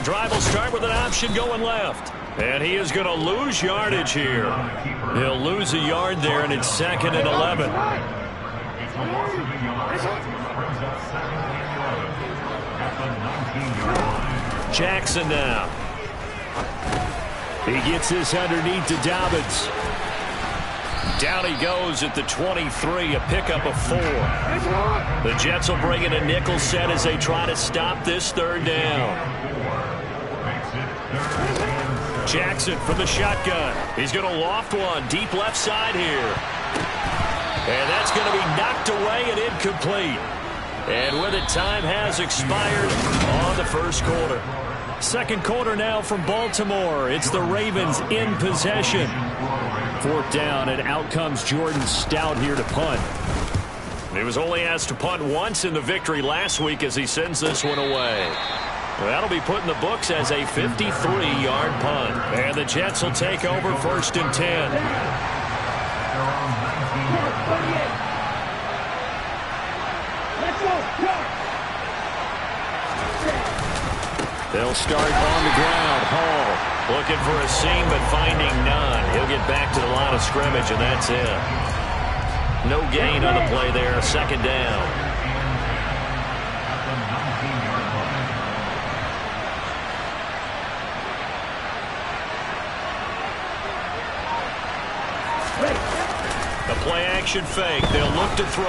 The drive will start with an option going left. And he is going to lose yardage here. He'll lose a yard there, and it's 2nd and 11. Jackson now. He gets this underneath to Dobbins. Down he goes at the 23, a pickup of 4. The Jets will bring in a nickel set as they try to stop this 3rd down. Jackson from the shotgun. He's going to loft one deep left side here. And that's going to be knocked away and incomplete. And with it, time has expired on the first quarter. Second quarter now from Baltimore. It's the Ravens in possession. 4th down, and out comes Jordan Stout here to punt. He was only asked to punt once in the victory last week as he sends this one away. That'll be put in the books as a 53-yard punt. And the Jets will take over 1st and 10. They'll start on the ground. Hall looking for a seam but finding none. He'll get back to the line of scrimmage, and that's it. No gain on the play there. 2nd down. The play-action fake. They'll look to throw.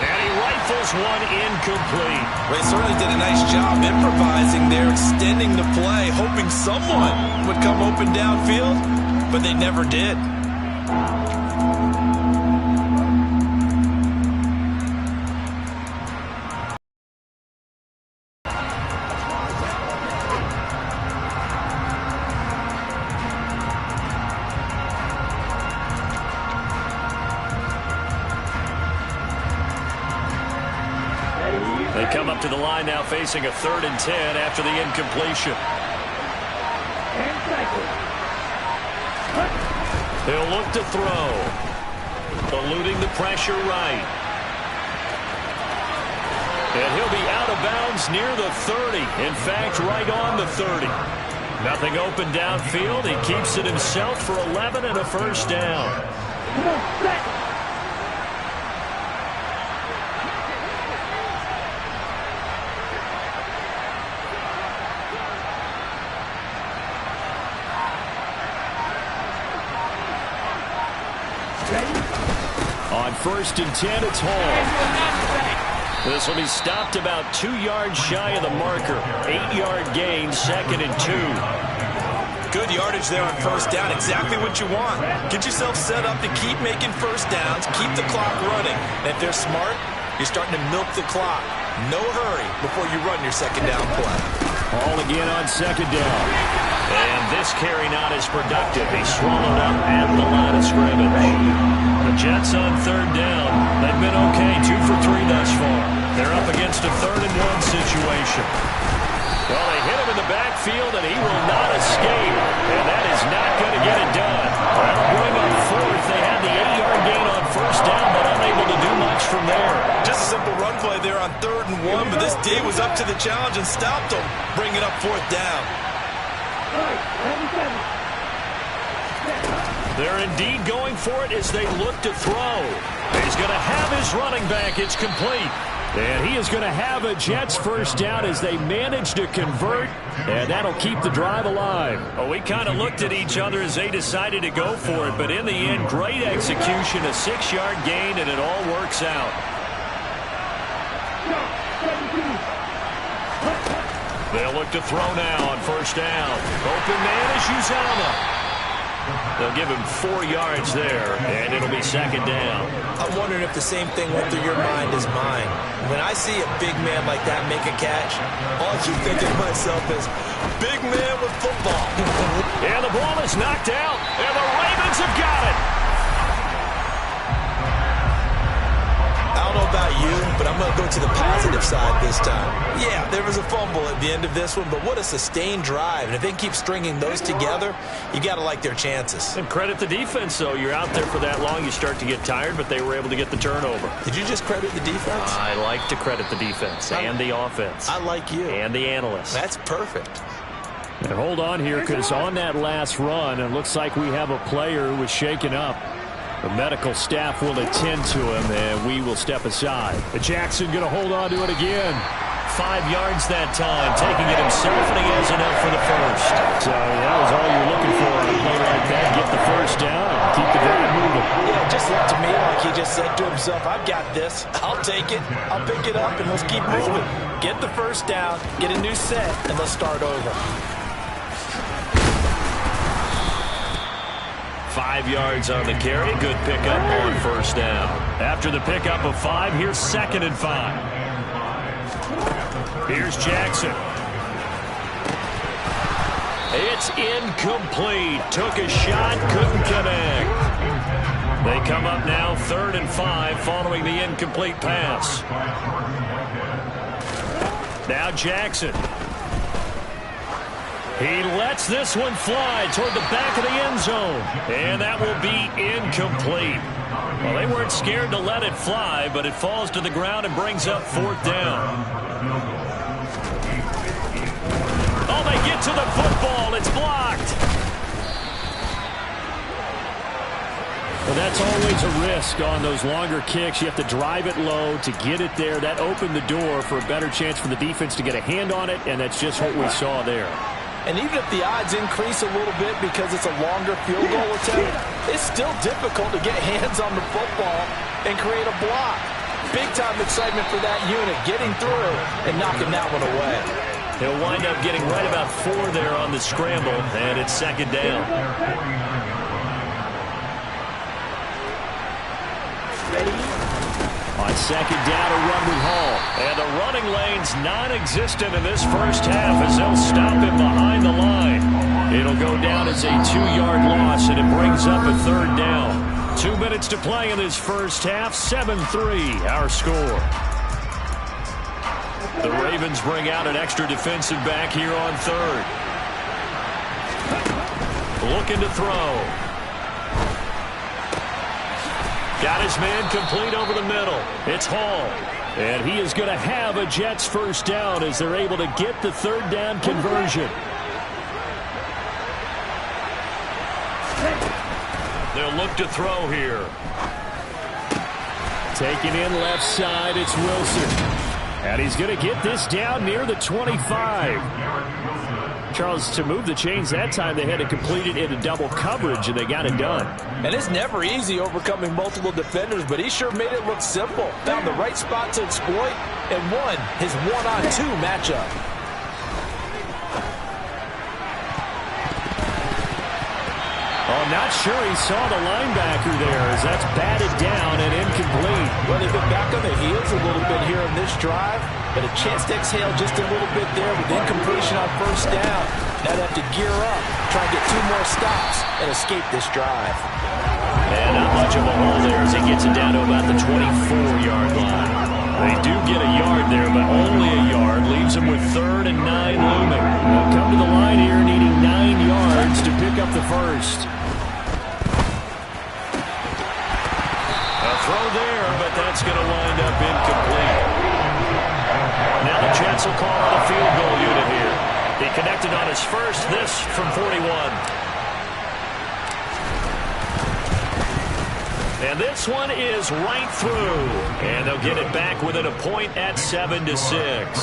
And he rifles one incomplete. They certainly did a nice job improvising there, extending the play, hoping someone would come open downfield, but they never did. They come up to the line now facing a 3rd and 10 after the incompletion. They'll look to throw. Eluding the pressure right. And he'll be out of bounds near the 30. In fact, right on the 30. Nothing open downfield. He keeps it himself for 11 and a 1st down. Come on, set. On 1st and 10, it's Hall. This will be stopped about 2 yards shy of the marker. 8-yard gain, 2nd and 2. Good yardage there on 1st down. Exactly what you want. Get yourself set up to keep making 1st downs, keep the clock running. And if they're smart, you're starting to milk the clock. No hurry before you run your 2nd down play. Hall again on 2nd down. And this carry not as productive. He's swallowed up at the line of scrimmage. The Jets on 3rd down. They've been okay, 2 for 3 thus far. They're up against a 3rd and 1 situation. Well, they hit him in the backfield, and he will not escape. And that is not going to get it done. That'll bring up 4th. They had the 8-yard gain on 1st down, but unable to do much from there. Just a simple run play there on 3rd and 1, but this D was up to the challenge and stopped him, bringing up 4th down. They're indeed going for it as they look to throw. He's going to have his running back. It's complete. And he is going to have a Jets 1st down as they manage to convert. And that'll keep the drive alive. Well, we kind of looked at each other as they decided to go for it. But in the end, great execution, a 6-yard gain, and it all works out. They'll look to throw now on 1st down. Open man is Uzama. They'll give him 4 yards there, and it'll be 2nd down. I'm wondering if the same thing went through your mind as mine. When I see a big man like that make a catch, all I keep thinking to myself is, big man with football. And the ball is knocked out, and the Ravens have got it. I don't know about about you, but I'm going to go to the positive side this time. Yeah, there was a fumble at the end of this one, but what a sustained drive. And if they can keep stringing those together, you got to like their chances. And credit the defense, though. You're out there for that long, you start to get tired, but they were able to get the turnover. Did you just credit the defense? I like to credit the defense and the offense. I like you. And the analysts. That's perfect. And hold on here, because on that last run, it looks like we have a player who was shaken up. The medical staff will attend to him, and we will step aside. But Jackson going to hold on to it again. 5 yards that time, taking it himself, and he has enough for the first. So that was all you're looking for on a play like that. Get the first down and keep the drive moving. Yeah, just looked to me like he just said to himself, I've got this. I'll take it. I'll pick it up, and let's keep moving. Get the first down, get a new set, and let's start over. 5 yards on the carry. Good pickup on first down. After the pickup of 5, here's 2nd and 5. Here's Jackson. It's incomplete. Took a shot, couldn't connect. They come up now 3rd and 5 following the incomplete pass. Now Jackson. He lets this one fly toward the back of the end zone. And that will be incomplete. Well, they weren't scared to let it fly, but it falls to the ground and brings up 4th down. Oh, they get to the football. It's blocked. Well, that's always a risk on those longer kicks. You have to drive it low to get it there. That opened the door for a better chance for the defense to get a hand on it, and that's just what we saw there. And even if the odds increase a little bit because it's a longer field goal attempt, it's still difficult to get hands on the football and create a block. Big-time excitement for that unit, getting through and knocking that one away. He'll wind up getting right about 4 there on the scramble, and it's 2nd down. On 2nd down, a run with Hall. And the running lane's non-existent in this first half as they'll stop him behind the line. It'll go down as a 2-yard loss, and it brings up a 3rd down. 2 minutes to play in this first half. 7-3, our score. The Ravens bring out an extra defensive back here on 3rd. Looking to throw. Got his man complete over the middle. It's Hall. And he is going to have a Jets first down as they're able to get the 3rd down conversion. They'll look to throw here. Taking in left side, it's Wilson. And he's going to get this down near the 25. Charles, to move the chains that time, they had to complete it in a double coverage, and they got it done. And it's never easy overcoming multiple defenders, but he sure made it look simple. Found the right spot to exploit and won his 1-on-2 matchup. Oh, not sure he saw the linebacker there as that's batted down and incomplete. Well, they've been back on their heels a little bit here in this drive, but a chance to exhale just a little bit there with incompletion on first down. Now they have to gear up, try and get 2 more stops, and escape this drive. And not much of a hole there as he gets it down to about the 24-yard line. They do get a yard there, but only a yard. Leaves them with 3rd and 9 looming. They'll come to the line here needing 9 yards to pick up the first. Throw there, but that's going to wind up incomplete. Now the Jets will call on a field goal unit here. He connected on his first, this from 41. And this one is right through. And they'll get it back within a point at 7-6.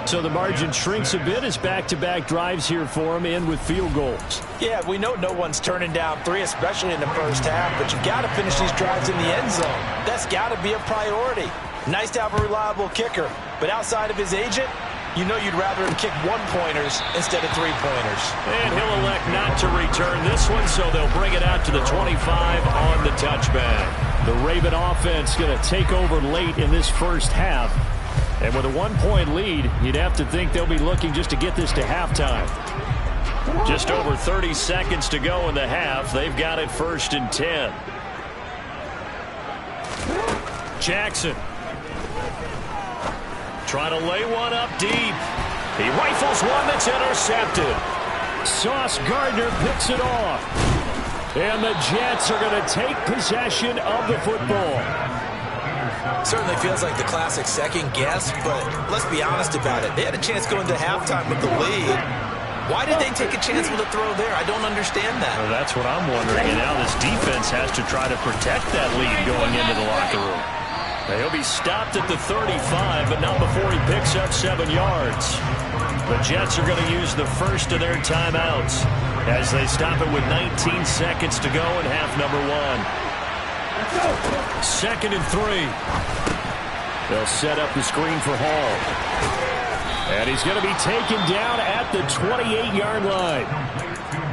So the margin shrinks a bit as back-to-back drives here for him, end with field goals. Yeah, we know no one's turning down 3, especially in the first half, but you got to finish these drives in the end zone. That's got to be a priority. Nice to have a reliable kicker, but outside of his agent, you know you'd rather him kick 1-pointers instead of 3-pointers. And he'll elect not to return this one, so they'll bring it out to the 25 on the touchback. The Raven offense going to take over late in this first half. And with a 1-point lead, you'd have to think they'll be looking just to get this to halftime. Just over 30 seconds to go in the half. They've got it 1st and 10. Jackson Trying to lay one up deep. He rifles one that's intercepted. Sauce Gardner picks it off. And the Jets are going to take possession of the football. Certainly feels like the classic second guess, but let's be honest about it. They had a chance going to halftime with the lead. Why did they take a chance with a throw there? I don't understand that. Well, that's what I'm wondering. And now this defense has to try to protect that lead going into the locker room. He'll be stopped at the 35, but not before he picks up 7 yards. The Jets are going to use the first of their timeouts as they stop it with 19 seconds to go in half number 1. 2nd and 3. They'll set up the screen for Hall. And he's going to be taken down at the 28-yard line.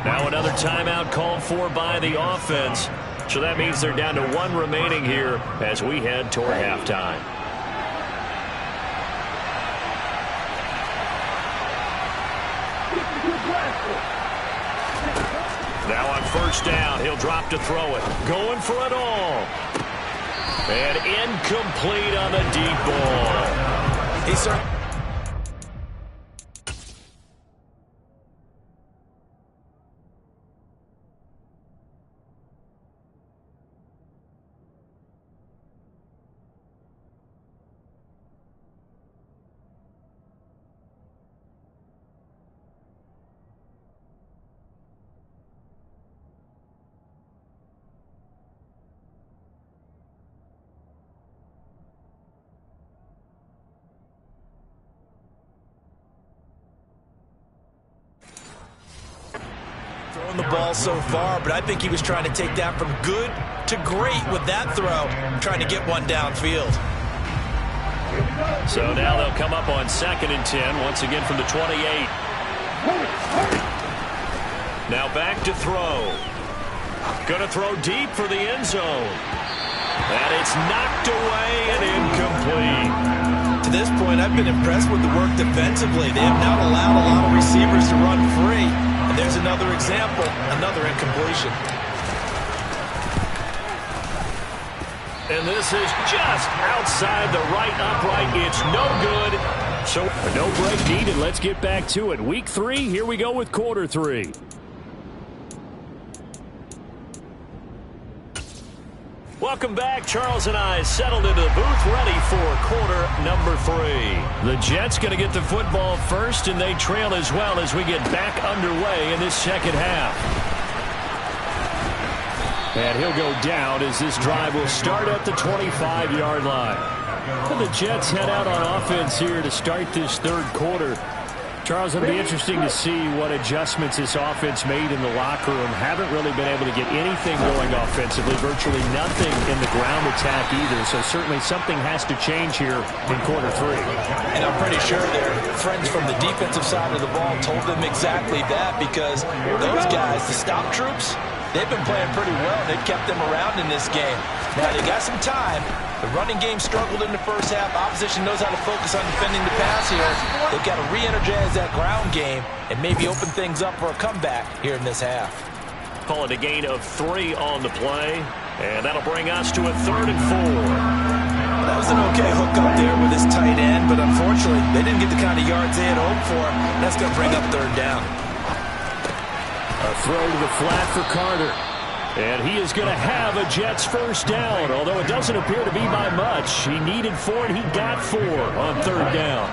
Now another timeout called for by the offense. So that means they're down to 1 remaining here as we head toward halftime. Now on 1st down, he'll drop to throw it. Going for it all. And incomplete on the deep ball. He's throwing the ball so far, but I think he was trying to take that from good to great with that throw, trying to get one downfield. So now they'll come up on 2nd and 10, once again from the 28. Now back to throw. Going to throw deep for the end zone. And it's knocked away and incomplete. To this point, I've been impressed with the work defensively. They have not allowed a lot of receivers to run free. And there's another example, another incompletion. And this is just outside the right upright. It's no good. So no break needed. Let's get back to it. Week 3, here we go with quarter 3. Welcome back. Charles and I settled into the booth, ready for quarter number 3. The Jets going to get the football first, and they trail as well as we get back underway in this second half. And he'll go down as this drive will start at the 25-yard line. And the Jets head out on offense here to start this 3rd quarter. Charles, it'll be interesting to see what adjustments this offense made in the locker room. Haven't really been able to get anything going offensively, virtually nothing in the ground attack either. So certainly something has to change here in quarter 3. And I'm pretty sure their friends from the defensive side of the ball told them exactly that, because those guys, the stop troops, they've been playing pretty well. They've kept them around in this game. Now they got some time. The running game struggled in the first half. Opposition knows how to focus on defending the pass here. They've got to re-energize that ground game and maybe open things up for a comeback here in this half. Call it a gain of 3 on the play, and that'll bring us to a 3rd and 4. That was an okay hook up there with his tight end, but unfortunately, they didn't get the kind of yards they had hoped for. That's going to bring up 3rd down. A throw to the flat for Carter. And he is going to have a Jets 1st down, although it doesn't appear to be by much. He needed 4, and he got 4 on 3rd down.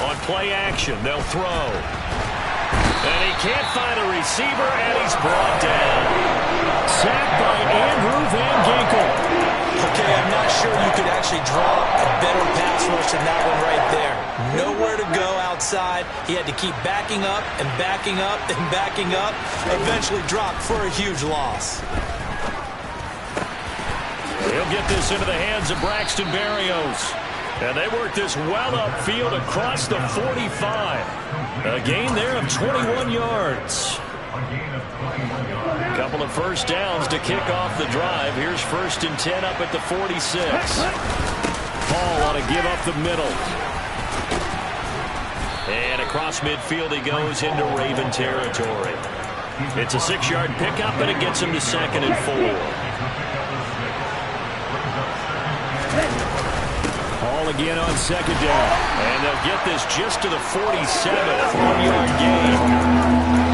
On play action, they'll throw. And he can't find a receiver, and he's brought down. Sacked by Andrew Van Ginkel. Okay, I'm not sure you could actually draw a better pass rush than that one right there. Nowhere to go outside. He had to keep backing up and backing up and backing up. Eventually dropped for a huge loss. He'll get this into the hands of Braxton Berrios. And they work this well upfield across the 45. A gain there of 21 yards. Couple of 1st downs to kick off the drive. Here's 1st and 10 up at the 46. Hall ought to give up the middle. And across midfield he goes into Raven territory. It's a 6-yard pickup, and it gets him to 2nd and 4. ball again on second down. And they'll get this just to the 47th, 1-yard gain.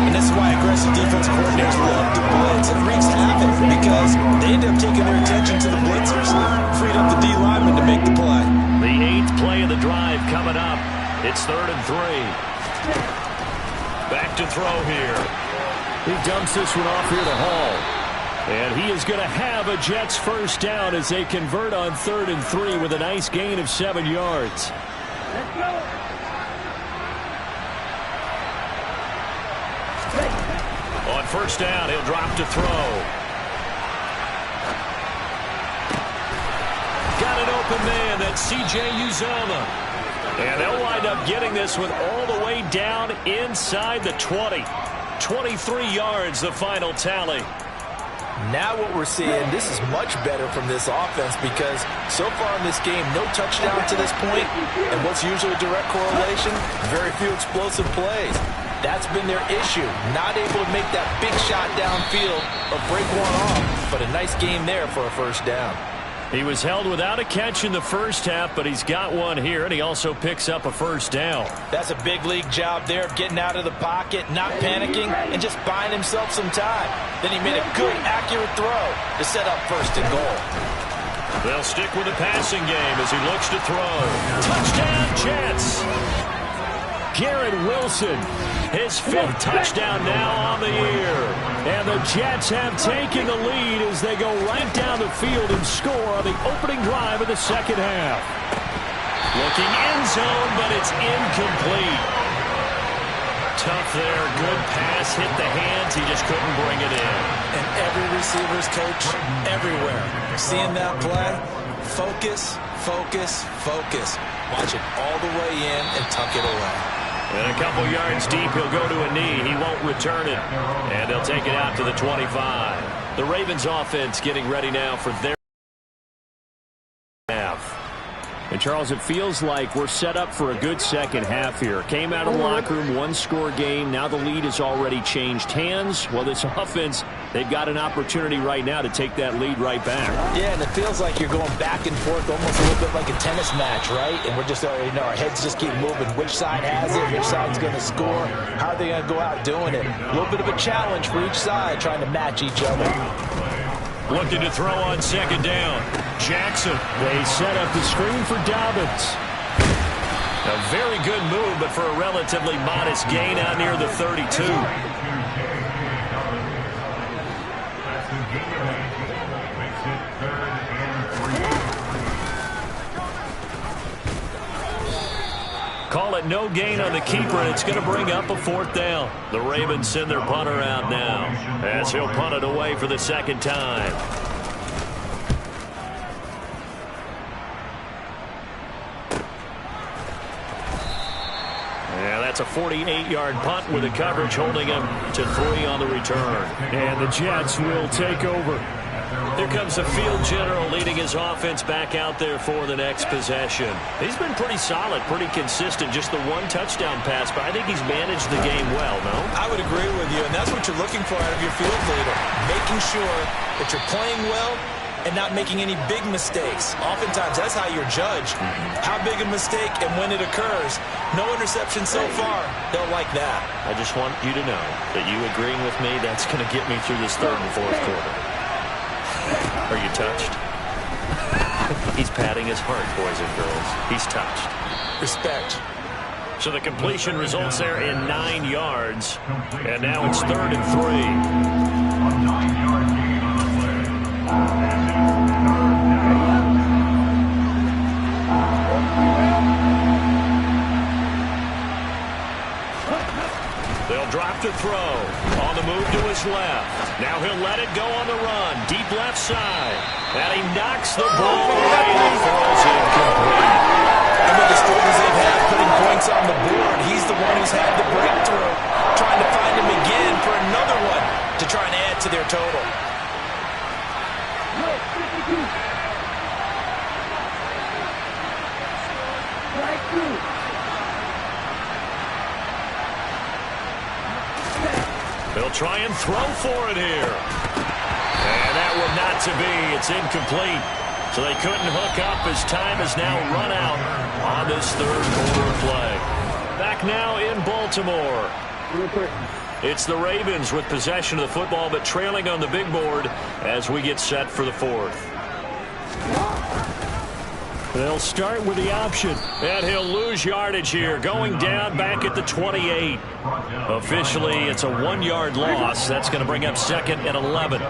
And this is why aggressive defense coordinators love to blitz. It wreaks havoc because they end up taking their attention to the blitzers, freed up the D lineman to make the play. The 8th play of the drive coming up. It's 3rd and 3. Back to throw here. He dumps this one off here to Hall. And he is going to have a Jets first down as they convert on 3rd and 3 with a nice gain of 7 yards. Let's go. On first down, he'll drop to throw. Got an open man. That's C.J. Uzomah. And they'll wind up getting this one all the way down inside the 20. 23 yards, the final tally. Now what we're seeing, this is much better from this offense because so far in this game, no touchdown to this point, and what's usually a direct correlation, very few explosive plays. That's been their issue, not able to make that big shot downfield or break one off, but a nice game there for a first down. He was held without a catch in the first half, but he's got one here, and he also picks up a first down. That's a big league job there, getting out of the pocket, not panicking, and just buying himself some time. Then he made a good, accurate throw to set up 1st and goal. They'll stick with the passing game as he looks to throw. Touchdown, Jets! Garrett Wilson, his 5th touchdown now on the year. And the Jets have taken the lead as they go right down the field and score on the opening drive of the second half. Looking end zone, but it's incomplete. Tough there. Good pass. Hit the hands. He just couldn't bring it in. And every receiver's coach everywhere. Seeing that play, focus, focus, focus. Watch it all the way in and tuck it away. And a couple yards deep, he'll go to a knee. He won't return it. And they'll take it out to the 25. The Ravens offense getting ready now for their half. And, Charles, it feels like we're set up for a good second half here. Came out of the locker room, one-score game. Now the lead has already changed hands. Well, this offense, they've got an opportunity right now to take that lead right back. Yeah, and it feels like you're going back and forth almost a little bit like a tennis match, right? And we're just, our heads just keep moving. Which side has it? Which side's going to score? How are they going to go out doing it? A little bit of a challenge for each side trying to match each other. Looking to throw on second down. Jackson. They set up the screen for Dobbins. A very good move, but for a relatively modest gain out near the 32. Call it no gain on the keeper, and it's going to bring up a 4th down. The Ravens send their punter out now as he'll punt it away for the second time. Yeah, that's a 48-yard punt with the coverage holding him to 3 on the return. And the Jets will take over. Here comes the field general leading his offense back out there for the next possession. He's been pretty solid, pretty consistent, just the one touchdown pass, but I think he's managed the game well, no? I would agree with you, and that's what you're looking for out of your field leader, making sure that you're playing well and not making any big mistakes. Oftentimes, that's how you're judged. How big a mistake and when it occurs. No interception so far. They'll like that. I just want you to know that you agreeing with me, that's going to get me through this 3rd and 4th quarter. Are you touched? He's patting his heart, boys and girls. He's touched. Respect. So the completion results there in 9 yards. And now it's 3rd and 3. They'll drop to throw. On the move to his left. Now he'll let it go on the run. Deep left side. And he knocks the ball away and throws it complete. And with the struggles they've had putting points on the board, he's the one who's had the breakthrough. Trying to find him again for another one to try and add to their total. They'll try and throw for it here. And that one not to be. It's incomplete. So they couldn't hook up as time has now run out on this third quarter of play. Back now in Baltimore. It's the Ravens with possession of the football, but trailing on the big board as we get set for the fourth. They'll start with the option. And he'll lose yardage here, going down back at the 28. Officially, it's a 1-yard loss. That's going to bring up 2nd and 11.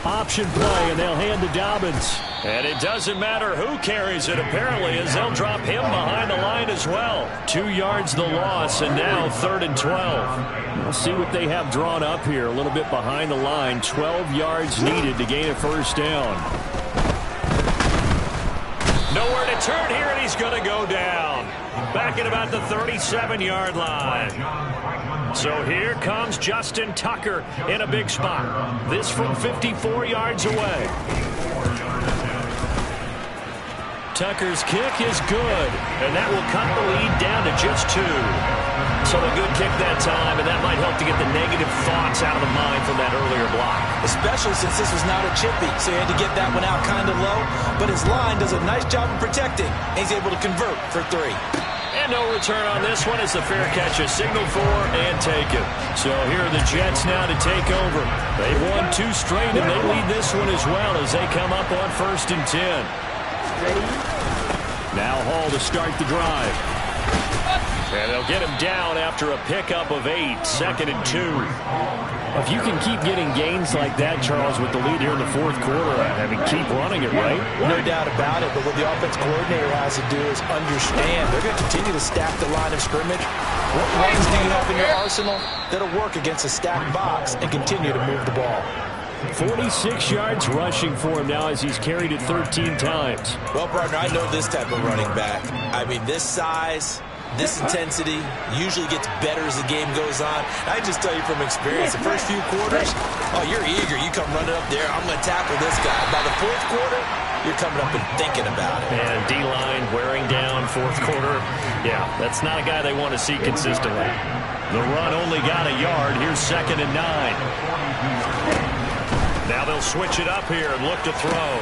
Option play, and they'll hand to Dobbins. And it doesn't matter who carries it, apparently, as they'll drop him behind the line as well. 2 yards the loss, and now 3rd and 12. We'll see what they have drawn up here. A little bit behind the line. 12 yards needed to gain a first down. Nowhere to turn here, and he's going to go down. Back at about the 37-yard line. So here comes Justin Tucker in a big spot. This from 54 yards away. Tucker's kick is good, and that will cut the lead down to just 2. So a good kick that time, and that might help to get the negative thoughts out of the mind from that earlier block. Especially since this was not a chippy, so he had to get that one out kind of low. But his line does a nice job of protecting, and he's able to convert for 3. And no return on this one as the fair catch is signaled for and taken. So here are the Jets now to take over. They've won 2 straight, and they lead this one as well as they come up on 1st and 10. Now Hall to start the drive. And they'll get him down after a pickup of 8, 2nd and 2. If you can keep getting gains like that, Charles, with the lead here in the 4th quarter, I mean, keep running it, right? No doubt about it, but what the offense coordinator has to do is understand they're going to continue to stack the line of scrimmage. What runs do you have in your arsenal that'll work against a stacked box and continue to move the ball? 46 yards rushing for him now as he's carried it 13 times. Well, partner, I know this type of running back. I mean, this size, this intensity usually gets better as the game goes on. I just tell you from experience, the first few quarters, oh, you're eager. You come running up there, I'm going to tackle this guy. By the 4th quarter, you're coming up and thinking about it. And D-line wearing down 4th quarter. Yeah, that's not a guy they want to see consistently. The run only got a yard. Here's 2nd and 9. Now they'll switch it up here and look to throw.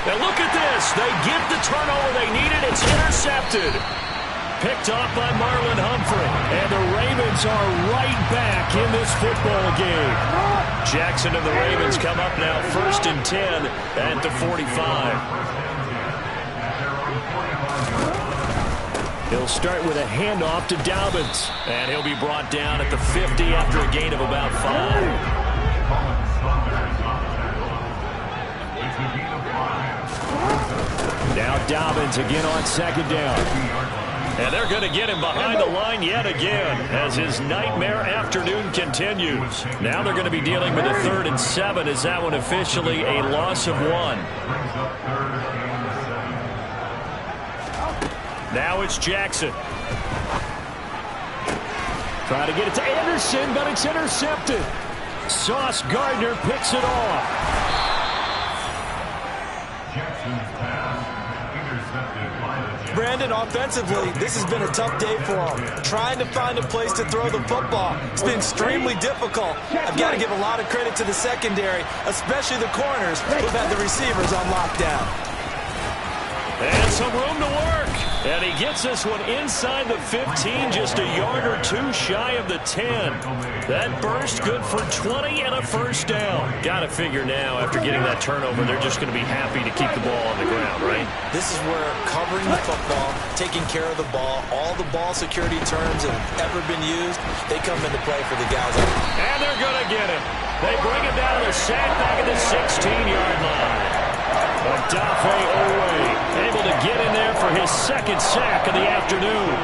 And look at this. They get the turnover they needed. It's intercepted. Picked off by Marlon Humphrey. And the Ravens are right back in this football game. Jackson and the Ravens come up now 1st and 10 at the 45. He'll start with a handoff to Dobbins. And he'll be brought down at the 50 after a gain of about 5. Now Dobbins again on 2nd down. And they're going to get him behind the line yet again as his nightmare afternoon continues. Now they're going to be dealing with a 3rd and 7 as that one officially a loss of 1. Now it's Jackson. Trying to get it to Anderson, but it's intercepted. Sauce Gardner picks it off. Brandon, offensively, this has been a tough day for him. Trying to find a place to throw the football. It's been extremely difficult. I've got to give a lot of credit to the secondary, especially the corners who've had the receivers on lockdown. And some room to work. And he gets this one inside the 15, just a yard or 2 shy of the 10. That burst good for 20 and a first down. Got to figure now, after getting that turnover, they're just going to be happy to keep the ball on the ground, right? This is where covering the football, taking care of the ball, all the ball security terms that have ever been used, they come into play for the guys. And they're going to get him. They bring him down to the sack back at the 16-yard line. Odafe Owe able to get in there for his 2nd sack of the afternoon.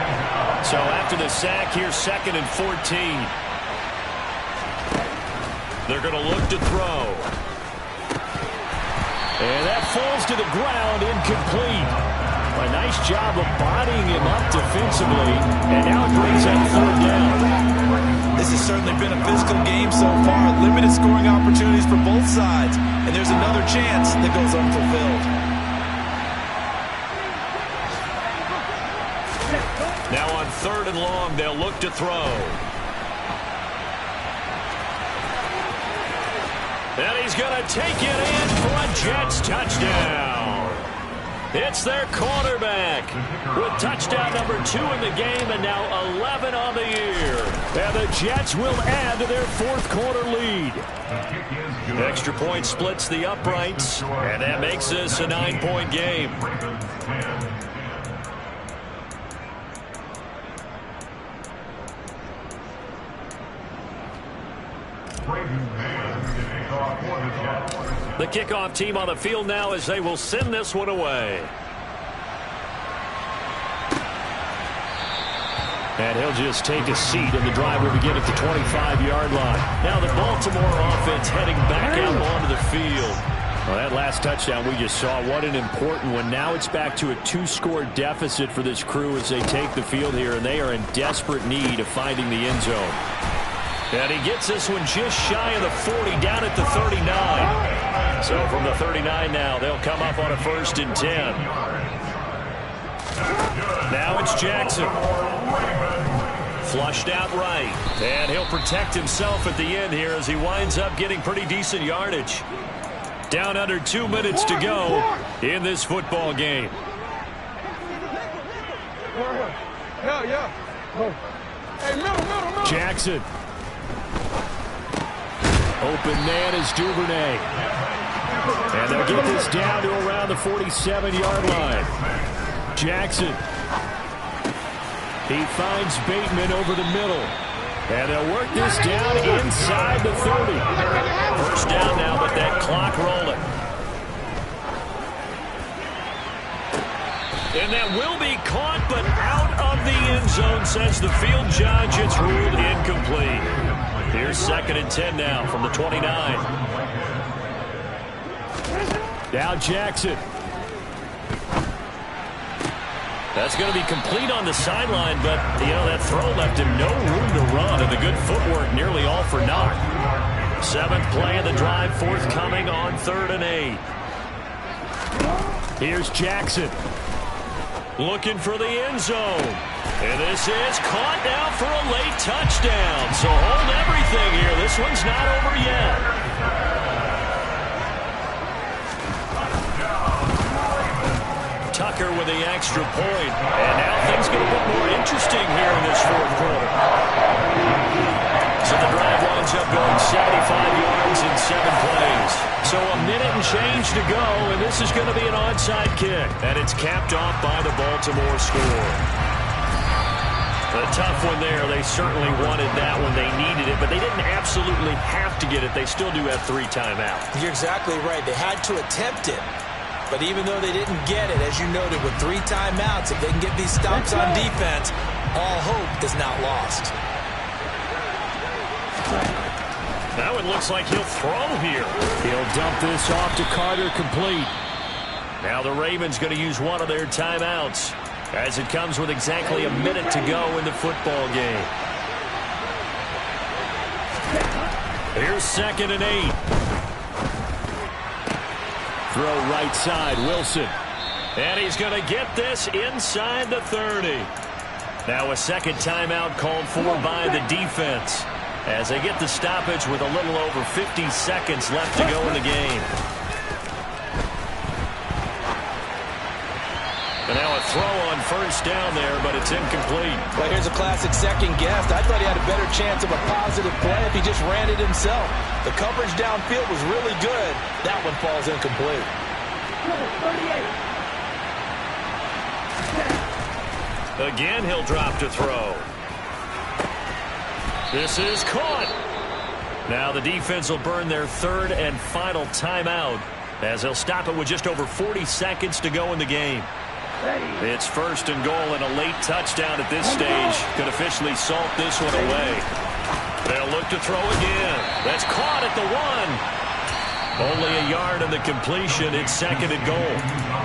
So after the sack, here's 2nd and 14. They're going to look to throw. And that falls to the ground, incomplete. A nice job of bodying him up defensively, and now it brings up 3rd down. This has certainly been a physical game so far. Limited scoring opportunities for both sides. And there's another chance that goes unfulfilled. Now on 3rd and long, they'll look to throw. And he's going to take it in for a Jets touchdown. It's their quarterback with touchdown number 2 in the game and now 11 on the year. And the Jets will add to their fourth quarter lead. Extra point splits the uprights, and that makes this a 9-point game. The kickoff team on the field now as they will send this one away. And he'll just take a seat, and the drive will begin at the 25-yard line. Now the Baltimore offense heading back out onto the field. Well, that last touchdown we just saw, what an important one. Now it's back to a 2-score deficit for this crew as they take the field here, and they are in desperate need of finding the end zone. And he gets this one just shy of the 40, down at the 39. So from the 39 now, they'll come up on a 1st and 10. Now it's Jackson. Flushed out right. And he'll protect himself at the end here as he winds up getting pretty decent yardage. Down under 2 minutes to go in this football game. Jackson. Open man is Duvernay. And they'll get this down to around the 47-yard line. Jackson. He finds Bateman over the middle. And they'll work this down inside the 30. First down now, but that clock rolling. And that will be caught, but out of the end zone, says the field judge. It's ruled incomplete. Here's 2nd and 10 now from the 29. Now Jackson. That's going to be complete on the sideline, but, you know, that throw left him no room to run, and the good footwork nearly all for naught. 7th play of the drive, forthcoming on 3rd and 8. Here's Jackson. Looking for the end zone. And this is caught now for a late touchdown. So hold everything here. This one's not over yet. Tucker with the extra point. And now things get a bit more interesting here in this fourth quarter. So the drive winds up going 75 yards in 7 plays. So a minute and change to go, and this is going to be an onside kick. And it's capped off by the Baltimore score. A tough one there. They certainly wanted that when they needed it, but they didn't absolutely have to get it. They still do have 3 timeouts. You're exactly right. They had to attempt it. But even though they didn't get it, as you noted, with 3 timeouts, if they can get these stops on defense, all hope is not lost. Now it looks like he'll throw here. He'll dump this off to Carter, complete. Now the Ravens going to use one of their timeouts as it comes with exactly a minute to go in the football game. Here's 2nd and 8. Throw right side, Wilson. And he's going to get this inside the 30. Now a second timeout called for by the defense as they get the stoppage with a little over 50 seconds left to go in the game. And now a throw on first down there, but it's incomplete. Well, here's a classic second guess. I thought he had a better chance of a positive play if he just ran it himself. The coverage downfield was really good. That one falls incomplete. Again, he'll drop to throw. This is caught. Now the defense will burn their 3rd and final timeout as they'll stop it with just over 40 seconds to go in the game. It's 1st and goal, and a late touchdown at this stage could officially salt this one away. They'll look to throw again. That's caught at the 1. Only a yard in the completion. It's 2nd and goal.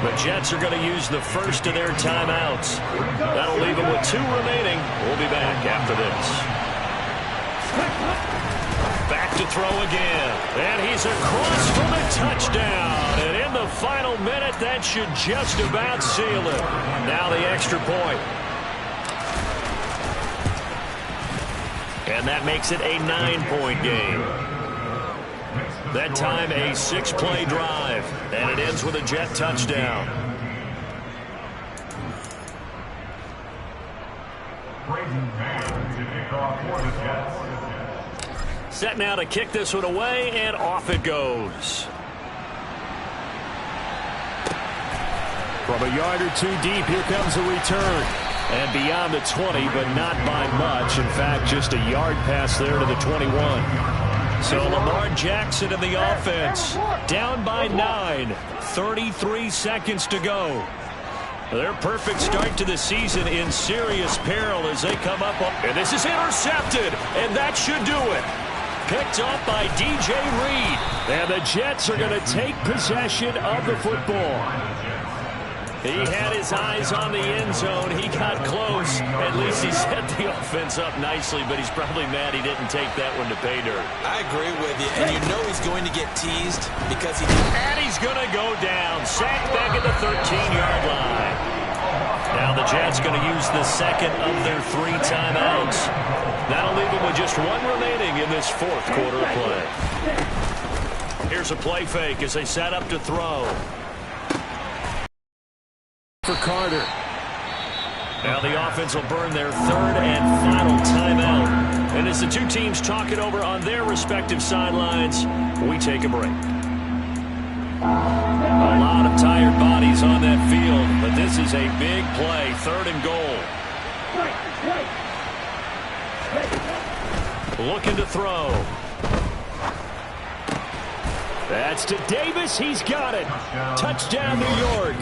The Jets are going to use the first of their timeouts. That'll leave them with 2 remaining. We'll be back after this. Back to throw again. And he's across for the touchdown. And in the final minute, that should just about seal it. Now the extra point. And that makes it a 9-point game. That time a 6-play drive, and it ends with a Jet touchdown. Set now to kick this one away, and off it goes. From a yard or two deep, here comes a return. And beyond the 20, but not by much. In fact, just a yard pass there to the 21. So Lamar Jackson in the offense, down by 9, 33 seconds to go. Their perfect start to the season in serious peril as they come up. And this is intercepted, and that should do it. Picked up by DJ Reed. And the Jets are going to take possession of the football. He had his eyes on the end zone. He got close. At least he set the offense up nicely, but he's probably mad he didn't take that one to pay dirt. I agree with you, and you know he's going to get teased because he... And he's going to go down. Sacked back at the 13-yard line. Now the Jets going to use the second of their 3 timeouts. That'll leave them with just 1 remaining in this fourth quarter of play. Here's a play fake as they set up to throw. For Carter. Now the offense will burn their 3rd and final timeout. And as the two teams talk it over on their respective sidelines, we take a break. A lot of tired bodies on that field, but this is a big play, 3rd and goal. Looking to throw. That's to Davis. He's got it. Touchdown, New York.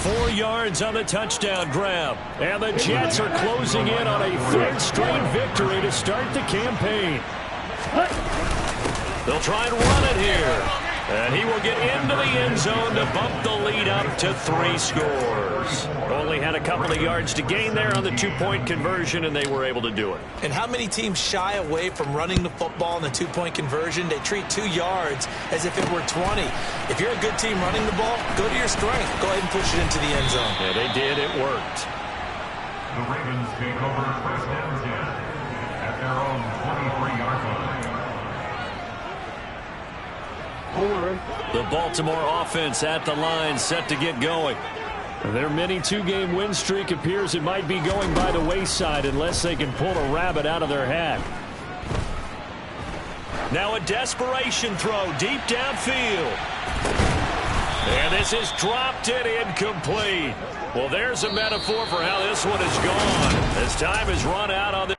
4 yards on the touchdown grab. And the Jets are closing in on a 3rd straight victory to start the campaign. They'll try and run it here. And he will get into the end zone to bump the lead up to 3 scores. Only had a couple of yards to gain there on the 2-point conversion, and they were able to do it. And how many teams shy away from running the football in the 2-point conversion? They treat 2 yards as if it were 20. If you're a good team running the ball, go to your strength. Go ahead and push it into the end zone. Yeah, they did. It worked. The Ravens take over 1st and 10 at their own 23-yard line. The Baltimore offense at the line, set to get going. Their mini 2-game win streak appears it might be going by the wayside unless they can pull a rabbit out of their hat. Now a desperation throw deep downfield. And this is dropped and incomplete. Well, there's a metaphor for how this one is gone. As time has run out on the...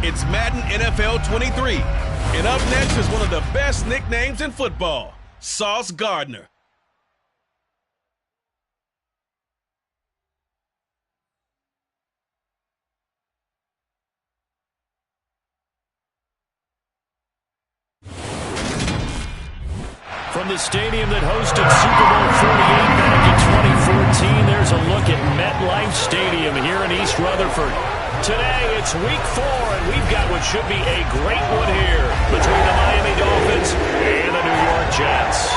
It's Madden NFL 23. And up next is one of the best nicknames in football, Sauce Gardner. From the stadium that hosted Super Bowl 48 back in 2014, there's a look at MetLife Stadium here in East Rutherford. Today, it's week 4, and we've got what should be a great one here between the Miami Dolphins and the New York Jets.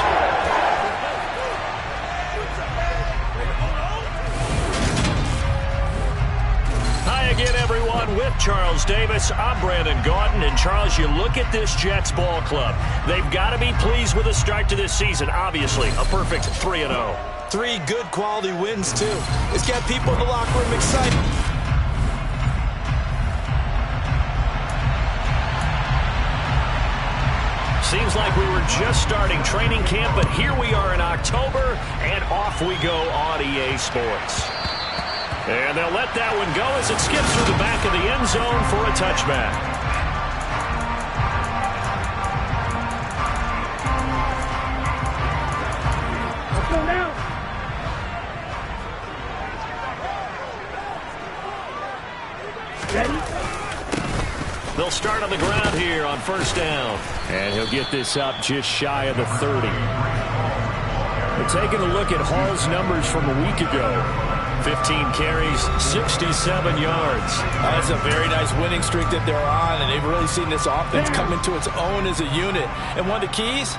Hi again, everyone. With Charles Davis, I'm Brandon Gaudin. And Charles, you look at this Jets ball club. They've got to be pleased with the start to this season. Obviously, a perfect 3-0. 3 good quality wins, too. It's got people in the locker room excited. Seems like we were just starting training camp, but here we are in October, and off we go on EA Sports. And they'll let that one go as it skips through the back of the end zone for a touchback. Let's go now. Ready? They'll start on the ground here on first down. And he'll get this up just shy of the 30. We're taking a look at Hall's numbers from a week ago. 15 carries, 67 yards. That's a very nice winning streak that they're on, and they've really seen this offense come into its own as a unit. And one of the keys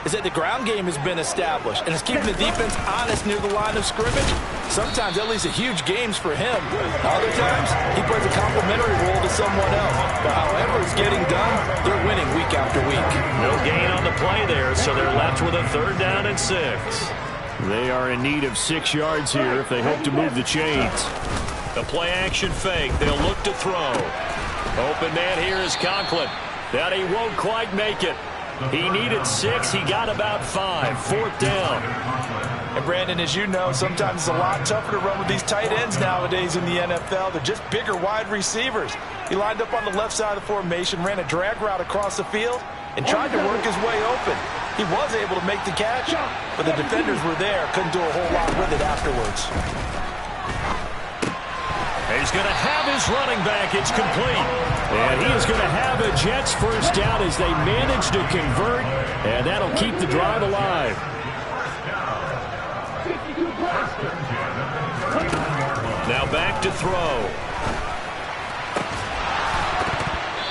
is that the ground game has been established, and it's keeping the defense honest near the line of scrimmage. Sometimes that leads to huge games for him. Other times, he plays a complementary role to someone else. But however it's getting done, they're winning week after week. No gain on the play there, so they're left with a 3rd down and 6. They are in need of 6 yards here if they hope to move the chains. The play-action fake. They'll look to throw. Open man here is Conklin. That he won't quite make it. He needed 6. He got about 5. 4th down. And Brandon, as you know, sometimes it's a lot tougher to run with these tight ends nowadays in the NFL. They're just bigger wide receivers. He lined up on the left side of the formation, ran a drag route across the field, and tried to work his way open. He was able to make the catch, but the defenders were there. Couldn't do a whole lot with it afterwards. He's going to have his running back. It's complete. And he is going to have a Jets first down as they manage to convert, and that'll keep the drive alive. Now back to throw.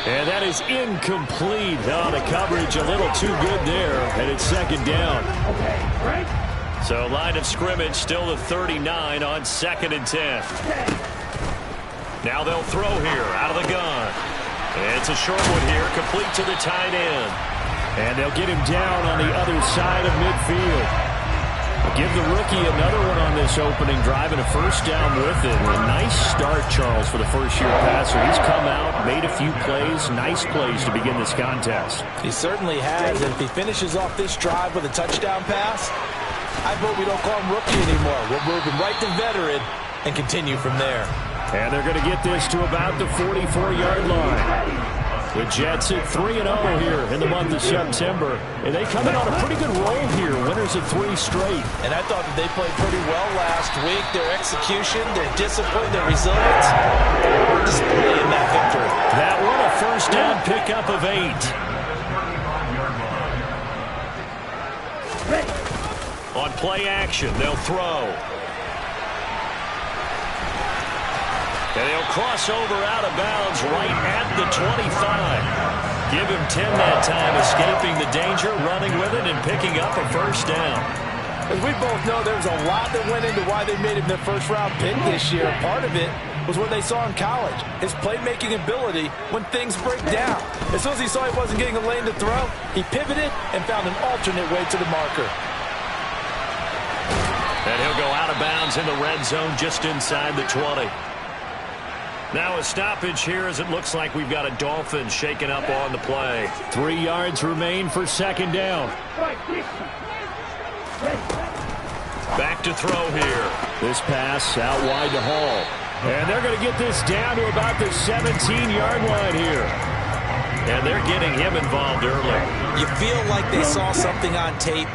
And that is incomplete. Oh, the coverage a little too good there, and it's 2nd down. So line of scrimmage still the 39 on 2nd and 10. Now they'll throw here out of the gun. It's a short one here, complete to the tight end. And they'll get him down on the other side of midfield. Give the rookie another one on this opening drive and a first down with it. A nice start, Charles, for the first-year passer. He's come out, made a few plays, nice plays to begin this contest. He certainly has, and if he finishes off this drive with a touchdown pass, I vote we don't call him rookie anymore. We'll move him right to veteran and continue from there. And they're going to get this to about the 44-yard line. The Jets at 3-0 here in the month of September. And they come in on a pretty good roll here. Winners of 3 straight. And I thought that they played pretty well last week. Their execution, their discipline, their resilience, were displayed in that victory. That one a first down pickup of 8. On play action, they'll throw. And they'll cross over out of bounds right at the 25. Give him 10 that time, escaping the danger, running with it, and picking up a first down. As we both know, there's a lot that went into why they made him their first-round pick this year. Part of it was what they saw in college, his playmaking ability when things break down. As soon as he saw he wasn't getting a lane to throw, he pivoted and found an alternate way to the marker. And he'll go out of bounds in the red zone just inside the 20. Now a stoppage here as it looks like we've got a Dolphin shaken up on the play. 3 yards remain for 2nd down. Back to throw here. This pass out wide to Hall. And they're going to get this down to about the 17-yard line here. And they're getting him involved early. You feel like they saw something on tape,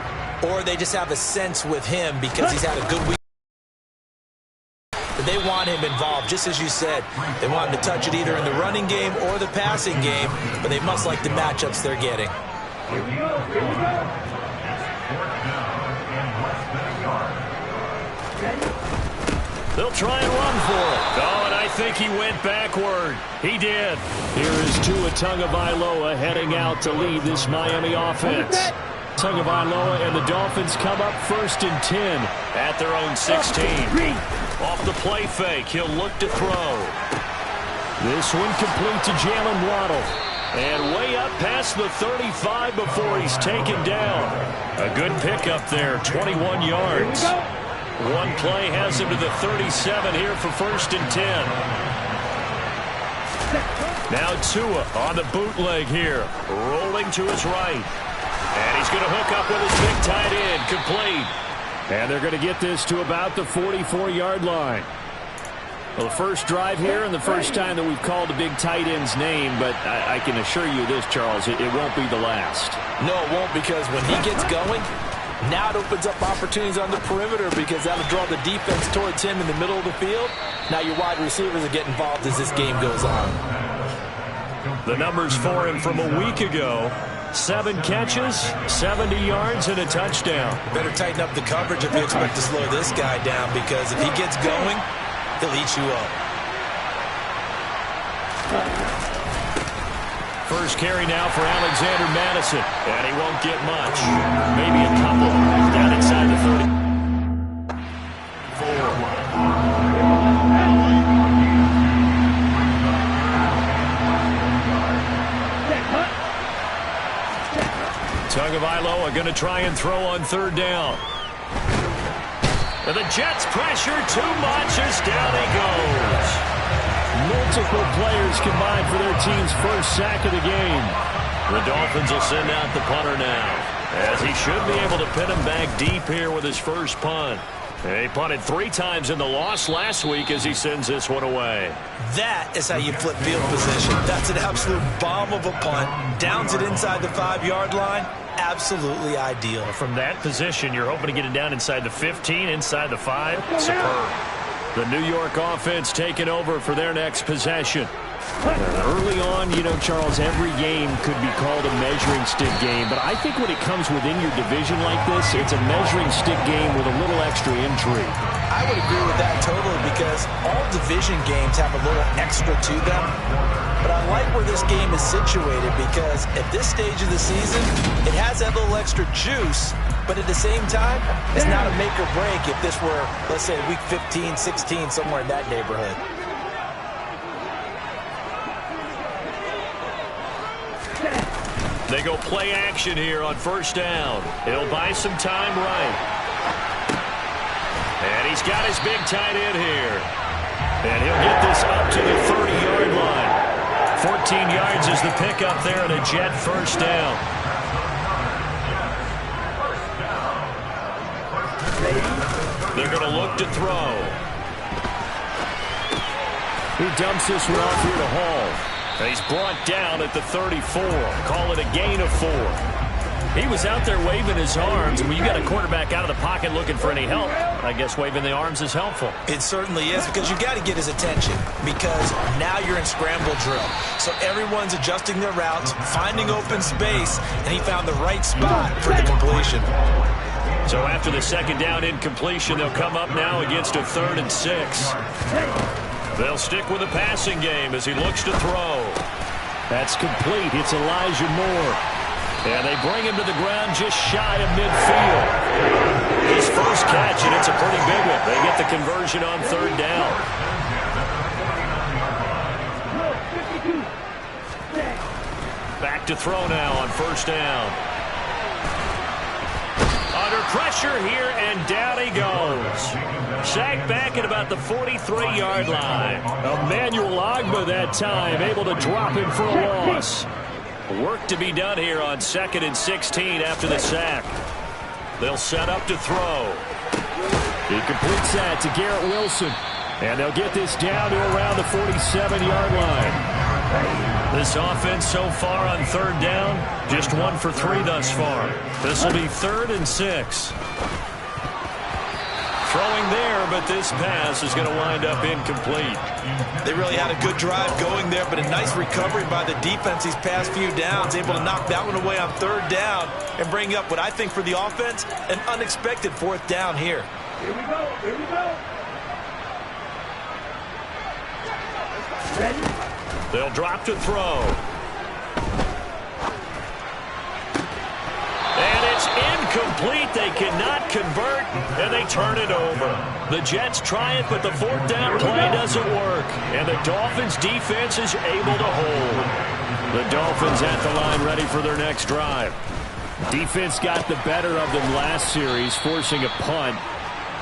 or they just have a sense with him because he's had a good week. They want him involved, just as you said. They want him to touch it either in the running game or the passing game, but they must like the matchups they're getting. They'll try and run for it. Oh, and I think he went backward. He did. Here is Tua Tagovailoa heading out to lead this Miami offense. Tagovailoa and the Dolphins come up 1st and 10 at their own 16. Off the play fake, he'll look to throw. This one complete to Jalen Waddle. And way up past the 35 before he's taken down. A good pickup there, 21 yards. One play has him to the 37 here for 1st and 10. Now Tua on the bootleg here, rolling to his right. And he's going to hook up with his big tight end, complete. And they're going to get this to about the 44-yard line. Well, the first drive here and the first time that we've called a big tight end's name, but I can assure you this, Charles, it won't be the last. No, it won't, because when he gets going, now it opens up opportunities on the perimeter because that'll draw the defense towards him in the middle of the field. Now your wide receivers will get involved as this game goes on. The numbers for him from a week ago: 7 catches, 70 yards, and a touchdown. Better tighten up the coverage if you expect to slow this guy down, because if he gets going, he'll eat you up. First carry now for Alexander Madison, and he won't get much. Maybe a couple down inside the 30. Tagovailoa going to try and throw on 3rd down. And the Jets pressure too much as down he goes. Multiple players combined for their team's first sack of the game. The Dolphins will send out the punter now, as he should be able to pin him back deep here with his first punt. He punted 3 times in the loss last week as he sends this one away. That is how you flip field position. That's an absolute bomb of a punt. Downs it inside the 5-yard line. Absolutely ideal. From that position, you're hoping to get it down inside the 15, inside the 5. Superb. The New York offense taking over for their next possession. Early on, you know, Charles, every game could be called a measuring stick game, but I think when it comes within your division like this, it's a measuring stick game with a little extra intrigue. I would agree with that totally, because all division games have a little extra to them. But I like where this game is situated, because at this stage of the season, it has that little extra juice, but at the same time, it's not a make or break if this were, let's say, week 15, 16, somewhere in that neighborhood. They go play action here on 1st down. He'll buy some time right. And he's got his big tight end here. And he'll get this up to the 30-yard line. 14 yards is the pickup there, and a Jet 1st down. They're going to look to throw. He dumps this one off here to Hall. He's brought down at the 34. Call it a gain of 4. He was out there waving his arms. When you got a quarterback out of the pocket looking for any help, I guess waving the arms is helpful. It certainly is, because you got to get his attention, because now you're in scramble drill. So everyone's adjusting their routes, finding open space, and he found the right spot for the completion. So after the 2nd down incompletion, they'll come up now against a 3rd and 6. They'll stick with the passing game as he looks to throw. That's complete. It's Elijah Moore. And they bring him to the ground just shy of midfield. His first catch, and it's a pretty big one. They get the conversion on 3rd down. Back to throw now on 1st down. Under pressure here, and down he goes. Sacked back at about the 43-yard line. Emmanuel Ogbah that time, able to drop him for a loss. Work to be done here on 2nd and 16 after the sack. They'll set up to throw. He completes that to Garrett Wilson. And they'll get this down to around the 47-yard line. This offense so far on third down, just 1 for 3 thus far. This will be 3rd and 6. Throwing there, but this pass is going to wind up incomplete. They really had a good drive going there, but a nice recovery by the defense these past few downs, able to knock that one away on 3rd down and bring up what I think for the offense, an unexpected 4th down here. Here we go. Here we go. Ready? They'll drop to throw. And it's incomplete. They cannot convert, and they turn it over. The Jets try it, but the 4th down play doesn't work. And the Dolphins' defense is able to hold. The Dolphins at the line ready for their next drive. Defense got the better of them last series, forcing a punt.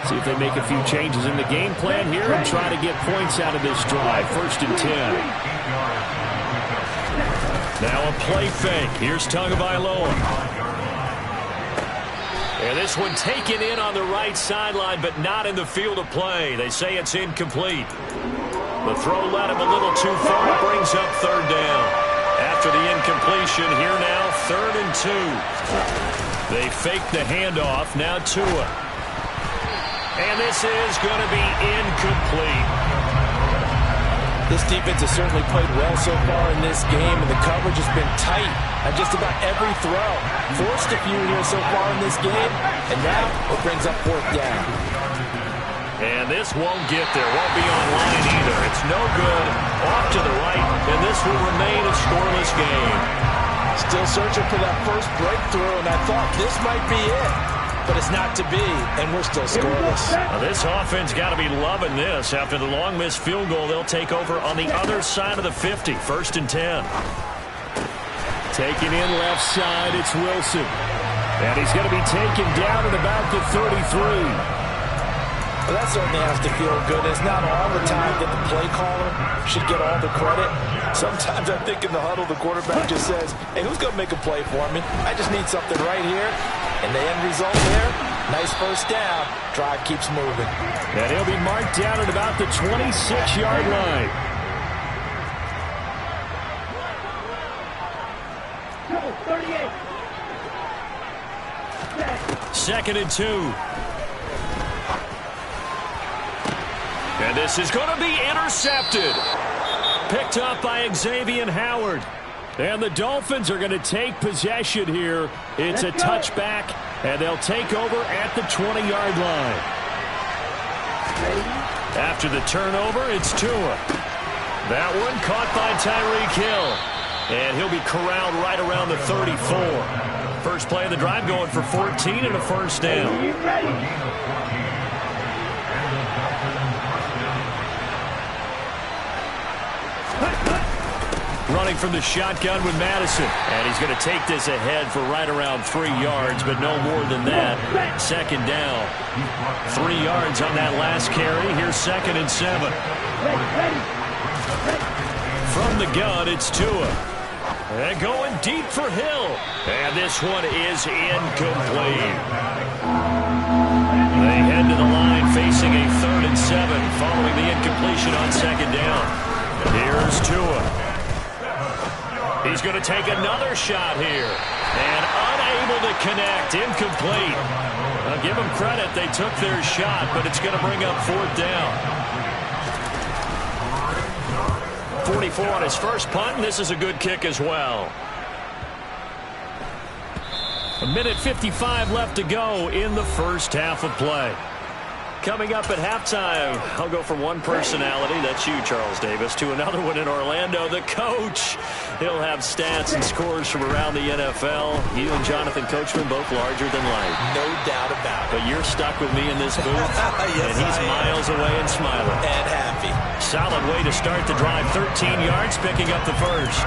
See if they make a few changes in the game plan here and try to get points out of this drive. 1st and 10. Now a play fake. Here's Tagovailoa. And this one taken in on the right sideline, but not in the field of play. They say it's incomplete. The throw led him a little too far. Brings up 3rd down. After the incompletion, here now 3rd and 2. They fake the handoff. Now Tua. And this is going to be incomplete. This defense has certainly played well so far in this game, and the coverage has been tight on just about every throw. Forced a few here so far in this game, and now it brings up 4th down. And this won't get there. Won't be online either. It's no good. Off to the right, and this will remain a scoreless game. Still searching for that first breakthrough, and I thought this might be it. But it's not to be, and we're still scoreless. Now this offense got to be loving this. After the long missed field goal, they'll take over on the other side of the 50. 1st and 10. Taken in left side, it's Wilson. And he's going to be taken down at about the 33. Well, that certainly has to feel good. It's not all the time that the play caller should get all the credit. Sometimes I think in the huddle, the quarterback just says, hey, who's going to make a play for me? I just need something right here. And the end result there, nice 1st down. Drive keeps moving. And he'll be marked down at about the 26-yard line. 38. 2nd and 2. And this is going to be intercepted. Picked up by Xavier Howard. And the Dolphins are going to take possession here. It's a touchback, and they'll take over at the 20-yard line. After the turnover, it's Tua. That one caught by Tyreek Hill. And he'll be corralled right around the 34. First play of the drive going for 14 and a 1st down. Running from the shotgun with Madison. And he's going to take this ahead for right around 3 yards, but no more than that. 2nd down. 3 yards on that last carry. Here's 2nd and 7. From the gun, it's Tua. And going deep for Hill. And this one is incomplete. They head to the line facing a 3rd and 7 following the incompletion on 2nd down. Here's Tua. He's going to take another shot here. And unable to connect. Incomplete. I'll give them credit. They took their shot, but it's going to bring up 4th down. 44 on his first punt, and this is a good kick as well. 1:55 left to go in the first half of play. Coming up at halftime, I'll go from one personality, that's you, Charles Davis, to another one in Orlando, the coach. He'll have stats and scores from around the NFL. You and Jonathan Coachman both larger than life. No doubt about it. But you're stuck with me in this booth, yes, and he's miles away and smiling. And happy. Solid way to start the drive, 13 yards, picking up the first.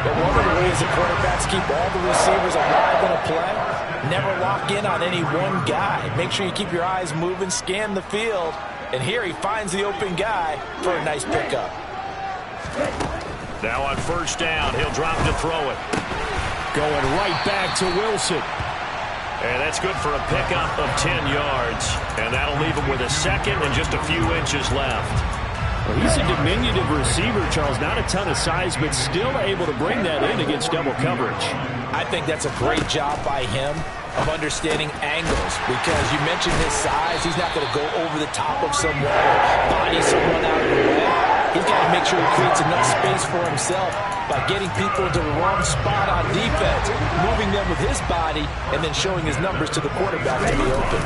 But one of the ways the quarterbacks keep all the receivers alive in a play, never lock in on any one guy. Make sure you keep your eyes moving, scan the field. And here he finds the open guy for a nice pickup. Now on 1st down, he'll drop to throw it. Going right back to Wilson. And that's good for a pickup of 10 yards. And that'll leave him with a second and just a few inches left. Well, he's a diminutive receiver, Charles. Not a ton of size, but still able to bring that in against double coverage. I think that's a great job by him of understanding angles, because you mentioned his size. He's not going to go over the top of someone or body someone out of the way. He's got to make sure he creates enough space for himself by getting people into the wrong spot on defense, moving them with his body, and then showing his numbers to the quarterback to be open.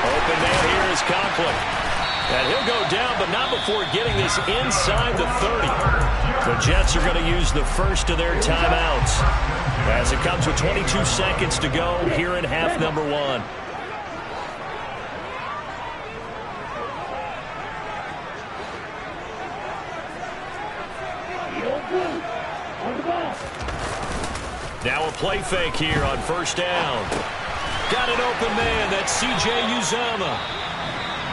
Open man here is Conklin. And he'll go down, but not before getting this inside the 30. The Jets are going to use the first of their timeouts as it comes with 22 seconds to go here in half number 1. Now a play fake here on first down. Got an open man. That's C.J. Uzomah.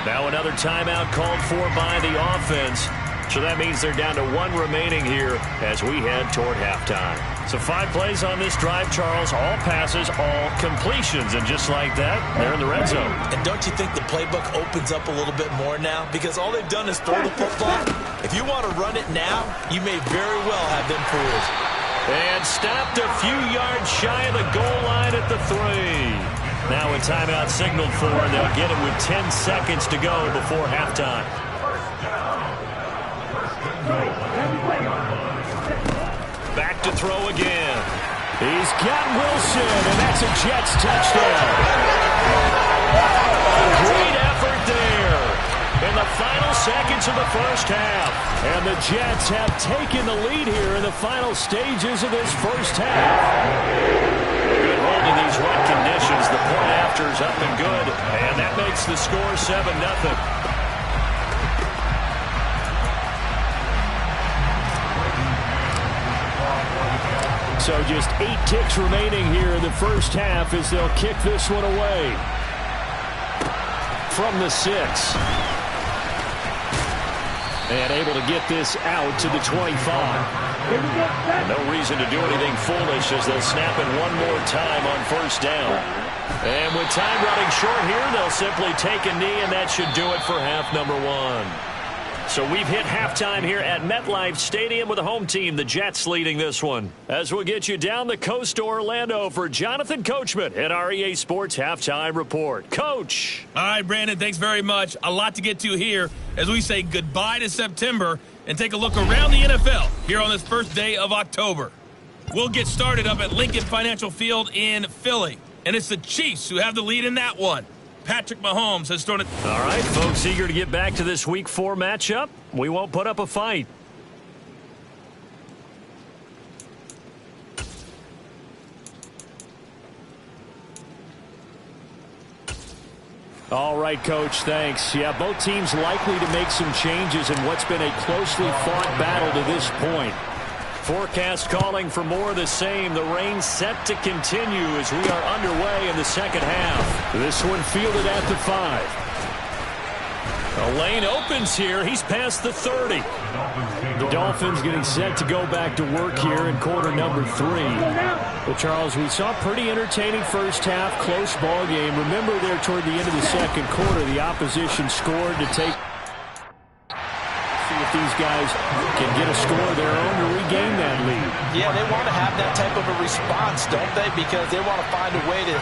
Now another timeout called for by the offense. So that means they're down to 1 remaining here as we head toward halftime. So 5 plays on this drive, Charles. All passes, all completions. And just like that, they're in the red zone. And don't you think the playbook opens up a little bit more now? Because all they've done is throw the football. If you want to run it now, you may very well have been fooled. And stopped a few yards shy of the goal line at the 3. Now a timeout signaled for, and they'll get it with 10 seconds to go before halftime. Back to throw again. He's got Wilson, and that's a Jets touchdown. Great effort there in the final seconds of the first half. And the Jets have taken the lead here in the final stages of this first half. Good hold in these wet conditions. The point after is up and good, and that makes the score 7-0. So just 8 ticks remaining here in the first half as they'll kick this one away. From the 6. And able to get this out to the 25. No reason to do anything foolish as they'll snap it one more time on first down. And with time running short here, they'll simply take a knee, and that should do it for half number 1. So we've hit halftime here at MetLife Stadium with the home team, the Jets, leading this one. As we'll get you down the coast to Orlando for Jonathan Coachman at our EA Sports Halftime Report. Coach! All right, Brandon, thanks very much. A lot to get to here as we say goodbye to September and take a look around the NFL here on this first day of October. We'll get started up at Lincoln Financial Field in Philly, and it's the Chiefs who have the lead in that one. Patrick Mahomes has thrown it. All right, folks, eager to get back to this Week 4 matchup. We won't put up a fight. All right, Coach, thanks. Yeah, both teams likely to make some changes in what's been a closely fought battle to this point. Forecast calling for more of the same. The rain set to continue as we are underway in the second half. This one fielded at the 5. A lane opens here. He's past the 30. The Dolphins getting set to go back to work here in quarter number 3. But, Charles, we saw a pretty entertaining first half, close ball game. Remember there toward the end of the second quarter, the opposition scored to take... See if these guys can get a score of their own to regain that lead. Yeah, they want to have that type of a response, don't they? Because they want to find a way to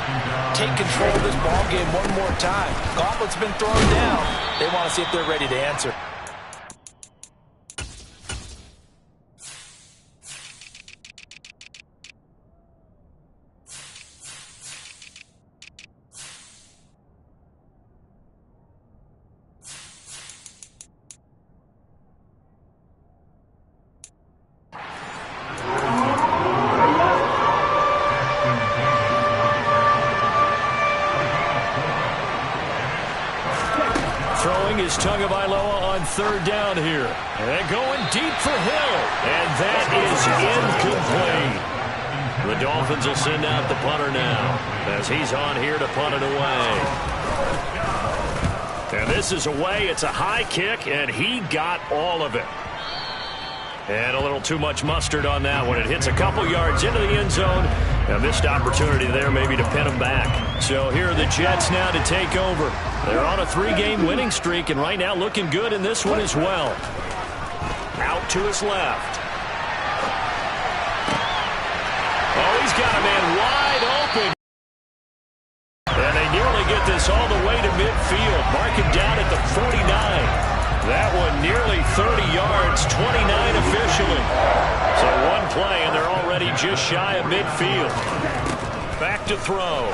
take control of this ball game one more time. Gauntlet's been thrown down. They want to see if they're ready to answer. Is Tagovailoa on third down here. And going deep for Hill. And that is incomplete. The Dolphins will send out the punter now as he's on here to punt it away. And this is away. It's a high kick, and he got all of it. And a little too much mustard on that one. It hits a couple yards into the end zone. A missed opportunity there maybe to pin them back. So here are the Jets now to take over. They're on a 3-game winning streak, and right now looking good in this one as well. Out to his left. Oh, he's got a man wide open. And they nearly get this all the way to midfield. Mark him down at the 49. That one nearly 30 yards, 29 officially. So one play, and they're already just shy of midfield. Back to throw.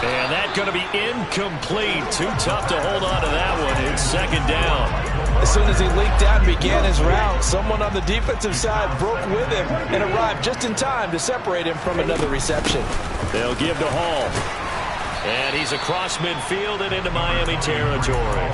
And that's going to be incomplete. Too tough to hold on to that one. It's second down. As soon as he leaked out and began his route, someone on the defensive side broke with him and arrived just in time to separate him from another reception. They'll give to Hall. And he's across midfield and into Miami territory.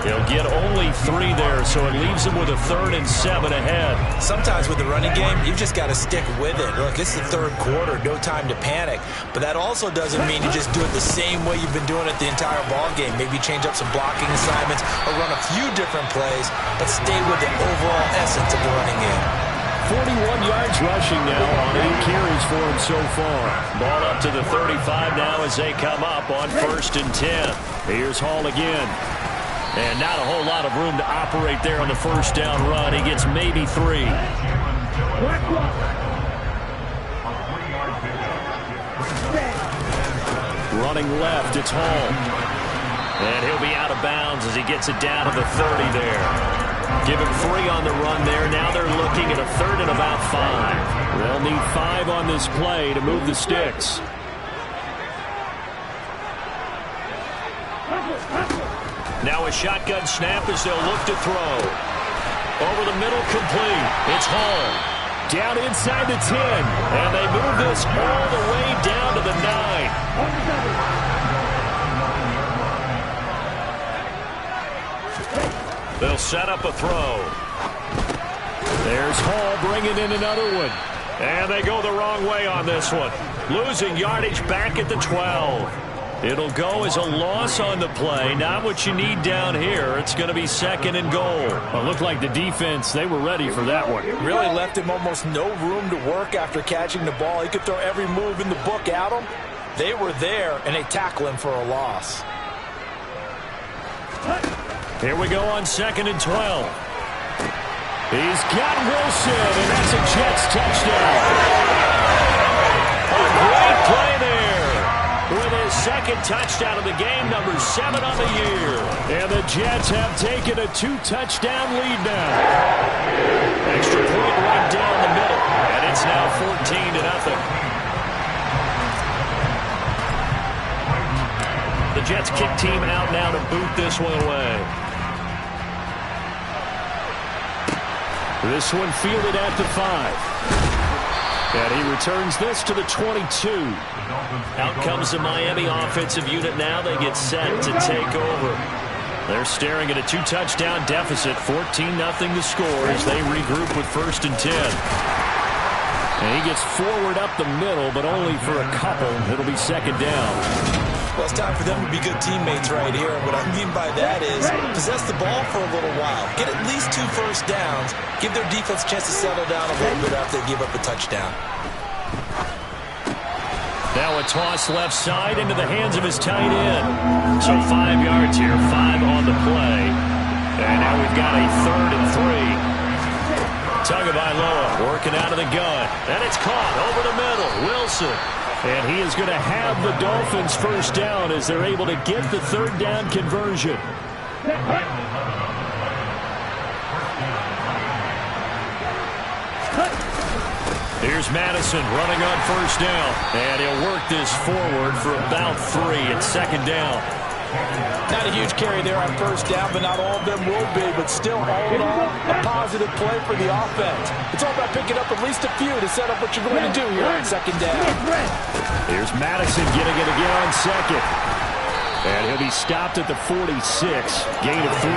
He'll get only 3 there, so it leaves him with a 3rd and 7 ahead. Sometimes with the running game, you've just got to stick with it. Look, it's the third quarter, no time to panic. But that also doesn't mean you just do it the same way you've been doing it the entire ball game. Maybe change up some blocking assignments or run a few different plays, but stay with the overall essence of the running game. 41 yards rushing now on 8 carries for him so far. Ball up to the 35 now as they come up on 1st and 10. Here's Hall again. And not a whole lot of room to operate there on the first down run. He gets maybe 3. Running left, it's Hall. And he'll be out of bounds as he gets it down to the 30 there. Give him 3 on the run there. Now they're looking at a 3rd and about 5. They'll need 5 on this play to move the sticks. Now a shotgun snap as they'll look to throw. Over the middle, complete. It's Hall. Down inside the 10. And they move this all the way down to the 9. They'll set up a throw. There's Hall bringing in another one. And they go the wrong way on this one. Losing yardage back at the 12. It'll go as a loss on the play. Not what you need down here. It's going to be 2nd and goal. It looked like the defense, they were ready for that one. Really left him almost no room to work after catching the ball. He could throw every move in the book at him. They were there, and they tackle him for a loss. Here we go on 2nd and 12. He's got Wilson, and that's a Jets touchdown. A great play there. With his 2nd touchdown of the game, number 7 on the year. And the Jets have taken a 2-touchdown lead now. Extra point right down the middle. And it's now 14-0. The Jets kick team out now to boot this one away. This one fielded at the 5. And he returns this to the 22. Out comes the Miami offensive unit now. They get set to take over. They're staring at a 2-touchdown deficit. 14-0 the score as they regroup with 1st and 10. And he gets forward up the middle, but only for a couple. It'll be 2nd down. Well, it's time for them to be good teammates right here. What I mean by that is possess the ball for a little while. Get at least 2 first downs. Give their defense a chance to settle down a little bit after they give up a touchdown. Now a toss left side into the hands of his tight end. So 5 yards here, 5 on the play. And now we've got a 3rd and 3. Tagovailoa working out of the gun. And it's caught over the middle. Wilson. And he is going to have the Dolphins first down as they're able to get the 3rd down conversion. Here's Madison running on first down. And he'll work this forward for about 3 at 2nd down. Not a huge carry there on first down, but not all of them will be. But still, all in all, a positive play for the offense. It's all about picking up at least a few to set up what you're going to do here on 2nd down. Here's Madison getting it again on 2nd. And he'll be stopped at the 46. Gain of 3.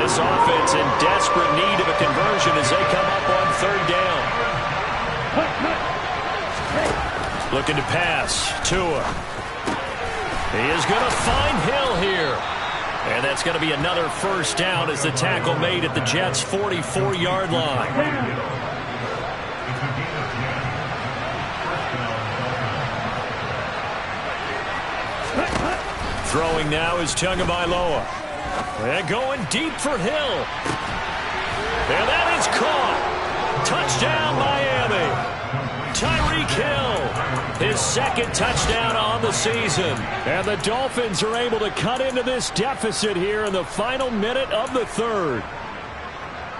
This offense in desperate need of a conversion as they come up on 3rd down. Looking to pass. Tua. He is going to find Hill here. And And that's going to be another first down as the tackle made at the Jets' 44-yard line. Throwing now is Tagovailoa. And going deep for Hill. And that is caught. Touchdown, Miami. Tyreek Hill, his second touchdown on the season. And the Dolphins are able to cut into this deficit here in the final minute of the third.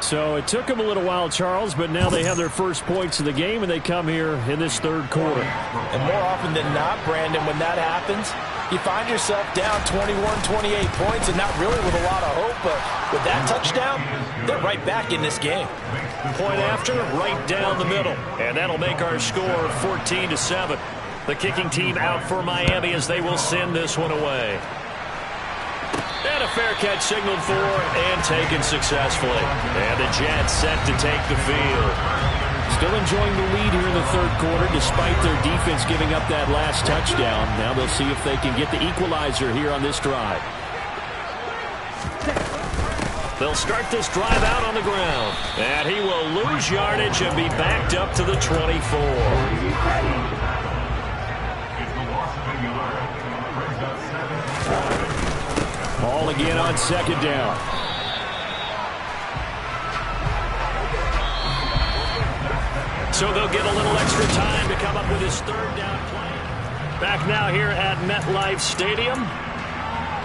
So it took them a little while, Charles, but now they have their first points of the game, and they come here in this third quarter. And more often than not, Brandon, when that happens, you find yourself down 21, 28 points, and not really with a lot of hope, but with that touchdown, they're right back in this game. Point after, right down the middle. And that'll make our score 14-7. The kicking team out for Miami as they will send this one away. And a fair catch signaled for and taken successfully. And the Jets set to take the field. Still enjoying the lead here in the third quarter despite their defense giving up that last touchdown. Now they'll see if they can get the equalizer here on this drive. They'll start this drive out on the ground. And he will lose yardage and be backed up to the 24. Ball again on second down. So they'll get a little extra time to come up with his third down play. Back now here at MetLife Stadium.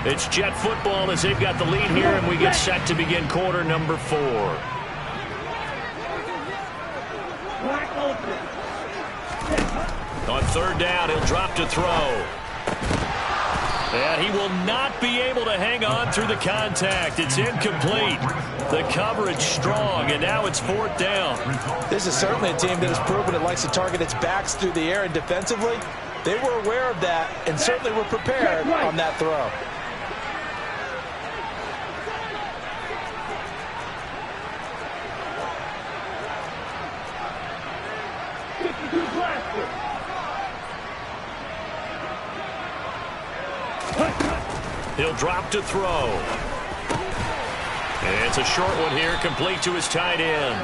It's Jet football as they've got the lead here, and we get set to begin quarter number 4. On third down, he'll drop to throw. And he will not be able to hang on through the contact. It's incomplete. The coverage strong, and now it's fourth down. This is certainly a team that has proven it likes to target its backs through the air, and defensively, they were aware of that and certainly were prepared on that throw. He'll drop to throw. And it's a short one here, complete to his tight end.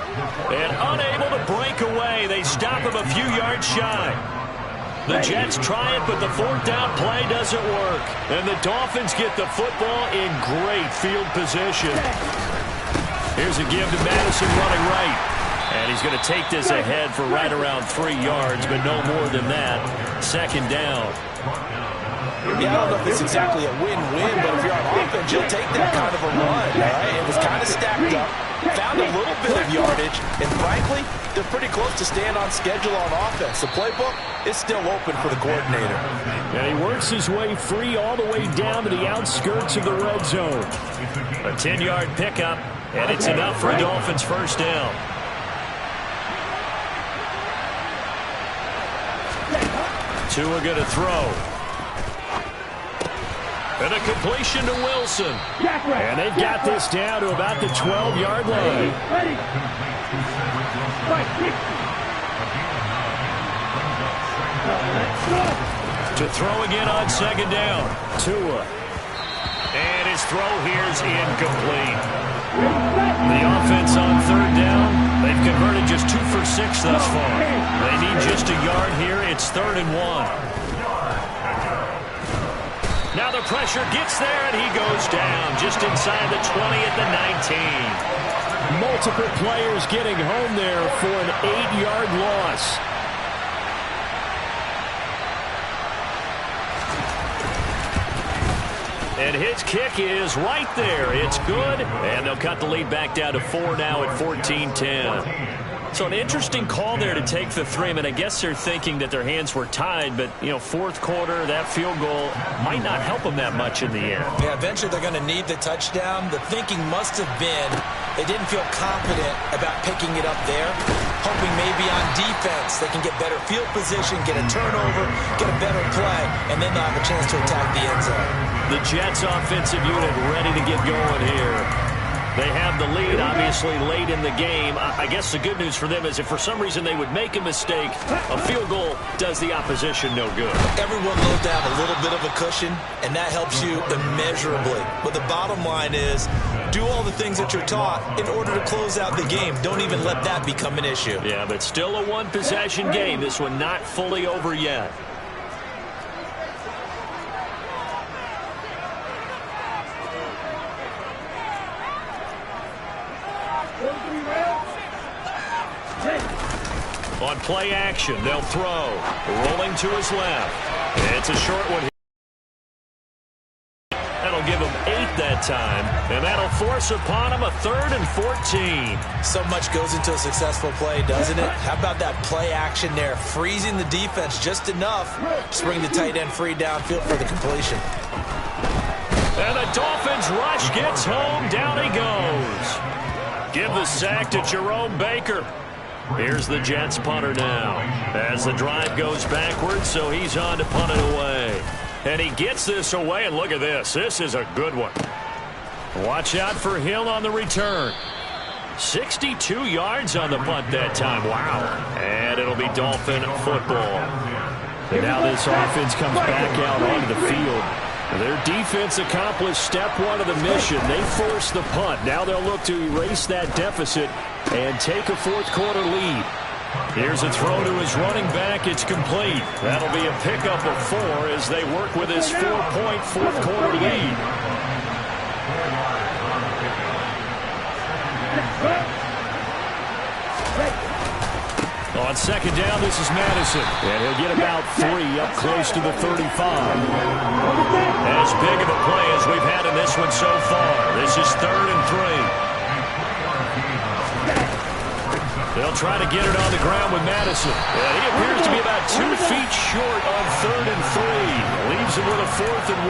And unable to break away. They stop him a few yards shy. The Jets try it, but the fourth down play doesn't work. And the Dolphins get the football in great field position. Here's a give to Madison running right. And he's going to take this ahead for right around 3 yards, but no more than that. Second down. Yeah, I don't know if it's exactly a win-win, but if you're on offense, you'll take that kind of a run, right? It was kind of stacked up, found a little bit of yardage, and frankly, they're pretty close to staying on schedule on offense. The playbook is still open for the coordinator. And he works his way free all the way down to the outskirts of the red zone. A 10-yard pickup, and it's enough for a Dolphins first down. Tua going to throw. And a completion to Wilson. And they've got this down to about the 12-yard line. To throw again on second down. Tua. And his throw here is incomplete. The offense on third down, they've converted just 2 for 6 thus far. They need just a yard here. It's 3rd and 1. Now the pressure gets there, and he goes down just inside the 20 at the 19. Multiple players getting home there for an 8-yard loss. And his kick is right there. It's good, and they'll cut the lead back down to 4 now at 14-10. So an interesting call there to take the 3. I mean, I guess they're thinking that their hands were tied, but, you know, fourth quarter, that field goal might not help them that much in the end. Yeah, eventually they're going to need the touchdown. The thinking must have been they didn't feel confident about picking it up there, hoping maybe on defense they can get better field position, get a turnover, get a better play, and then they'll have a chance to attack the end zone. The Jets offensive unit ready to get going here. They have the lead, obviously, late in the game. I guess the good news for them is if for some reason they would make a mistake, a field goal does the opposition no good. Everyone loves to have a little bit of a cushion, and that helps you immeasurably. But the bottom line is, do all the things that you're taught in order to close out the game. Don't even let that become an issue. Yeah, but still a one-possession game. This one not fully over yet. On play action, they'll throw. Rolling to his left. It's a short one. That'll give him 8 that time, and that'll force upon him a 3rd and 14. So much goes into a successful play, doesn't it? How about that play action there, freezing the defense just enough to bring the tight end free downfield for the completion. And the Dolphins rush gets home. Down he goes. Give the sack to Jerome Baker. Here's the Jets punter now as the drive goes backwards, so he's on to punt it away. And he gets this away, and look at this. This is a good one. Watch out for Hill on the return. 62 yards on the punt that time. Wow. And it'll be Dolphin football. And now this offense comes back out onto the field. Their defense accomplished step 1 of the mission. They forced the punt. Now they'll look to erase that deficit and take a fourth-quarter lead. Here's a throw to his running back. It's complete. That'll be a pickup of 4 as they work with his 4-point fourth-quarter lead. On second down, this is Madison. And he'll get about 3 up close to the 35. As big of a play as we've had in this one so far. This is 3rd and 3. They'll try to get it on the ground with Madison. And he appears to be about 2 feet short on 3rd and 3. Leaves him with a 4th and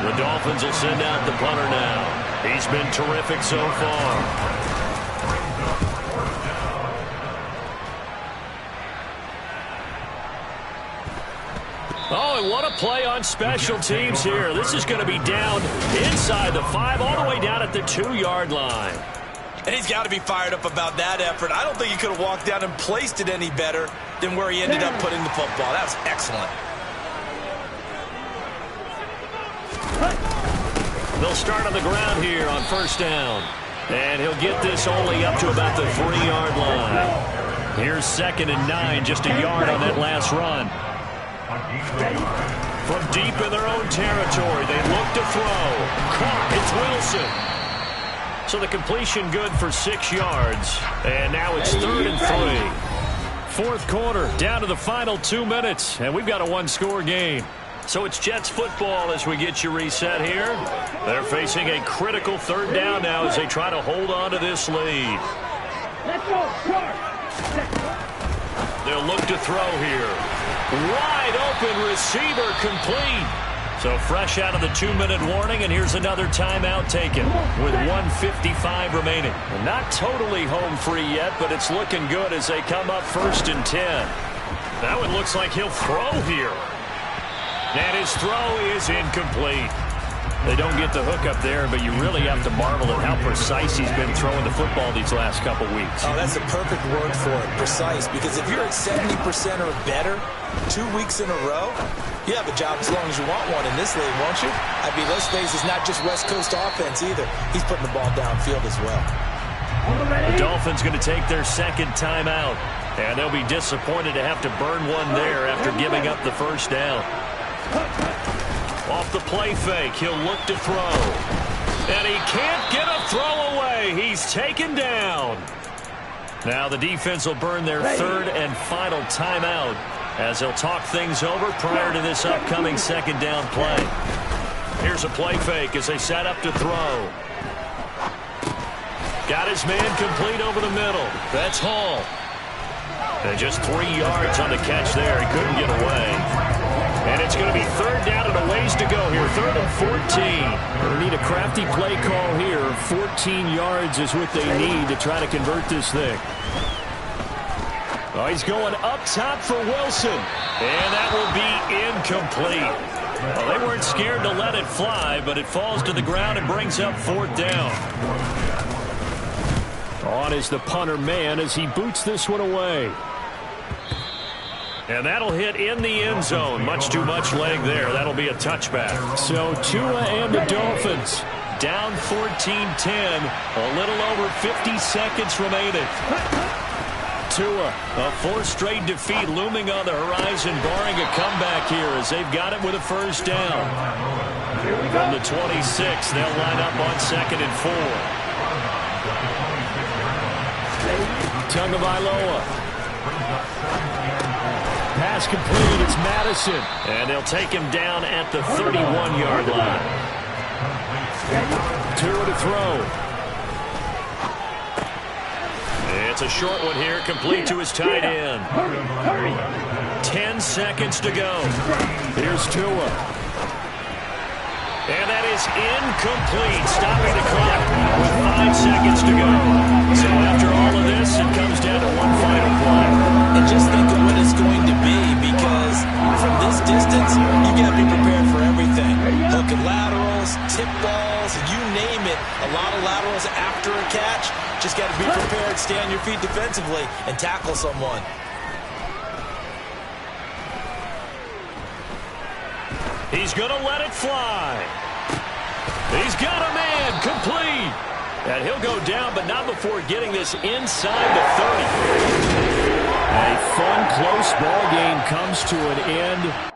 1. The Dolphins will send out the punter now. He's been terrific so far. Oh, and what a play on special teams here. This is going to be down inside the 5, all the way down at the 2-yard line. And he's got to be fired up about that effort. I don't think he could have walked down and placed it any better than where he ended up putting the football. That was excellent. They'll start on the ground here on first down. And he'll get this only up to about the 3-yard line. Here's 2nd and 9, just a yard on that last run. From deep in their own territory, they look to throw. Caught. It's Wilson. So the completion good for 6 yards. And now it's 3rd and 3. Fourth quarter, down to the final 2 minutes. And we've got a 1-score game. So it's Jets football as we get you reset here. They're facing a critical 3rd down now as they try to hold on to this lead. Let's go. They'll look to throw here. Wide open receiver complete. So fresh out of the 2-minute warning, and here's another timeout taken with 1:55 remaining. Not totally home free yet, but it's looking good as they come up 1st and 10. That one looks like he'll throw here. And his throw is incomplete. They don't get the hook up there, but you really have to marvel at how precise he's been throwing the football these last couple weeks. Oh, that's the perfect word for it, precise. Because if you're at 70% or better 2 weeks in a row, you have a job as long as you want one in this league, won't you? I mean, let's face it, it's not just West Coast offense either. He's putting the ball downfield as well. The Dolphins going to take their 2nd timeout, and they'll be disappointed to have to burn one there after giving up the first down. Off the play fake, he'll look to throw. And he can't get a throw away. He's taken down. Now the defense will burn their 3rd and final timeout as they'll talk things over prior to this upcoming 2nd down play. Here's a play fake as they set up to throw. Got his man complete over the middle. That's Hall. And just 3 yards on the catch there. He couldn't get away. And it's going to be 3rd down and a ways to go here. 3rd and 14. They need a crafty play call here. 14 yards is what they need to try to convert this thing. Oh, he's going up top for Wilson. And that will be incomplete. Well, they weren't scared to let it fly, but it falls to the ground and brings up 4th down. On is the punter man as he boots this one away. And that'll hit in the end zone. Much too much leg there. That'll be a touchback. So Tua and the Dolphins down 14-10. A little over 50 seconds remaining. Tua, a 4th straight defeat looming on the horizon, barring a comeback here as they've got it with a 1st down. From the 26, they'll line up on 2nd and 4. Tagovailoa. Pass complete. It's Madison. And they'll take him down at the 31-yard line. Tua to throw. It's a short one here, complete to his tight end. 10 seconds to go. Here's Tua. And that is incomplete, stopping the clock with 5 seconds to go. So after all of this, it comes down to one final play. And just think of what it's going to be, because from this distance, you got to be prepared for everything. Hook and laterals, tip balls, you name it. A lot of laterals after a catch. Just got to be prepared, stay on your feet defensively, and tackle someone. He's going to let it fly. He's got a man, complete. And he'll go down, but not before getting this inside the 30. A fun, close ball game comes to an end.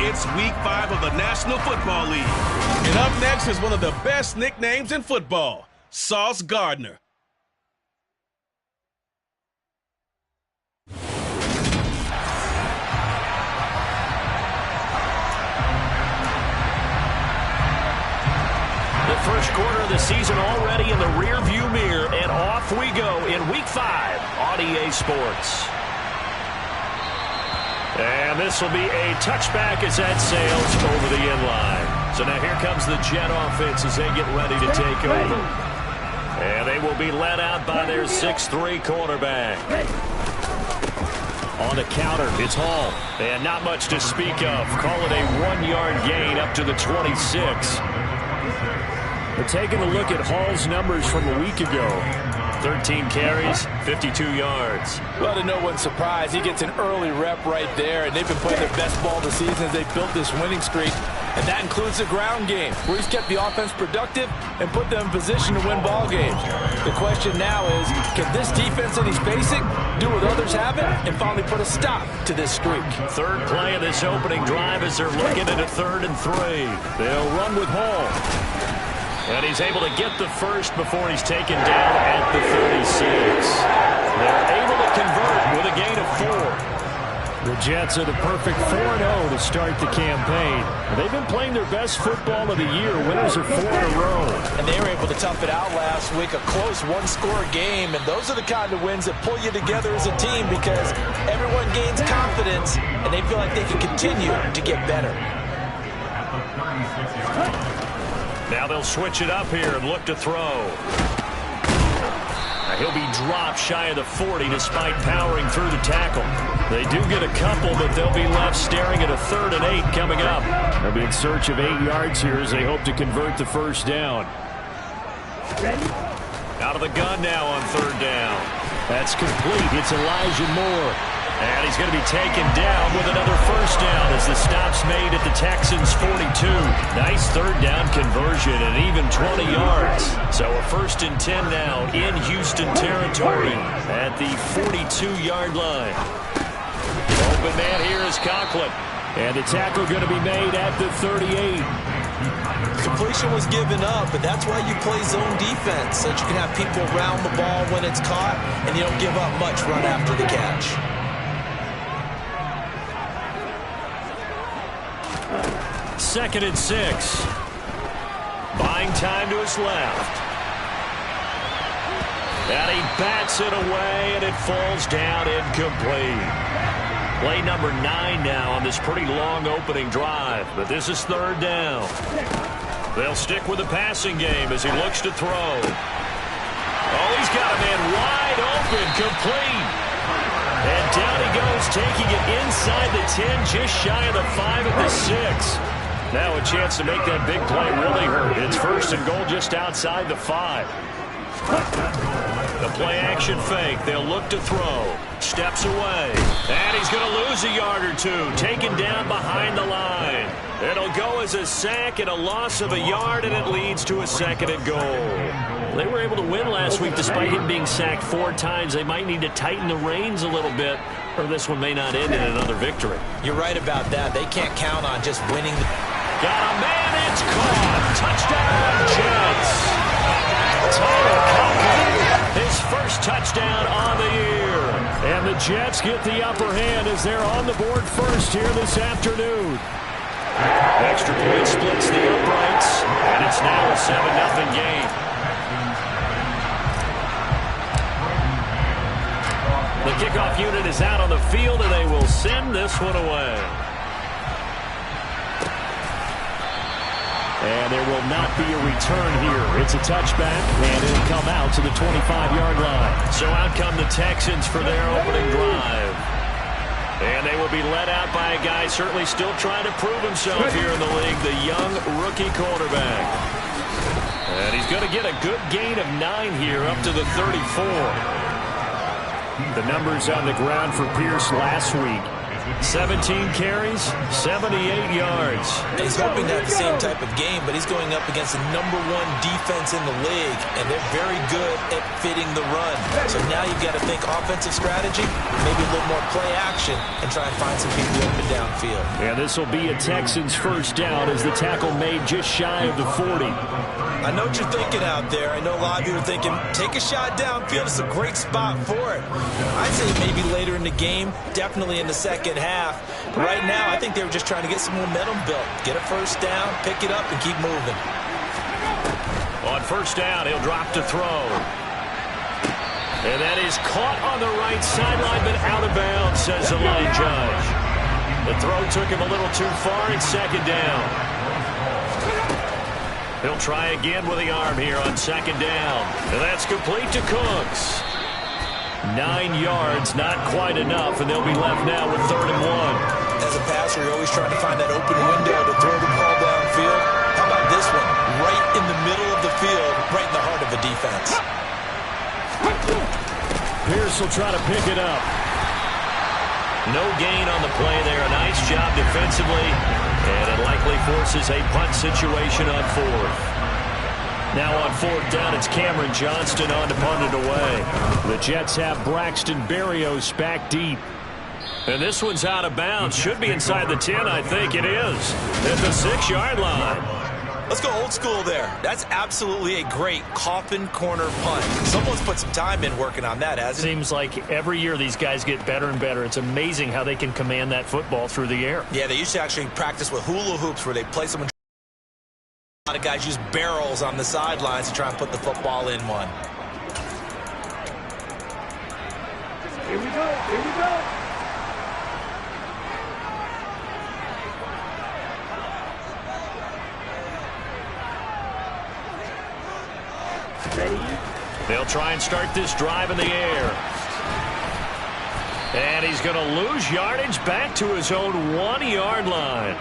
It's Week 5 of the National Football League. And up next is one of the best nicknames in football, Sauce Gardner. The first quarter of the season already in the rearview mirror, and off we go in Week 5 on EA Sports. And this will be a touchback as that sails over the end line. So now here comes the Jet offense as they get ready to take over. And they will be led out by their 6'3" quarterback. On the counter, it's Hall. And not much to speak of. Call it a 1-yard gain up to the 26. But taking a look at Hall's numbers from a week ago. 13 carries, 52 yards. Well, to no one's surprise, he gets an early rep right there, and they've been playing their best ball this season as they built this winning streak. And that includes the ground game, where he's kept the offense productive and put them in position to win ball games. The question now is, can this defense that he's facing do what others haven't and finally put a stop to this streak? Third play of this opening drive as they're looking at a 3rd and 3. They'll run with Hall. And he's able to get the first before he's taken down at the 36. They're able to convert with a gain of 4. The Jets are the perfect 4-0 to start the campaign. They've been playing their best football of the year. Winners are 4 in a row. And they were able to tough it out last week, a close one-score game. And those are the kind of wins that pull you together as a team because everyone gains confidence and they feel like they can continue to get better. Now they'll switch it up here and look to throw. Now he'll be dropped shy of the 40 despite powering through the tackle. They do get a couple, but they'll be left staring at a 3rd and 8 coming up. They'll be in search of 8 yards here as they hope to convert the first down. Out of the gun now on 3rd down. That's complete. It's Elijah Moore. And he's going to be taken down with another first down as the stop's made at the Texans' 42. Nice 3rd down conversion and even 20 yards. So a 1st and 10 now in Houston territory at the 42-yard line. Open man here is Conklin. And the tackle going to be made at the 38. Completion was given up, but that's why you play zone defense, so that you can have people around the ball when it's caught, and you don't give up much run after the catch. 2nd and 6. Buying time to his left. And he bats it away, and it falls down incomplete. Play number 9 now on this pretty long opening drive, but this is 3rd down. They'll stick with the passing game as he looks to throw. Oh, he's got a man wide open, complete. And down he goes, taking it inside the 10, just shy of the 5 at the 6. Now a chance to make that big play really hurt. It's 1st and goal just outside the 5. The play action fake. They'll look to throw. Steps away. And he's going to lose a yard or 2. Taken down behind the line. It'll go as a sack and a loss of a yard, and it leads to a 2nd and goal. They were able to win last week despite him being sacked 4 times. They might need to tighten the reins a little bit, or this one may not end in another victory. You're right about that. They can't count on just winning. Got a man, it's caught. Touchdown, Jets. Tyler Conklin, his first touchdown on the year. And the Jets get the upper hand as they're on the board first here this afternoon. Extra point splits the uprights, and it's now a 7-0 game. The kickoff unit is out on the field, and they will send this one away. And there will not be a return here. It's a touchback, and it'll come out to the 25-yard line. So out come the Texans for their opening drive. And they will be led out by a guy certainly still trying to prove himself here in the league, the young rookie quarterback. And he's going to get a good gain of 9 here up to the 34. The numbers on the ground for Pierce last week. 17 carries, 78 yards. And he's hoping to have the same type of game, but he's going up against the #1 defense in the league, and they're very good at fitting the run. So now you've got to think offensive strategy, maybe a little more play action, and try and find some people open downfield. And this will be a Texans first down as the tackle made just shy of the 40. I know what you're thinking out there. I know a lot of you are thinking, take a shot downfield. It's a great spot for it. I'd say maybe later in the game, definitely in the second half. But right now, I think they were just trying to get some momentum built. Get a first down, pick it up, and keep moving. On first down, he'll drop to throw. And that is caught on the right sideline, but out of bounds, says the line judge. The throw took him a little too far. It's second down. He'll try again with the arm here on second down. And that's complete to Cooks. 9 yards, not quite enough, and they'll be left now with 3rd and 1. As a passer, you're always trying to find that open window to throw the ball downfield. How about this one? Right in the middle of the field, right in the heart of the defense. Pierce will try to pick it up. No gain on the play there. A nice job defensively, and it likely forces a punt situation on 4th. Now on 4th down, it's Cameron Johnston on to punt it away. The Jets have Braxton Berrios back deep. And this one's out of bounds. Should be inside the 10, I think it is. At the 6-yard line. Let's go old school there. That's absolutely a great coffin corner punt. Someone's put some time in working on that, hasn't it? Seems like every year these guys get better and better. It's amazing how they can command that football through the air. Yeah, they used to actually practice with hula hoops where they play someone. A lot of guys use barrels on the sidelines to try and put the football in one. Here we go. Here we go. Ready? They'll try and start this drive in the air. And he's going to lose yardage back to his own 1-yard line.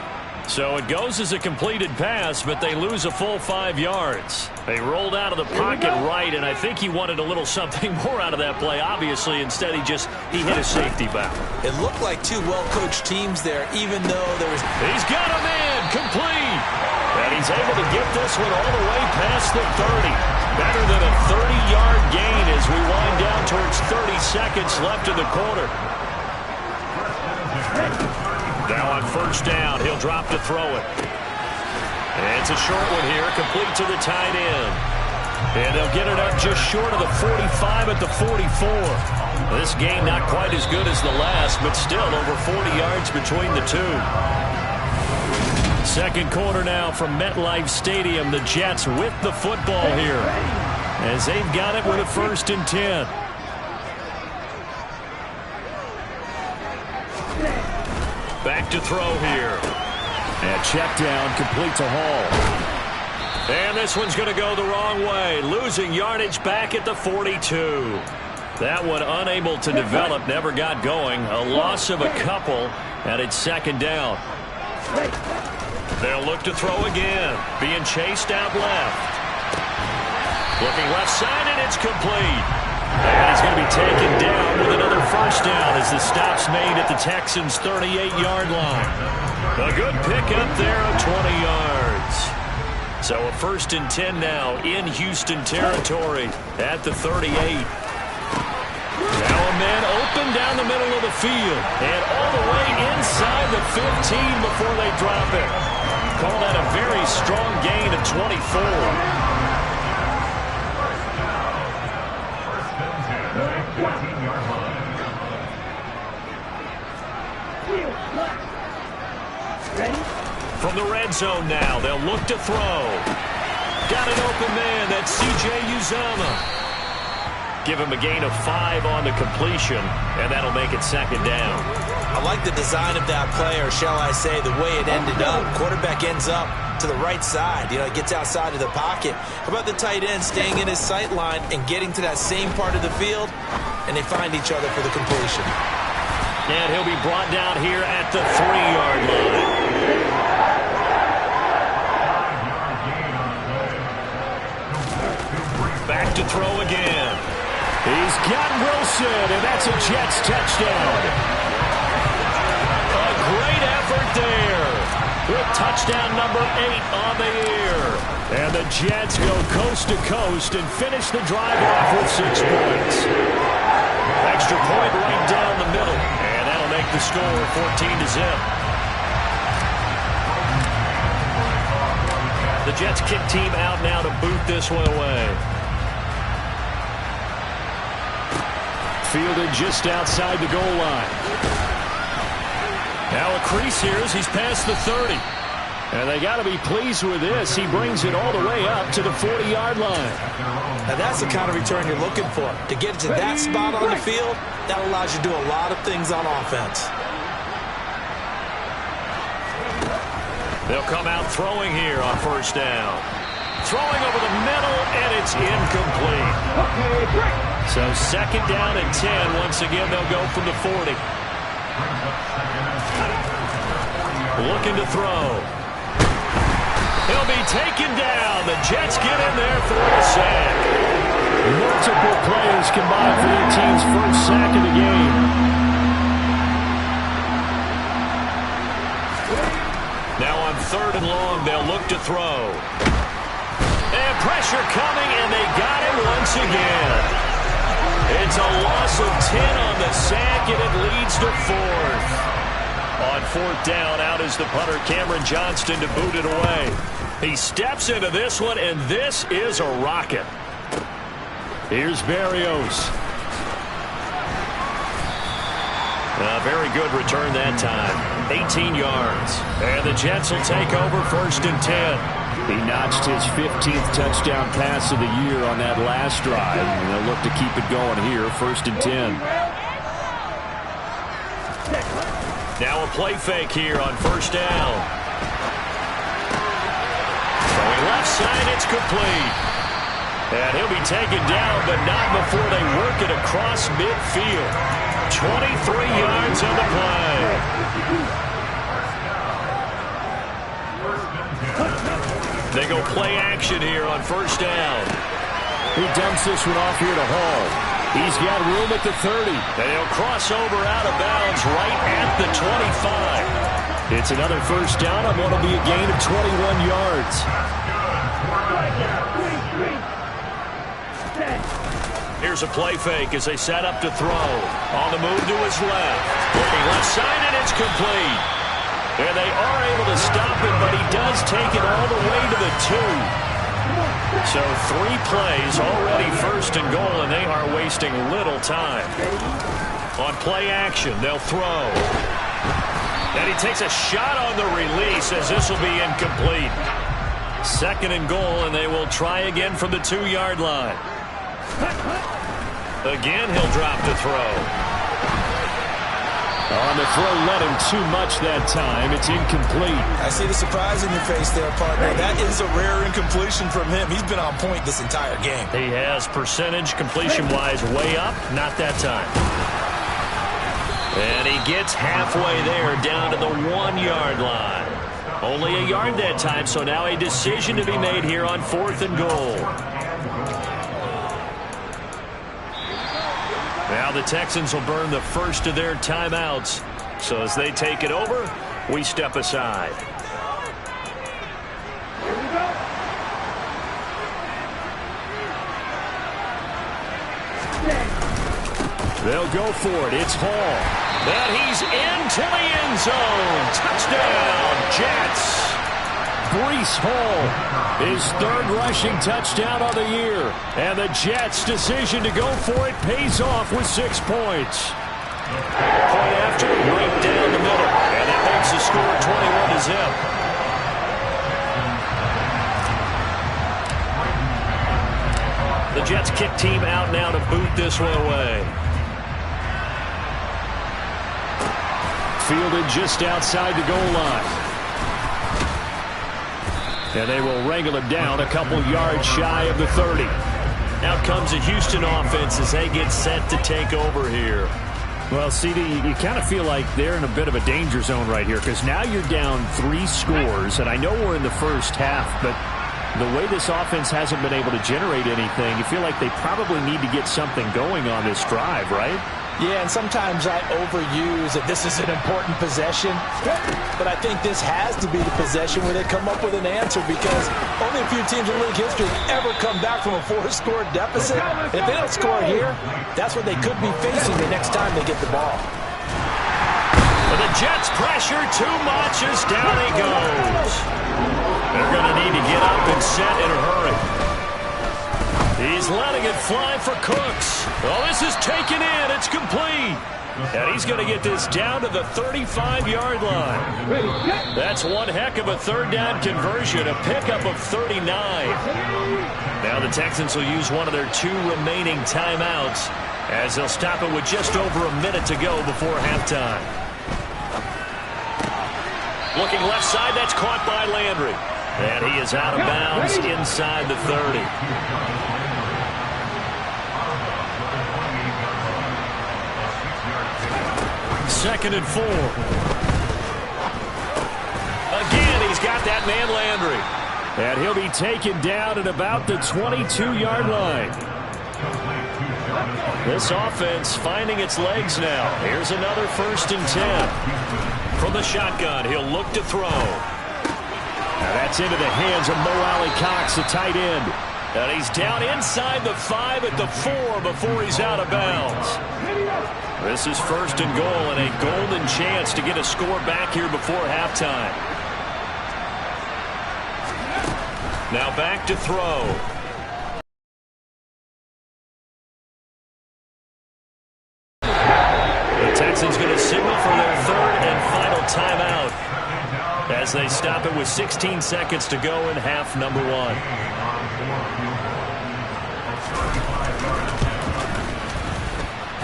So it goes as a completed pass, but they lose a full 5 yards. They rolled out of the pocket right, and I think he wanted a little something more out of that play. Obviously, instead he hit a safety back. It looked like two well-coached teams there, even though there was... He's got a man complete. And he's able to get this one all the way past the 30. Better than a 30-yard gain as we wind down towards 30 seconds left in the quarter. Now on first down, he'll drop to throw it. And it's a short one here, complete to the tight end. And they'll get it up just short of the 45 at the 44. This game not quite as good as the last, but still over 40 yards between the two. Second quarter now from MetLife Stadium. The Jets with the football here as they've got it with a 1st and 10. Back to throw here. And check down, complete to Hall. And this one's going to go the wrong way. Losing yardage back at the 42. That one unable to develop, never got going. A loss of a couple, and it's second down. They'll look to throw again. Being chased out left. Looking left side, and it's complete. And he's going to be taken down with another first down as the stop's made at the Texans' 38-yard line. A good pickup there of 20 yards. So a 1st and 10 now in Houston territory at the 38. Now a man open down the middle of the field and all the way inside the 15 before they drop it. Call that a very strong gain of 24. From the red zone now, they'll look to throw. Got an open man, that's C.J. Uzomah. Give him a gain of 5 on the completion, and that'll make it second down. I like the design of that play, or shall I say the way it ended up. Quarterback ends up to the right side. You know, it gets outside of the pocket. How about the tight end staying in his sight line and getting to that same part of the field, and they find each other for the completion. And he'll be brought down here at the 3-yard line. Back to throw again. He's got Wilson, and that's a Jets touchdown. Touchdown number 8 on the year. And the Jets go coast to coast and finish the drive off with 6 points. Extra point right down the middle. And that'll make the score 14-0. The Jets kick team out now to boot this one away. Fielded just outside the goal line. Now a crease here as he's past the 30. And they got to be pleased with this. He brings it all the way up to the 40-yard line. Now that's the kind of return you're looking for. To get to that spot on the field, that allows you to do a lot of things on offense. They'll come out throwing here on first down. Throwing over the middle, and it's incomplete. So second down and 10. Once again, they'll go from the 40. Looking to throw. He'll be taken down. The Jets get in there for a sack. Multiple players combined for their team's first sack of the game. Now on 3rd and long, they'll look to throw. And pressure coming, and they got him once again. It's a loss of 10 on the sack, and it leads to 4th. On 4th down, out is the punter, Cameron Johnston, to boot it away. He steps into this one, and this is a rocket. Here's Berrios. A very good return that time. 18 yards. And the Jets will take over 1st and 10. He notched his 15th touchdown pass of the year on that last drive. And they'll look to keep it going here, 1st and 10. Now a play fake here on 1st down. Going left side, it's complete. And he'll be taken down, but not before they work it across midfield. 23 yards on the play. They go play action here on 1st down. He dumps this one off here to Hall. He's got room at the 30. And he'll cross over out of bounds right at the 25. It's another 1st down on what will be a gain of 21 yards. Here's a play fake as they set up to throw. On the move to his left. Looking left side, and it's complete. And they are able to stop him, but he does take it all the way to the 2. So 3 plays already 1st and goal, and they are wasting little time. On play action, they'll throw. And he takes a shot on the release as this will be incomplete. 2nd and goal, and they will try again from the 2-yard line. Again, he'll drop to throw. On the throw, led him too much that time. It's incomplete. I see the surprise in your face there, partner. That is a rare incompletion from him. He's been on point this entire game. He has percentage completion-wise way up. Not that time. And he gets halfway there down to the 1-yard line. Only a yard that time, so now a decision to be made here on 4th and goal. Now the Texans will burn the first of their timeouts. So as they take it over, we step aside. They'll go for it. It's Hall. And he's into the end zone. Touchdown, Jets. Breece Hall, his 3rd rushing touchdown of the year. And the Jets' decision to go for it pays off with 6 points. Point after, right down the middle. And that makes the score 21-0. The Jets kick team out now to boot this one away. Fielded just outside the goal line. And they will wrangle him down a couple yards shy of the 30. Now comes the Houston offense as they get set to take over here. Well, CD, you kind of feel like they're in a bit of a danger zone right here because now you're down 3 scores, and I know we're in the first half, but the way this offense hasn't been able to generate anything, you feel like they probably need to get something going on this drive, right? Yeah, and sometimes I overuse that this is an important possession, but I think this has to be the possession where they come up with an answer, because only a few teams in league history have ever come back from a 4-score deficit. If they don't score here, that's what they could be facing the next time they get the ball. But the Jets pressure too much as down he goes. They're going to need to get up and set in a hurry. He's letting it fly for Cooks. Oh, this is taken in. It's complete. And he's going to get this down to the 35-yard line. That's one heck of a third down conversion, a pickup of 39. Now the Texans will use one of their 2 remaining timeouts as they'll stop it with just over a minute to go before halftime. Looking left side, that's caught by Landry. And he is out of bounds inside the 30. Second and 4. Again, he's got that man Landry. And he'll be taken down at about the 22-yard line. This offense finding its legs now. Here's another 1st and 10. From the shotgun, he'll look to throw. Now that's into the hands of Mo Alley-Cox, the tight end. And he's down inside the 5 at the 4 before he's out of bounds. This is 1st and goal and a golden chance to get a score back here before halftime. Now back to throw. The Texans going to signal for their 3rd and final timeout as they stop it with 16 seconds to go in half number 1.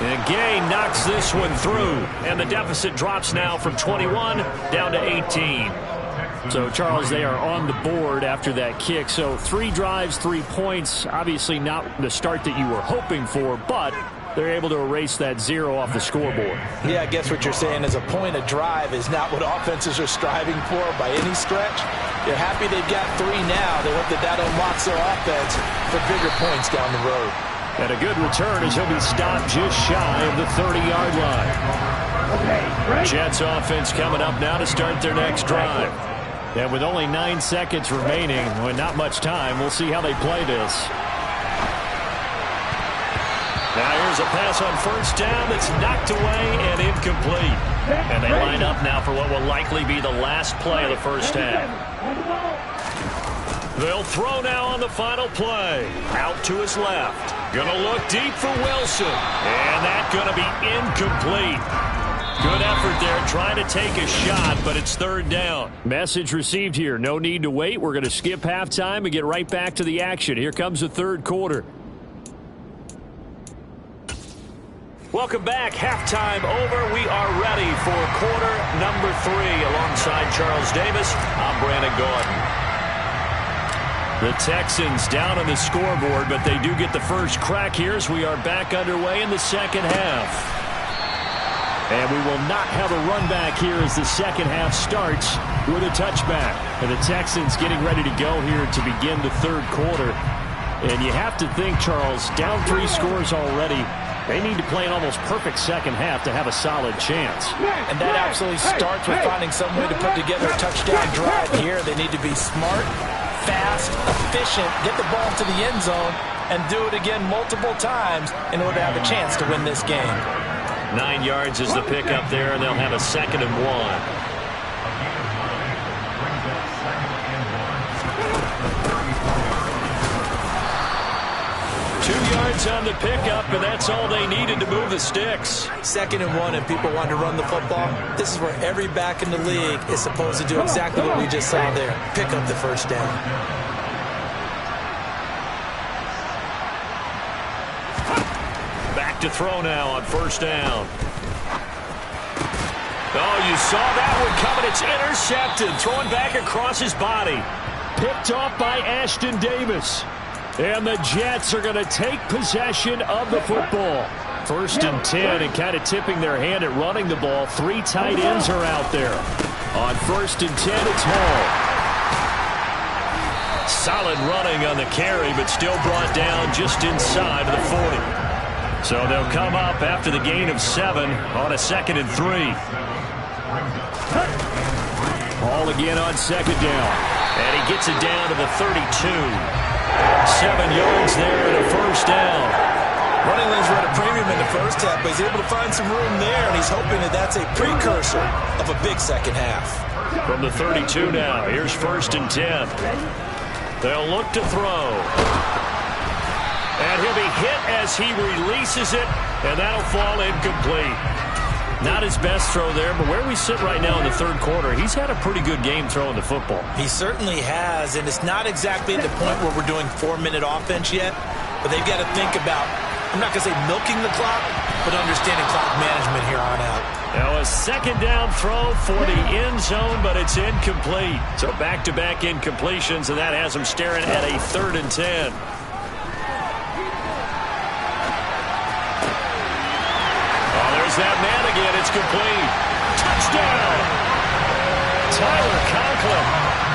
And Gay knocks this one through, and the deficit drops now from 21 down to 18. So, Charles, they are on the board after that kick. So 3 drives, 3 points. Obviously not the start that you were hoping for, but they're able to erase that 0 off the scoreboard. Yeah, I guess what you're saying is a point a drive is not what offenses are striving for by any stretch. They're happy they've got 3 now. They hope that unlocks their offense for bigger points down the road. And a good return as he'll be stopped just shy of the 30-yard line. Jets offense coming up now to start their next drive. And with only 9 seconds remaining, well, not much time, we'll see how they play this. Now here's a pass on 1st down that's knocked away and incomplete. And they line up now for what will likely be the last play of the 1st half. They'll throw now on the final play. Out to his left. Gonna look deep for Wilson. And that's gonna be incomplete. Good effort there trying to take a shot, but it's 3rd down. Message received here. No need to wait. We're going to skip halftime and get right back to the action. Here comes the 3rd quarter. Welcome back. Halftime over. We are ready for quarter number 3. Alongside Charles Davis, I'm Brandon Gordon. The Texans down on the scoreboard, but they do get the first crack here as we are back underway in the 2nd half. And we will not have a run back here as the 2nd half starts with a touchback. And the Texans getting ready to go here to begin the 3rd quarter. And you have to think, Charles, down 3 scores already. They need to play an almost perfect 2nd half to have a solid chance. And that absolutely starts with finding some way to put together a touchdown drive here. They need to be smart, fast, efficient, get the ball to the end zone, and do it again multiple times in order to have a chance to win this game. 9 yards is the pickup there, and they'll have a 2nd and 1. 2 yards on the pickup, and that's all they needed to move the sticks. 2nd and 1, and people want to run the football. This is where every back in the league is supposed to do exactly what we just saw there. Pick up the 1st down. Back to throw now on 1st down. Oh, you saw that one coming. It's intercepted. Throwing back across his body. Picked off by Ashton Davis. And the Jets are going to take possession of the football. 1st and 10, and kind of tipping their hand at running the ball. 3 tight ends are out there. On 1st and 10, it's Hall. Solid running on the carry, but still brought down just inside of the 40. So they'll come up after the gain of 7 on a 2nd and 3. Ball again on 2nd down. And he gets it down to the 32. 7 yards there and a 1st down. Running lanes were at a premium in the first half, but he's able to find some room there, and he's hoping that that's a precursor of a big second half. From the 32 now, here's 1st and 10. They'll look to throw. And he'll be hit as he releases it, and that'll fall incomplete. Not his best throw there, but where we sit right now in the 3rd quarter, he's had a pretty good game throwing the football. He certainly has, and it's not exactly at the point where we're doing 4-minute offense yet, but they've got to think about, I'm not going to say milking the clock, but understanding clock management here on out. Now a 2nd down throw for the end zone, but it's incomplete. So back-to-back incompletions, and that has him staring at a 3rd and 10. That man again, it's complete. Touchdown! Tyler Conklin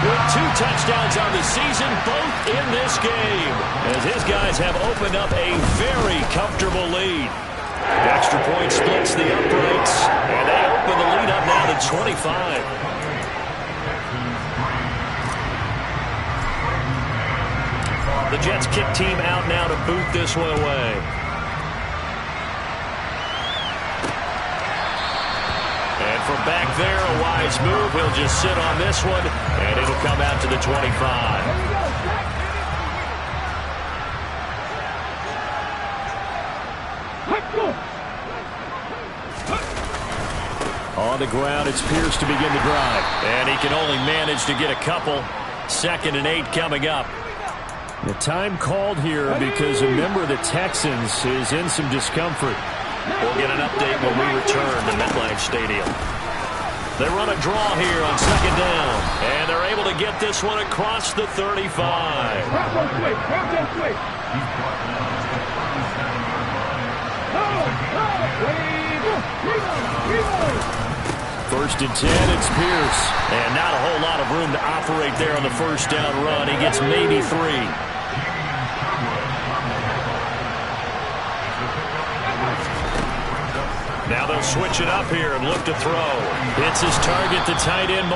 with 2 touchdowns on the season, both in this game, as his guys have opened up a very comfortable lead. The extra point splits the uprights, and they open the lead up now to 25. The Jets kick team out now to boot this one away. And from back there, a wise move. He'll just sit on this one, and it'll come out to the 25. On the ground, it's Pierce to begin the drive. And he can only manage to get a couple. 2nd and 8 coming up. The time called here because a member of the Texans is in some discomfort. We'll get an update when we return to MetLife Stadium. They run a draw here on 2nd down, and they're able to get this one across the 35. 1st and 10, it's Pierce. And not a whole lot of room to operate there on the 1st down run. He gets maybe 3. Now they'll switch it up here and look to throw. Hits his target, the tight end.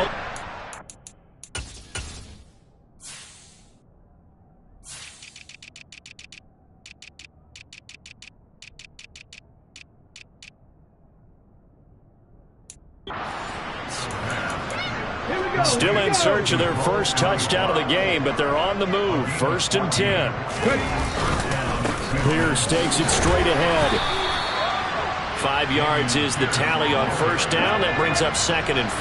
Still in search of their first touchdown of the game, but they're on the move. 1st and 10. Pierce takes it straight ahead. 5 yards is the tally on 1st down. That brings up 2nd and 5.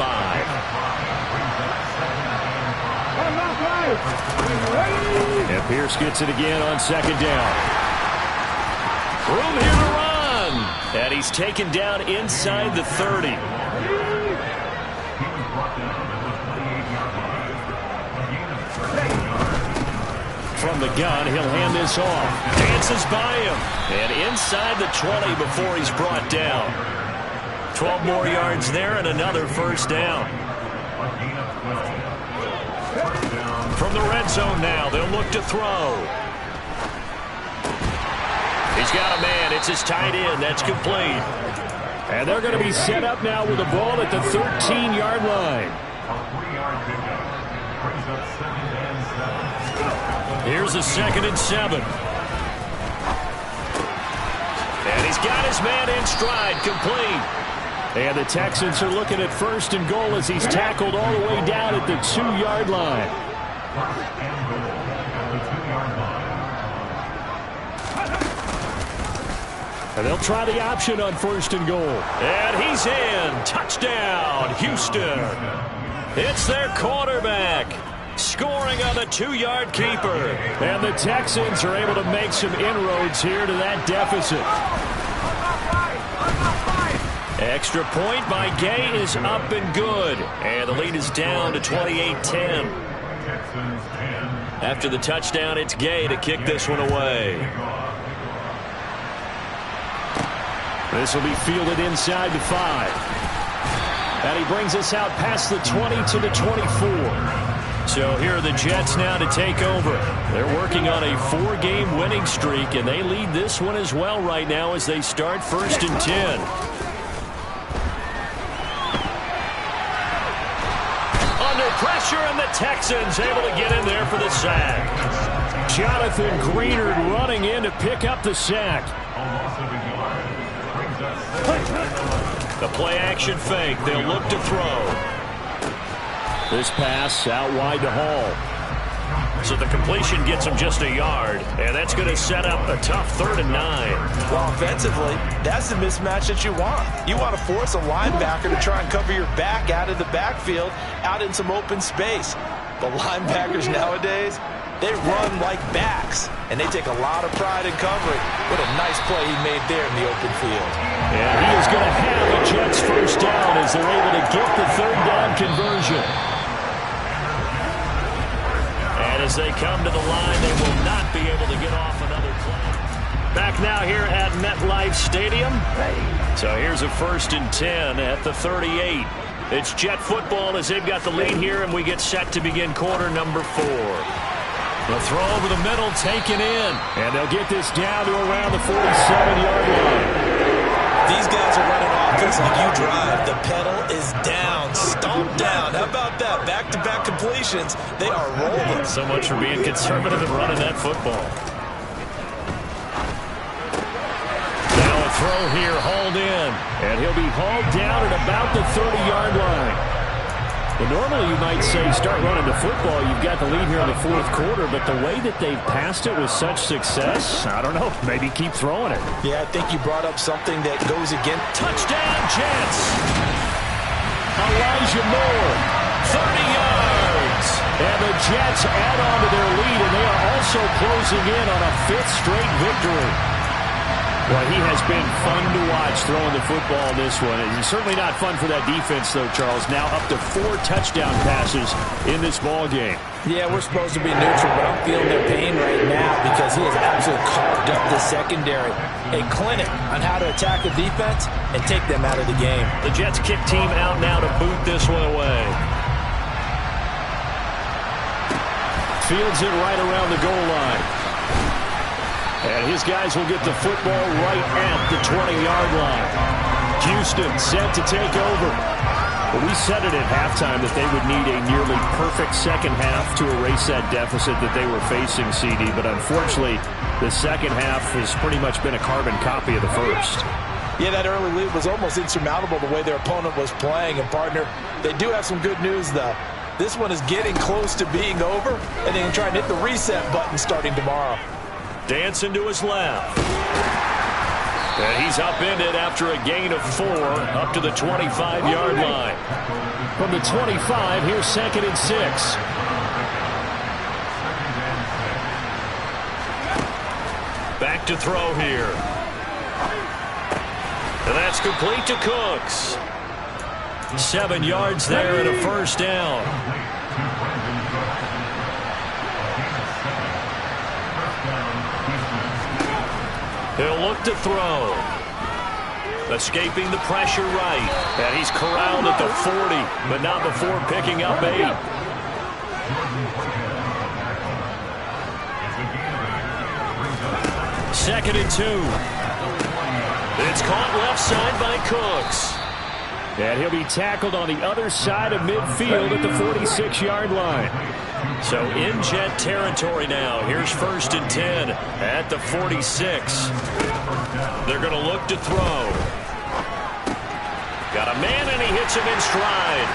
And Pierce gets it again on 2nd down. Room here to run. And he's taken down inside the 30. From the gun, he'll hand this off. Dances by him. And inside the 20 before he's brought down. 12 more yards there and another 1st down. From the red zone now, they'll look to throw. He's got a man. It's his tight end. That's complete. And they're going to be set up now with the ball at the 13-yard line. Here's a 2nd and 7. And he's got his man in stride, complete. And the Texans are looking at 1st and goal as he's tackled all the way down at the 2-yard line. And they'll try the option on 1st and goal. And he's in. Touchdown, Houston. It's their quarterback. Scoring on the 2-yard keeper. And the Texans are able to make some inroads here to that deficit. Extra point by Gay is up and good. And the lead is down to 28-10. After the touchdown, it's Gay to kick this one away. This will be fielded inside the 5. And he brings us out past the 20 to the 24. So here are the Jets now to take over. They're working on a 4-game winning streak, and they lead this one as well right now as they start 1st and 10. Under pressure, and the Texans able to get in there for the sack. Jonathan Greenard running in to pick up the sack. The play action fake. They'll look to throw. This pass out wide to Hall. So the completion gets him just a yard, and that's going to set up a tough 3rd and 9. Well, offensively, that's the mismatch that you want. You want to force a linebacker to try and cover your back out of the backfield, out in some open space. The linebackers nowadays, they run like backs, and they take a lot of pride in covering. What a nice play he made there in the open field. And he is going to have a Jets 1st down as they're able to get the 3rd down conversion. And as they come to the line, they will not be able to get off another play. Back now here at MetLife Stadium. So here's a 1st and 10 at the 38. It's Jet football as they've got the lead here, and we get set to begin quarter number 4. The throw over the middle taken in, and they'll get this down to around the 47-yard line. These guys are running offense like you drive. The pedal is down, stomped down. How about that? Back-to-back completions. They are rolling. So much for being conservative and running that football. Now a throw here, hauled in, and he'll be hauled down at about the 30-yard line. Well, normally you might say start running the football. You've got the lead here in the 4th quarter, but the way that they've passed it with such success, I don't know, maybe keep throwing it. Yeah, I think you brought up something that goes against. Touchdown, Jets! Elijah Moore, 30 yards! And the Jets add on to their lead, and they are also closing in on a 5th straight victory. Well, he has been fun to watch throwing the football in this one. It's certainly not fun for that defense, though, Charles. Now up to 4 touchdown passes in this ball game. Yeah, we're supposed to be neutral, but I'm feeling their pain right now because he has absolutely carved up the secondary. A clinic on how to attack the defense and take them out of the game. The Jets kick team out now to boot this one away. Fields it right around the goal line. And his guys will get the football right at the 20-yard line. Houston set to take over. Well, we said it at halftime that they would need a nearly perfect second half to erase that deficit that they were facing, CD. But unfortunately, the second half has pretty much been a carbon copy of the first. Yeah, that early lead was almost insurmountable the way their opponent was playing. And, partner, they do have some good news, though. This one is getting close to being over, and they can try and hit the reset button starting tomorrow. Dancing to his left. And he's upended after a gain of 4 up to the 25-yard line. From the 25, here's 2nd and 6. Back to throw here. And that's complete to Cooks. 7 yards there and a 1st down. He'll look to throw. Escaping the pressure right. And he's corralled at the 40, but not before picking up 8. 2nd and 2. It's caught left side by Cooks. And he'll be tackled on the other side of midfield at the 46-yard line. So in Jet territory now. Here's 1st and 10 at the 46. They're going to look to throw. Got a man, and he hits him in stride.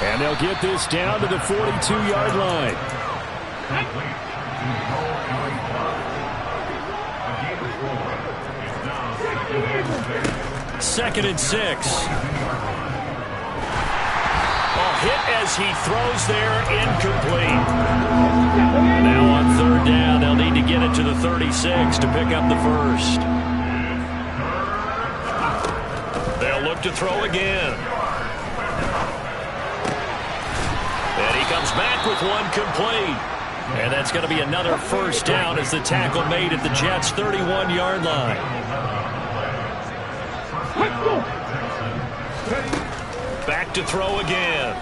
And they'll get this down to the 42-yard line. 2nd and 6. Hit as he throws there, incomplete. Now on 3rd down, they'll need to get it to the 36 to pick up the 1st. They'll look to throw again. And he comes back with one complete. And that's going to be another 1st down as the tackle made at the Jets' 31-yard line. Back to throw again.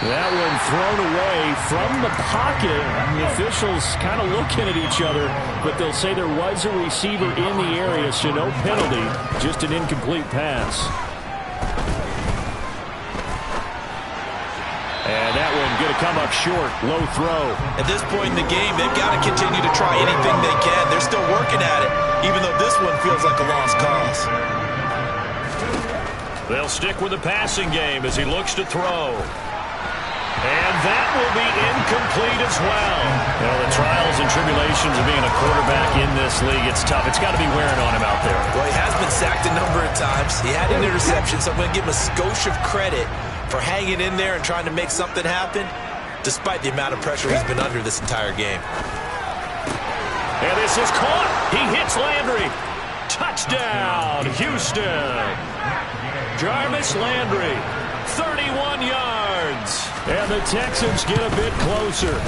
That one thrown away from the pocket. The officials kind of looking at each other, but they'll say there was a receiver in the area, so no penalty, just an incomplete pass. And that one going to come up short, low throw. At this point in the game, they've got to continue to try anything they can. They're still working at it, even though this one feels like a lost cause. They'll stick with the passing game as he looks to throw. And that will be incomplete as well. Well, the trials and tribulations of being a quarterback in this league, it's tough. It's got to be wearing on him out there. Well, he has been sacked a number of times. He had an interception, so I'm going to give him a skosh of credit for hanging in there and trying to make something happen, despite the amount of pressure he's been under this entire game. And this is caught. He hits Landry. Touchdown, Houston. Jarvis Landry, 31 yards. And the Texans get a bit closer.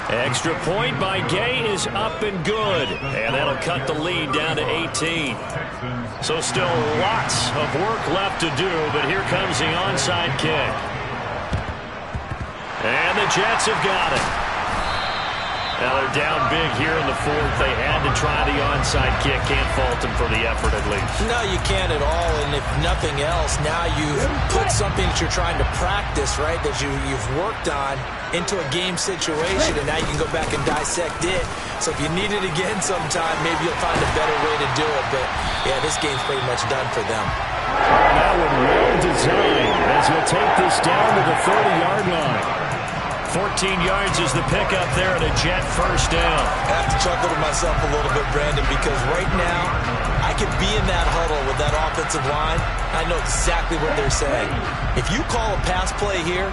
Extra point by Gay is up and good. And that'll cut the lead down to 18. So still lots of work left to do, but here comes the onside kick. And the Jets have got it. Now they're down big here in the fourth. They had to try the onside kick. Can't fault them for the effort at least. No, you can't at all. And if nothing else, now you've put something that you're trying to practice, right, that you've worked on into a game situation, and now you can go back and dissect it. So if you need it again sometime, maybe you'll find a better way to do it. But, yeah, this game's pretty much done for them. That one well designed as we'll take this down to the 30-yard line. 14 yards is the pickup there at a Jet first down. I have to chuckle to myself a little bit, Brandon, because right now I could be in that huddle with that offensive line. I know exactly what they're saying. If you call a pass play here,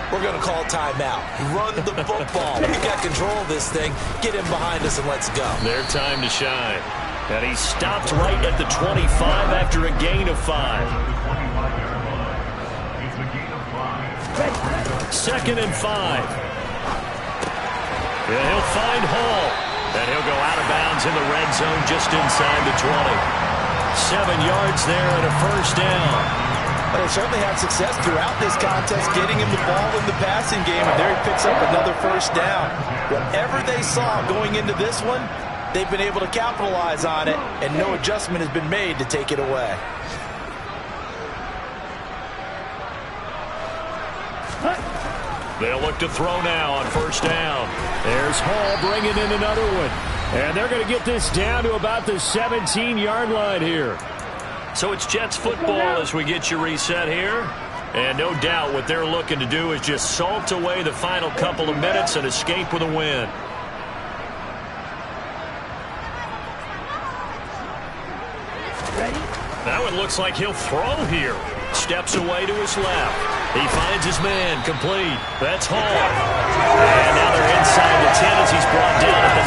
we're going to call timeout. Run the football. We got control of this thing. Get him behind us and let's go. Their time to shine. And he stopped right at the 25 after a gain of 5. 2nd and 5. And he'll find Hall. And he'll go out of bounds in the red zone just inside the 20. 7 yards there and a first down. But they certainly had success throughout this contest getting him the ball in the passing game, and there he picks up another first down. Whatever they saw going into this one, they've been able to capitalize on it, and no adjustment has been made to take it away. They'll look to throw now on first down. There's Hall bringing in another one. And they're going to get this down to about the 17-yard line here. So it's Jets football as we get you reset here. And no doubt what they're looking to do is just salt away the final couple of minutes and escape with a win. Now it looks like he'll throw here. Steps away to his left. He finds his man, complete. That's Hall. And now they're inside the 10 as he's brought down at the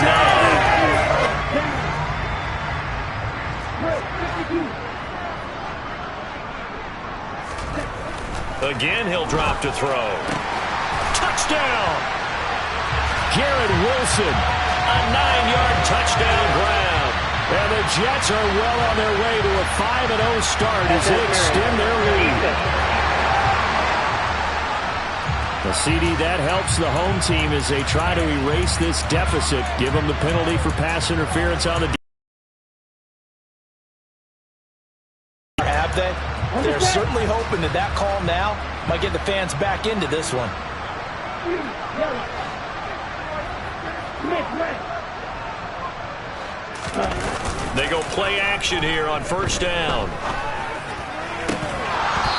9. Again, he'll drop to throw. Touchdown! Garrett Wilson. A 9-yard touchdown grab. And the Jets are well on their way to a 5-0 start as they extend their lead. The CD, that helps the home team as they try to erase this deficit. Give them the penalty for pass interference on the defense. Have they? They're certainly hoping that that call now might get the fans back into this one. They go play action here on first down.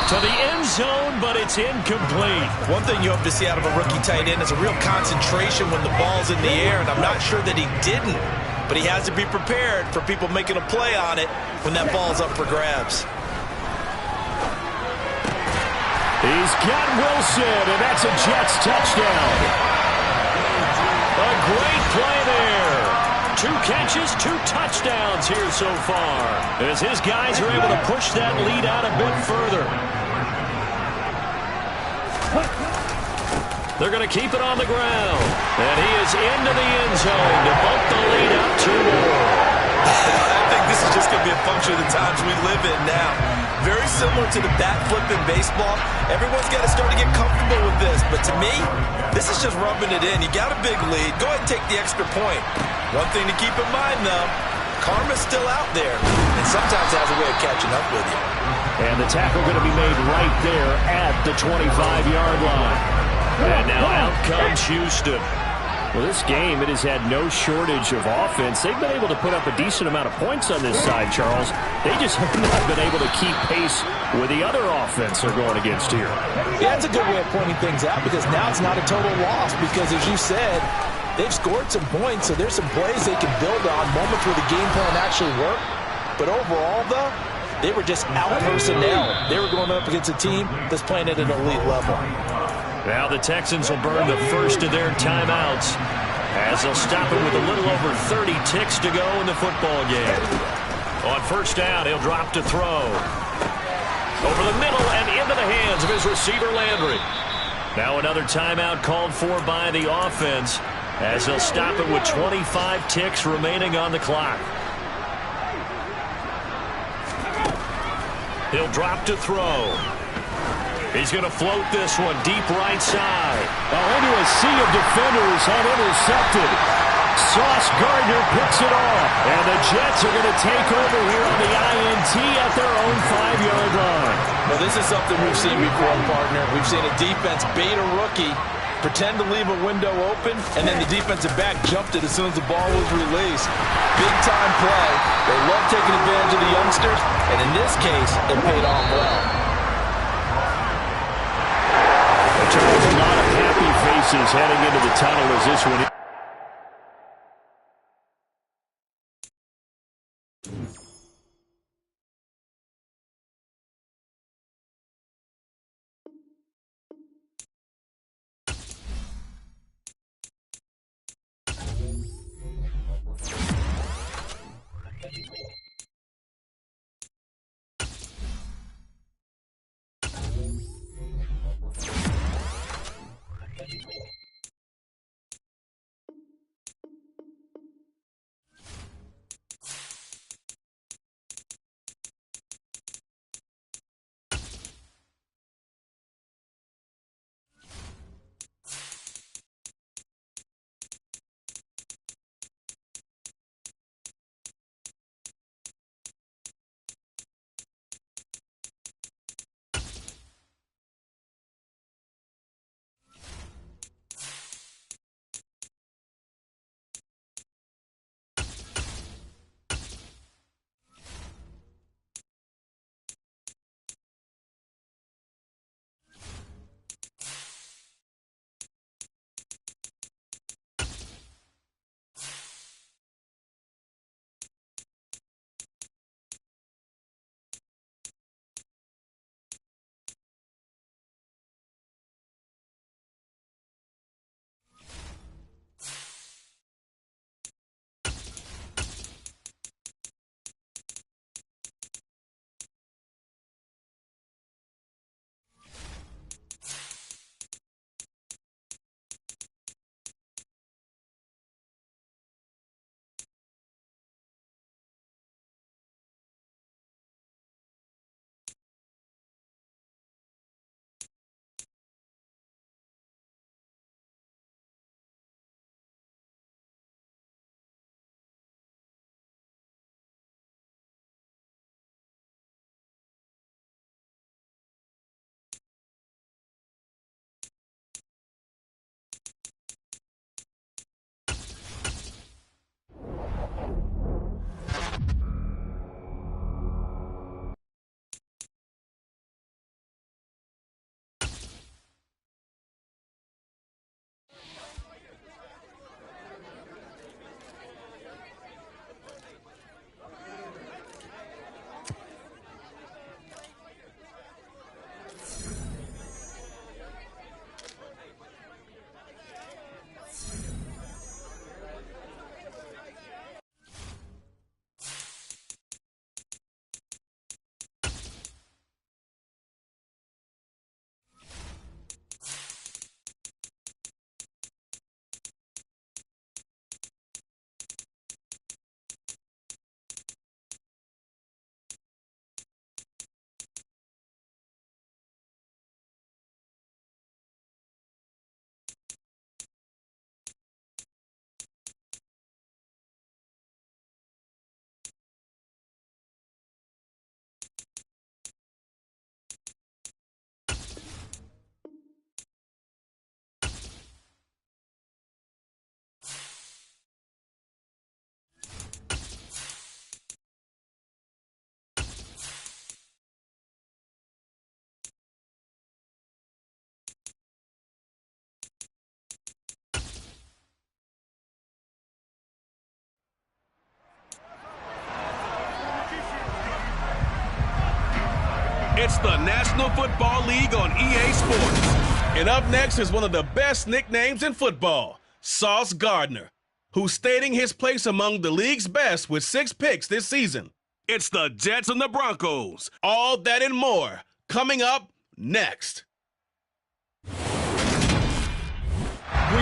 To the end zone, but it's incomplete. One thing you hope to see out of a rookie tight end is a real concentration when the ball's in the air, and I'm not sure that he didn't, but he has to be prepared for people making a play on it when that ball's up for grabs. He's got Wilson, and that's a Jets touchdown. A great play there. 2 catches, 2 touchdowns here so far, as his guys are able to push that lead out a bit further. They're going to keep it on the ground, and he is into the end zone to bump the lead up 2 more. I think this is just going to be a function of the times we live in now. very similar to the bat flip in baseball. Everyone's got to start to get comfortable with this. But to me, this is just rubbing it in. You got a big lead. Go ahead and take the extra point. One thing to keep in mind, though, karma's still out there, and sometimes has a way of catching up with you. And the tackle going to be made right there at the 25-yard line. And now out comes Houston. Well, this game, it has had no shortage of offense. They've been able to put up a decent amount of points on this side, Charles. They just have not been able to keep pace with the other offense they're going against here. Yeah, that's a good way of pointing things out, because now it's not a total loss, because as you said, they've scored some points, so there's some plays they can build on, moments where the game plan actually worked. But overall, though, they were just out-personnel. They were going up against a team that's playing at an elite level. Now the Texans will burn the first of their timeouts as they'll stop it with a little over 30 ticks to go in the football game. On first down, he'll drop to throw. Over the middle and into the hands of his receiver, Landry. Now another timeout called for by the offense as they'll stop it with 25 ticks remaining on the clock. He'll drop to throw. He's going to float this one deep right side. Into a sea of defenders and intercepted. Sauce Gardner picks it off. And the Jets are going to take over here on the INT at their own 5-yard line. Well, this is something we've seen before, partner. We've seen a defense bait a rookie, pretend to leave a window open, and then the defensive back jumped it as soon as the ball was released. Big-time play. They love taking advantage of the youngsters, and in this case, it paid off well. A lot of happy faces heading into the tunnel as this one It's the National Football League on EA Sports. And up next is one of the best nicknames in football, Sauce Gardner, who's stating his place among the league's best with 6 picks this season. It's the Jets and the Broncos. All that and more coming up next. We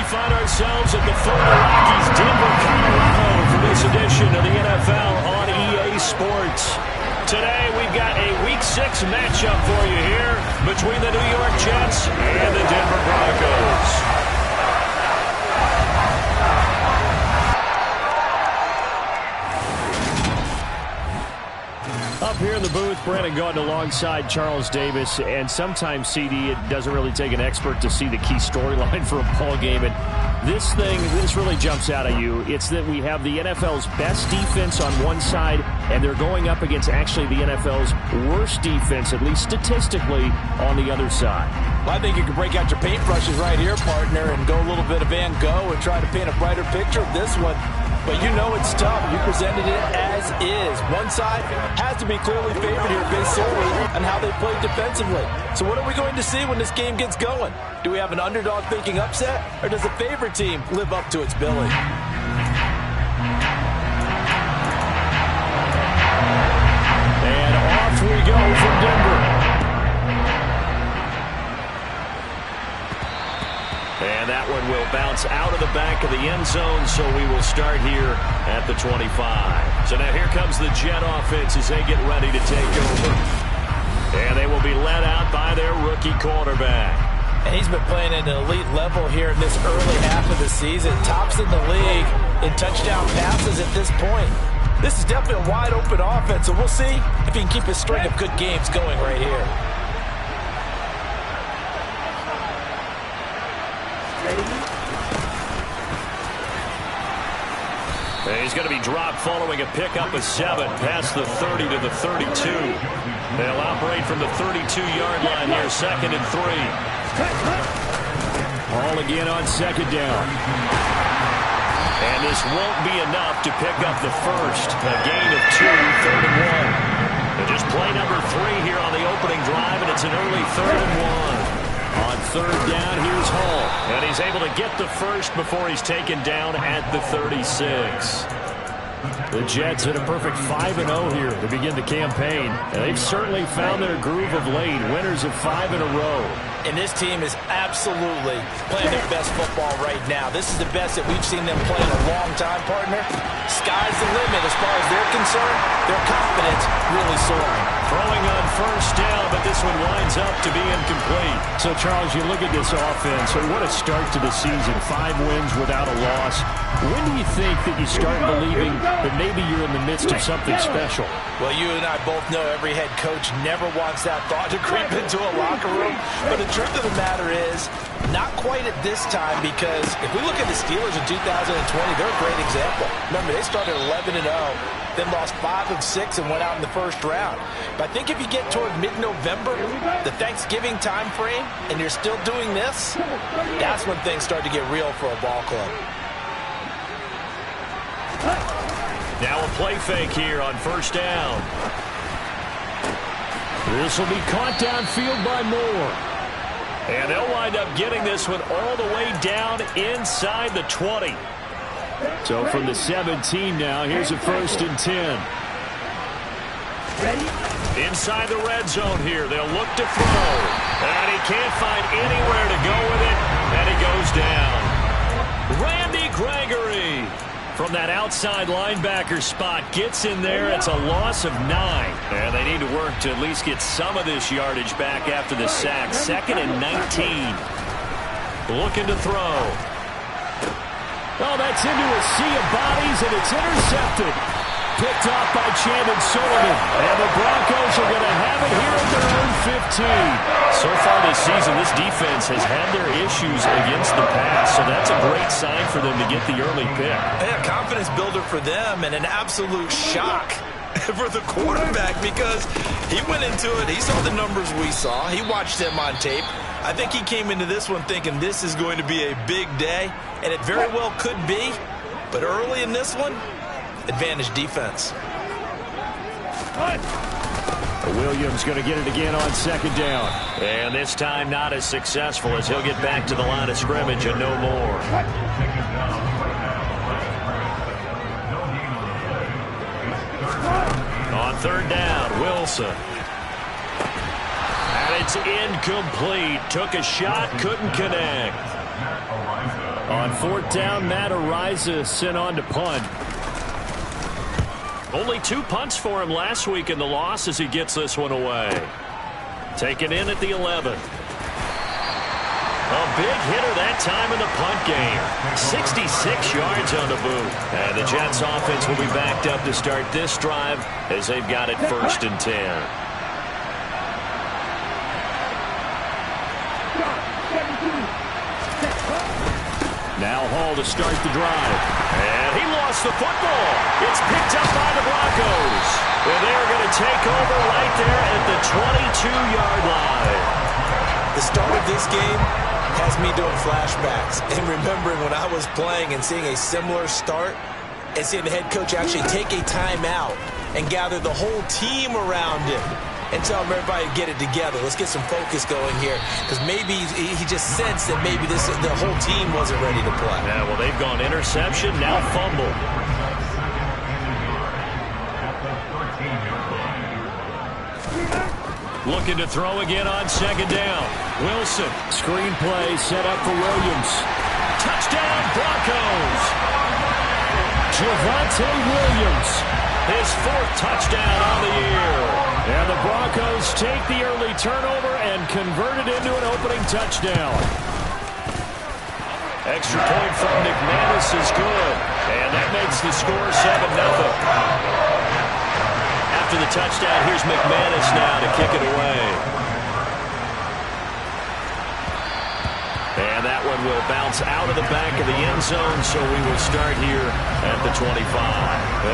find ourselves at the foot of the Rockies, Denver, Colorado, for this edition of the NFL on EA Sports. Today, we've got a Week 6 matchup for you here between the New York Jets and the Denver Broncos. Up here in the booth, Brandon Gaudin alongside Charles Davis, and sometimes, CD, it doesn't really take an expert to see the key storyline for a ball game, and this really jumps out at you. It's that we have the NFL's best defense on one side, and they're going up against actually the NFL's worst defense, at least statistically, on the other side. Well, I think you can break out your paintbrushes right here, partner, and go a little bit of Van Gogh and try to paint a brighter picture of this one. But you know it's tough. You presented it as is. One side has to be clearly favored here based solely on how they played defensively. So what are we going to see when this game gets going? Do we have an underdog thinking upset, or does the favorite team live up to its billing? And off we go from Denver. And that one will bounce out of the back of the end zone, so we will start here at the 25. So now here comes the Jet offense as they get ready to take over. And they will be led out by their rookie quarterback. And he's been playing at an elite level here in this early half of the season. Tops in the league in touchdown passes at this point. This is definitely a wide-open offense, so we'll see if he can keep a string of good games going right here. He's going to be dropped following a pickup of 7 past the 30 to the 32. They'll operate from the 32-yard line here, 2nd and 3. Ball again on 2nd down. And this won't be enough to pick up the first. A gain of 2, 3rd and 1. And just play number 3 here on the opening drive, and it's an early 3rd and 1. On 3rd down, here's Hall. And he's able to get the first before he's taken down at the 36. The Jets hit a perfect 5-0 here to begin the campaign. And they've certainly found their groove of late. Winners of 5 in a row. And this team is absolutely playing their best football right now. This is the best that we've seen them play in a long time, partner. Sky's the limit as far as they're concerned. Their confidence really soaring. Throwing on 1st down, but this one winds up to be incomplete. So, Charles, you look at this offense, and what a start to the season. 5 wins without a loss. When do you think that you start believing that maybe you're in the midst of something special? Well, you and I both know every head coach never wants that thought to creep into a locker room. But the truth of the matter is, not quite at this time, because if we look at the Steelers in 2020, they're a great example. Remember, they started 11-0, then lost 5 of 6 and went out in the first round. But I think if you get toward mid-November, the Thanksgiving time frame, and you're still doing this, that's when things start to get real for a ball club. Now a play fake here on 1st down. This will be caught downfield by Moore. And they'll wind up getting this one all the way down inside the 20. So from the 17 now, here's a 1st and 10. Ready? Inside the red zone here, they'll look to throw. And he can't find anywhere to go with it, and he goes down. Randy Gregory from that outside linebacker spot gets in there. It's a loss of 9. And they need to work to at least get some of this yardage back after the sack. 2nd and 19. Looking to throw. Oh, that's into a sea of bodies, and it's intercepted. Picked off by Chandon Sullivan. And the Broncos are going to have it here at their own 15. So far this season, this defense has had their issues against the pass, so that's a great sign for them to get the early pick. Yeah, confidence builder for them, and an absolute shock for the quarterback, because he went into it, he saw the numbers we saw, he watched them on tape. I think he came into this one thinking this is going to be a big day, and it very well could be, but early in this one, advantage defense. A Williams going to get it again on second down. And this time not as successful as he'll get back to the line of scrimmage and no more. On third down, Wilson. And it's incomplete. Took a shot, couldn't connect. On fourth down, Matt Ariza sent on to punt. Only 2 punts for him last week in the loss as he gets this one away. Taken in at the 11. A big hitter that time in the punt game. 66 yards on the boot. And the Jets offense will be backed up to start this drive as they've got it 1st and 10. Now Hall to start the drive. And he lost the football. It's picked up by the Broncos. And they're going to take over right there at the 22-yard line. The start of this game has me doing flashbacks and remembering when I was playing and seeing a similar start and seeing the head coach actually take a timeout and gather the whole team around him and tell everybody to get it together. Let's get some focus going here, because maybe he just sensed that maybe the whole team wasn't ready to play. Yeah, well, they've gone interception, now fumble. Looking to throw again on second down. Wilson, screen play set up for Williams. Touchdown, Broncos! Javonte Williams, his 4th touchdown on the year. And the Broncos take the early turnover and convert it into an opening touchdown. Extra point from McManus is good. And that makes the score 7-0. After the touchdown, here's McManus now to kick it away. And that one will bounce out of the back of the end zone, so we will start here at the 25.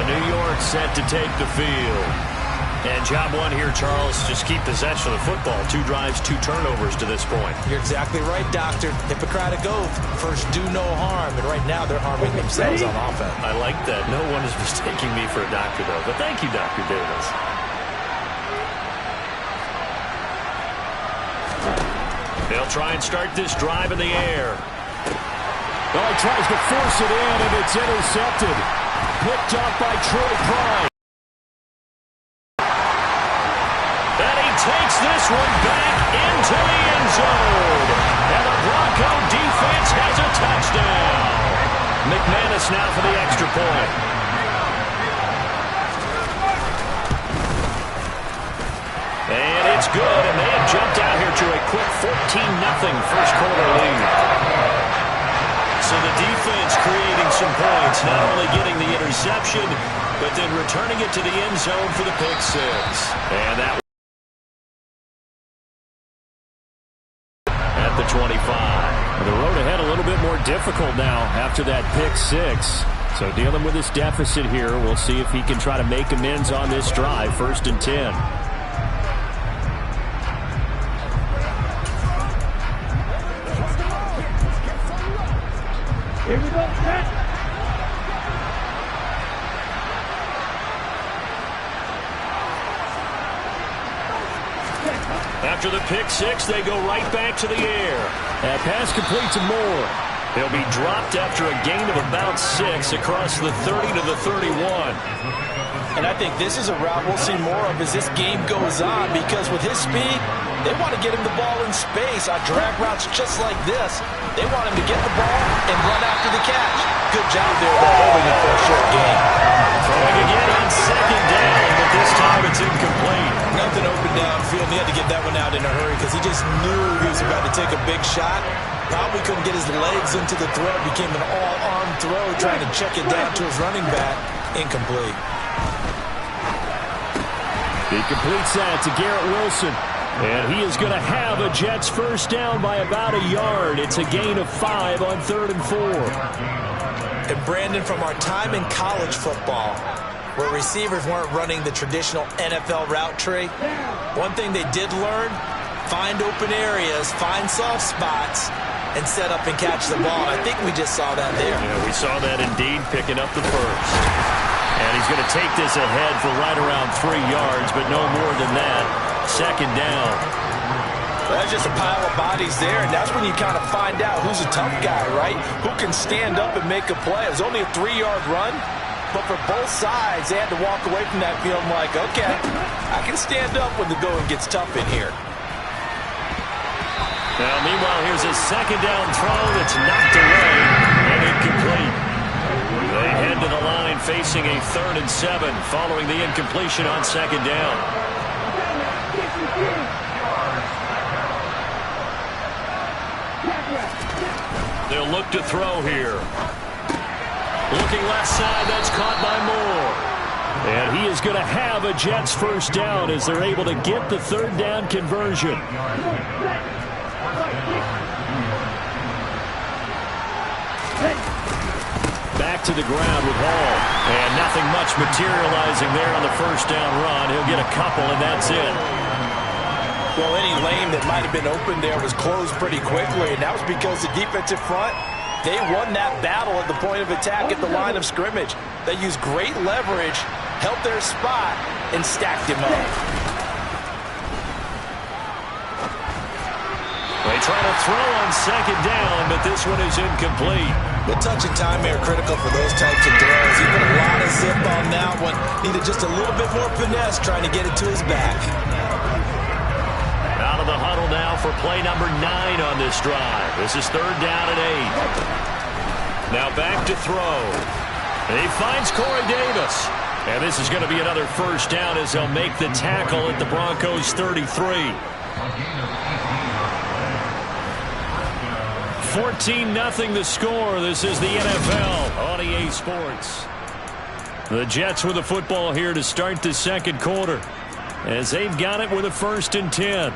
New York set to take the field. And job one here, Charles, just keep possession of the football. 2 drives, 2 turnovers to this point. You're exactly right, Doctor. Hippocratic oath, first do no harm. And right now they're harming themselves on offense. I like that. No one is mistaking me for a doctor, though. But thank you, Dr. Davis. They'll try and start this drive in the air. Well, he tries to force it in, and it's intercepted. Picked off by Troy Prime. Takes this one back into the end zone. And the Bronco defense has a touchdown. McManus now for the extra point. And it's good, and they have jumped out here to a quick 14-0 first quarter lead. So the defense creating some points, not only getting the interception, but then returning it to the end zone for the pick 6. And that the 25. The road ahead a little bit more difficult now after that pick 6. So dealing with this deficit here, we'll see if he can try to make amends on this drive. 1st and 10. Here we go, set. After the pick 6, they go right back to the air. That pass complete to Moore. He'll be dropped after a gain of about 6 across the 30 to the 31. And I think this is a route we'll see more of as this game goes on, because with his speed, they want to get him the ball in space on drag routes just like this. They want him to get the ball and run after the catch. Good job there, though, holding it for a short gain. Throwing again on second down, but this time it's incomplete. Nothing open downfield, and he had to get that one out in a hurry because he just knew he was about to take a big shot. Probably couldn't get his legs into the throw. It became an all-arm throw, trying to check it down to his running back. Incomplete. He completes that to Garrett Wilson. And he is going to have a Jets first down by about a yard. It's a gain of 5 on 3rd and 4. And Brandon, from our time in college football, where receivers weren't running the traditional NFL route tree, one thing they did learn, find open areas, find soft spots, and set up and catch the ball. I think we just saw that there. Yeah, we saw that indeed, picking up the first. And he's going to take this ahead for right around 3 yards, but no more than that. Second down. That's just a pile of bodies there, and that's when you kind of find out who's a tough guy, right? Who can stand up and make a play. It was only a 3-yard run, but for both sides, they had to walk away from that feeling like, okay, I can stand up when the going gets tough in here. Now, meanwhile, here's a second down throw that's knocked away and incomplete. They head to the line facing a 3rd and 7 following the incompletion on second down. They'll look to throw here. Looking left side, that's caught by Moore. And he is going to have a Jets first down as they're able to get the 3rd down conversion. Back to the ground with Hall. And nothing much materializing there on the first down run. He'll get a couple, and that's it. Well, any lane that might have been open there was closed pretty quickly, and that was because the defensive front, they won that battle at the point of attack at the line of scrimmage. They used great leverage, held their spot, and stacked him up. They try to throw on second down, but this one is incomplete. The touch and time are critical for those types of throws. He put a lot of zip on that one. Needed just a little bit more finesse trying to get it to his back. Out of the huddle now for play number 9 on this drive. This is 3rd down and 8. Now back to throw. He finds Corey Davis. And this is going to be another first down as they'll make the tackle at the Broncos 33. 14-0 the score. This is the NFL on EA Sports. The Jets with the football here to start the second quarter, as they've got it with a 1st and 10.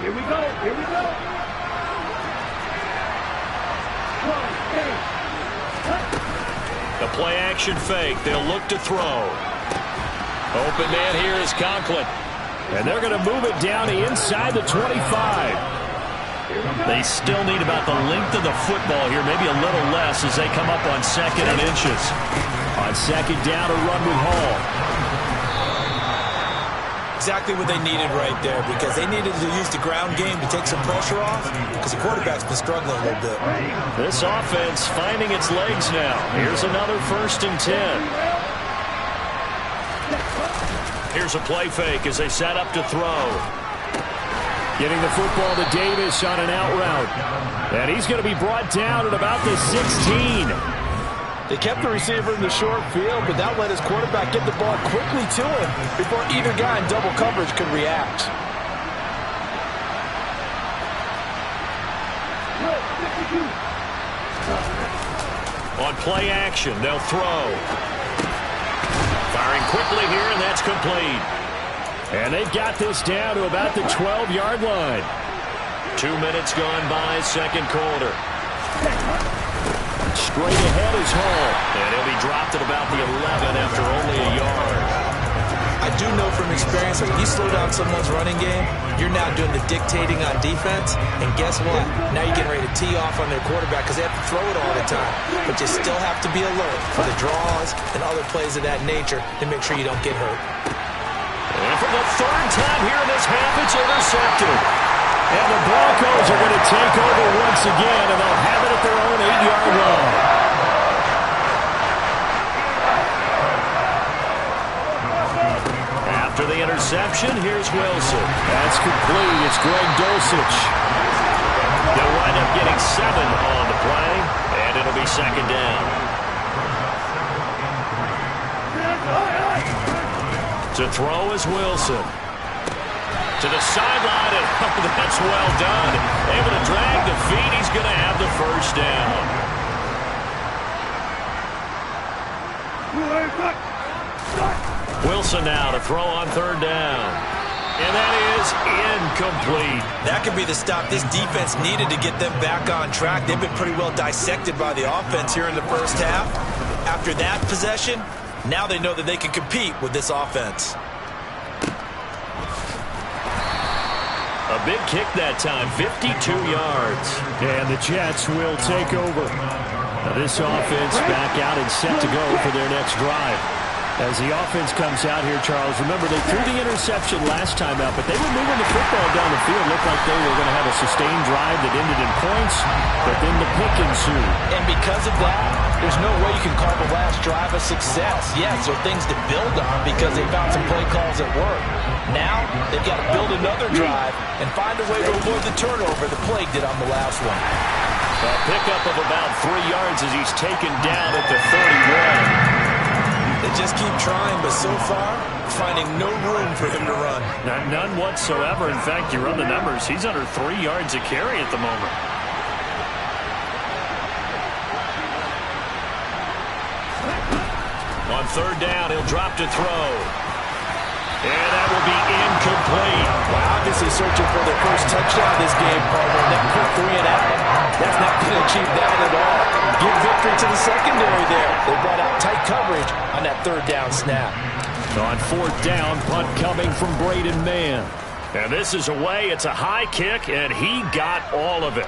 Here we go. Here we go. The play action fake. They'll look to throw. Open man here is Conklin. And they're going to move it down to inside the 25. They still need about the length of the football here, maybe a little less as they come up on 2nd and inches. On second down, a run with Hall. Exactly what they needed right there, because they needed to use the ground game to take some pressure off, because the quarterback's been struggling a little bit. This offense finding its legs now. Here's another 1st and 10. Here's a play fake as they set up to throw. Getting the football to Davis on an out route. And he's going to be brought down at about the 16. They kept the receiver in the short field, but that let his quarterback get the ball quickly to him before either guy in double coverage could react. On play action, they'll throw. Firing quickly here, and that's complete. And they've got this down to about the 12-yard line. 2 minutes gone by, second quarter. Straight ahead is Hall. And he'll be dropped at about the 11 after only a yard. I do know from experience that when you slow down someone's running game, you're now doing the dictating on defense. And guess what? Now you're getting ready to tee off on their quarterback because they have to throw it all the time. But you still have to be alert for the draws and other plays of that nature to make sure you don't get hurt. And for the 3rd time here in this half, it's intercepted. And the Broncos are going to take over once again, and they'll have it at their own 8-yard line. After the interception, here's Wilson. That's complete. It's Greg Dulcich. They'll wind up getting 7 on the play, and it'll be second down. To throw is Wilson. To the sideline, and that's well done. Able to drag the feet. He's going to have the first down. Wilson now to throw on 3rd down. And that is incomplete. That could be the stop this defense needed to get them back on track. They've been pretty well dissected by the offense here in the first half. After that possession, now they know that they can compete with this offense. A big kick that time, 52 yards. And the Jets will take over. Now this offense back out and set to go for their next drive. As the offense comes out here, Charles, remember they threw the interception last time out, but they were moving the football down the field. Looked like they were going to have a sustained drive that ended in points, but then the pick ensued. And because of that, there's no way you can call the last drive a success. Yes, there are things to build on because they found some play calls that work. Now, they've got to build another drive and find a way to avoid the turnover the Plague did on the last one. A pickup of about 3 yards as he's taken down at the 31. They just keep trying, but so far, finding no room for him to run. None whatsoever. In fact, you run the numbers. He's under 3 yards a carry at the moment. On third down, he'll drop to throw. And that will be incomplete. Well, obviously searching for their first touchdown this game, partner. That quick 3 and out. That's not going to achieve that at all. Give victory to the secondary there. They brought out tight coverage on that third down snap. On fourth down, punt coming from Braden Mann. And this is away. It's a high kick, and he got all of it.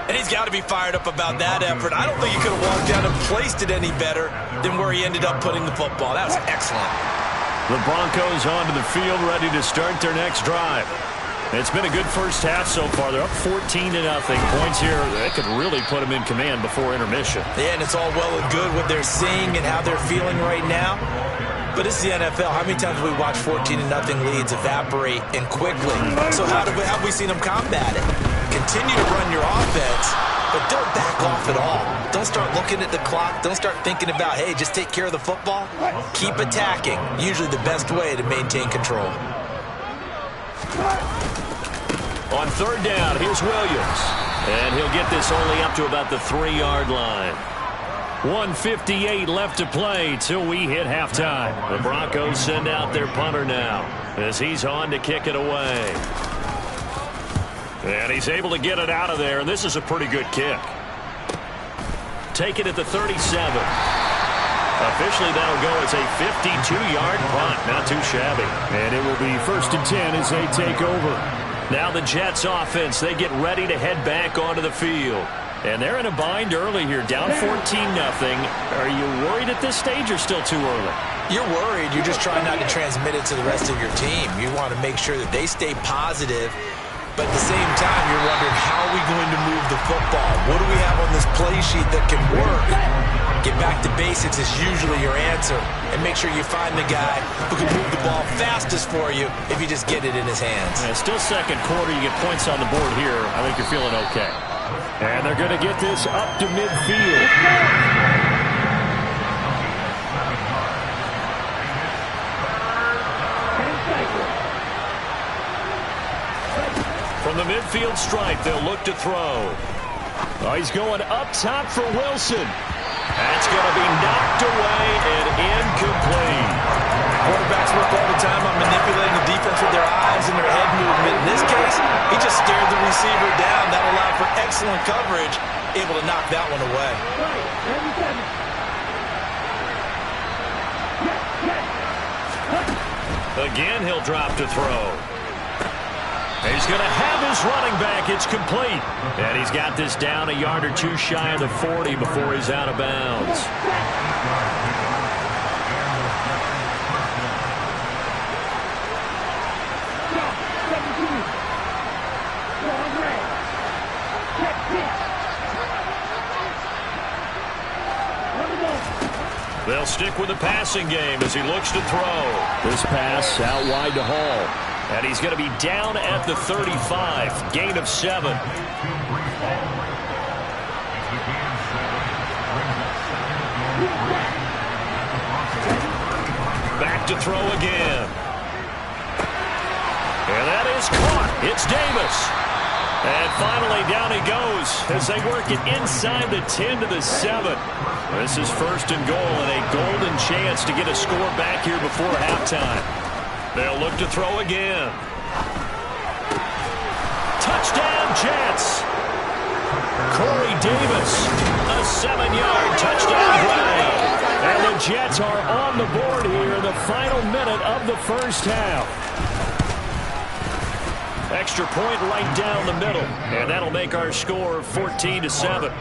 And he's got to be fired up about that effort. I don't think he could have walked down and placed it any better than where he ended up putting the football. That was excellent. The Broncos onto the field, ready to start their next drive. It's been a good first half so far. They're up 14-0. Points here, that could really put them in command before intermission. Yeah, and it's all well and good what they're seeing and how they're feeling right now. But it's the NFL. How many times have we watched 14-0 leads evaporate and quickly? So how have we seen them combat it? Continue to run your offense, but don't back off at all. Don't start looking at the clock. Don't start thinking about, hey, just take care of the football. Keep attacking. Usually the best way to maintain control. On third down, here's Williams. And he'll get this only up to about the 3-yard line. 1:58 left to play till we hit halftime. The Broncos send out their punter now as he's on to kick it away. And he's able to get it out of there, and this is a pretty good kick. Take it at the 37. Officially, that'll go as a 52-yard punt. Not too shabby. And it will be 1st and 10 as they take over. Now the Jets offense, they get ready to head back onto the field. And they're in a bind early here, down 14-0. Are you worried at this stage or still too early? You're worried. You're just trying not to transmit it to the rest of your team. You want to make sure that they stay positive. But at the same time, you're wondering, how are we going to move the football? What do we have on this play sheet that can work? Get back to basics is usually your answer. And make sure you find the guy who can move the ball fastest for you if you just get it in his hands. And still second quarter, you get points on the board here. I think you're feeling okay. And they're going to get this up to midfield. From the midfield stripe, they'll look to throw. Oh, he's going up top for Wilson. That's going to be knocked away and incomplete. Quarterbacks work all the time on manipulating the defense with their eyes and their head movement. In this case, he just stared the receiver down. That allowed for excellent coverage, able to knock that one away. Again, he'll drop to throw. He's going to have his running back. It's complete. And he's got this down a yard or two shy of the 40 before he's out of bounds. They'll stick with the passing game as he looks to throw. This pass out wide to Hall. And he's going to be down at the 35. Gain of 7. Back to throw again. And that is caught. It's Davis. And finally down he goes as they work it inside the 10 to the 7. This is 1st and goal and a golden chance to get a score back here before halftime. They'll look to throw again. Touchdown, Jets. Corey Davis, a 7-yard touchdown play. And the Jets are on the board here in the final minute of the first half. Extra point right down the middle. And that'll make our score 14-7.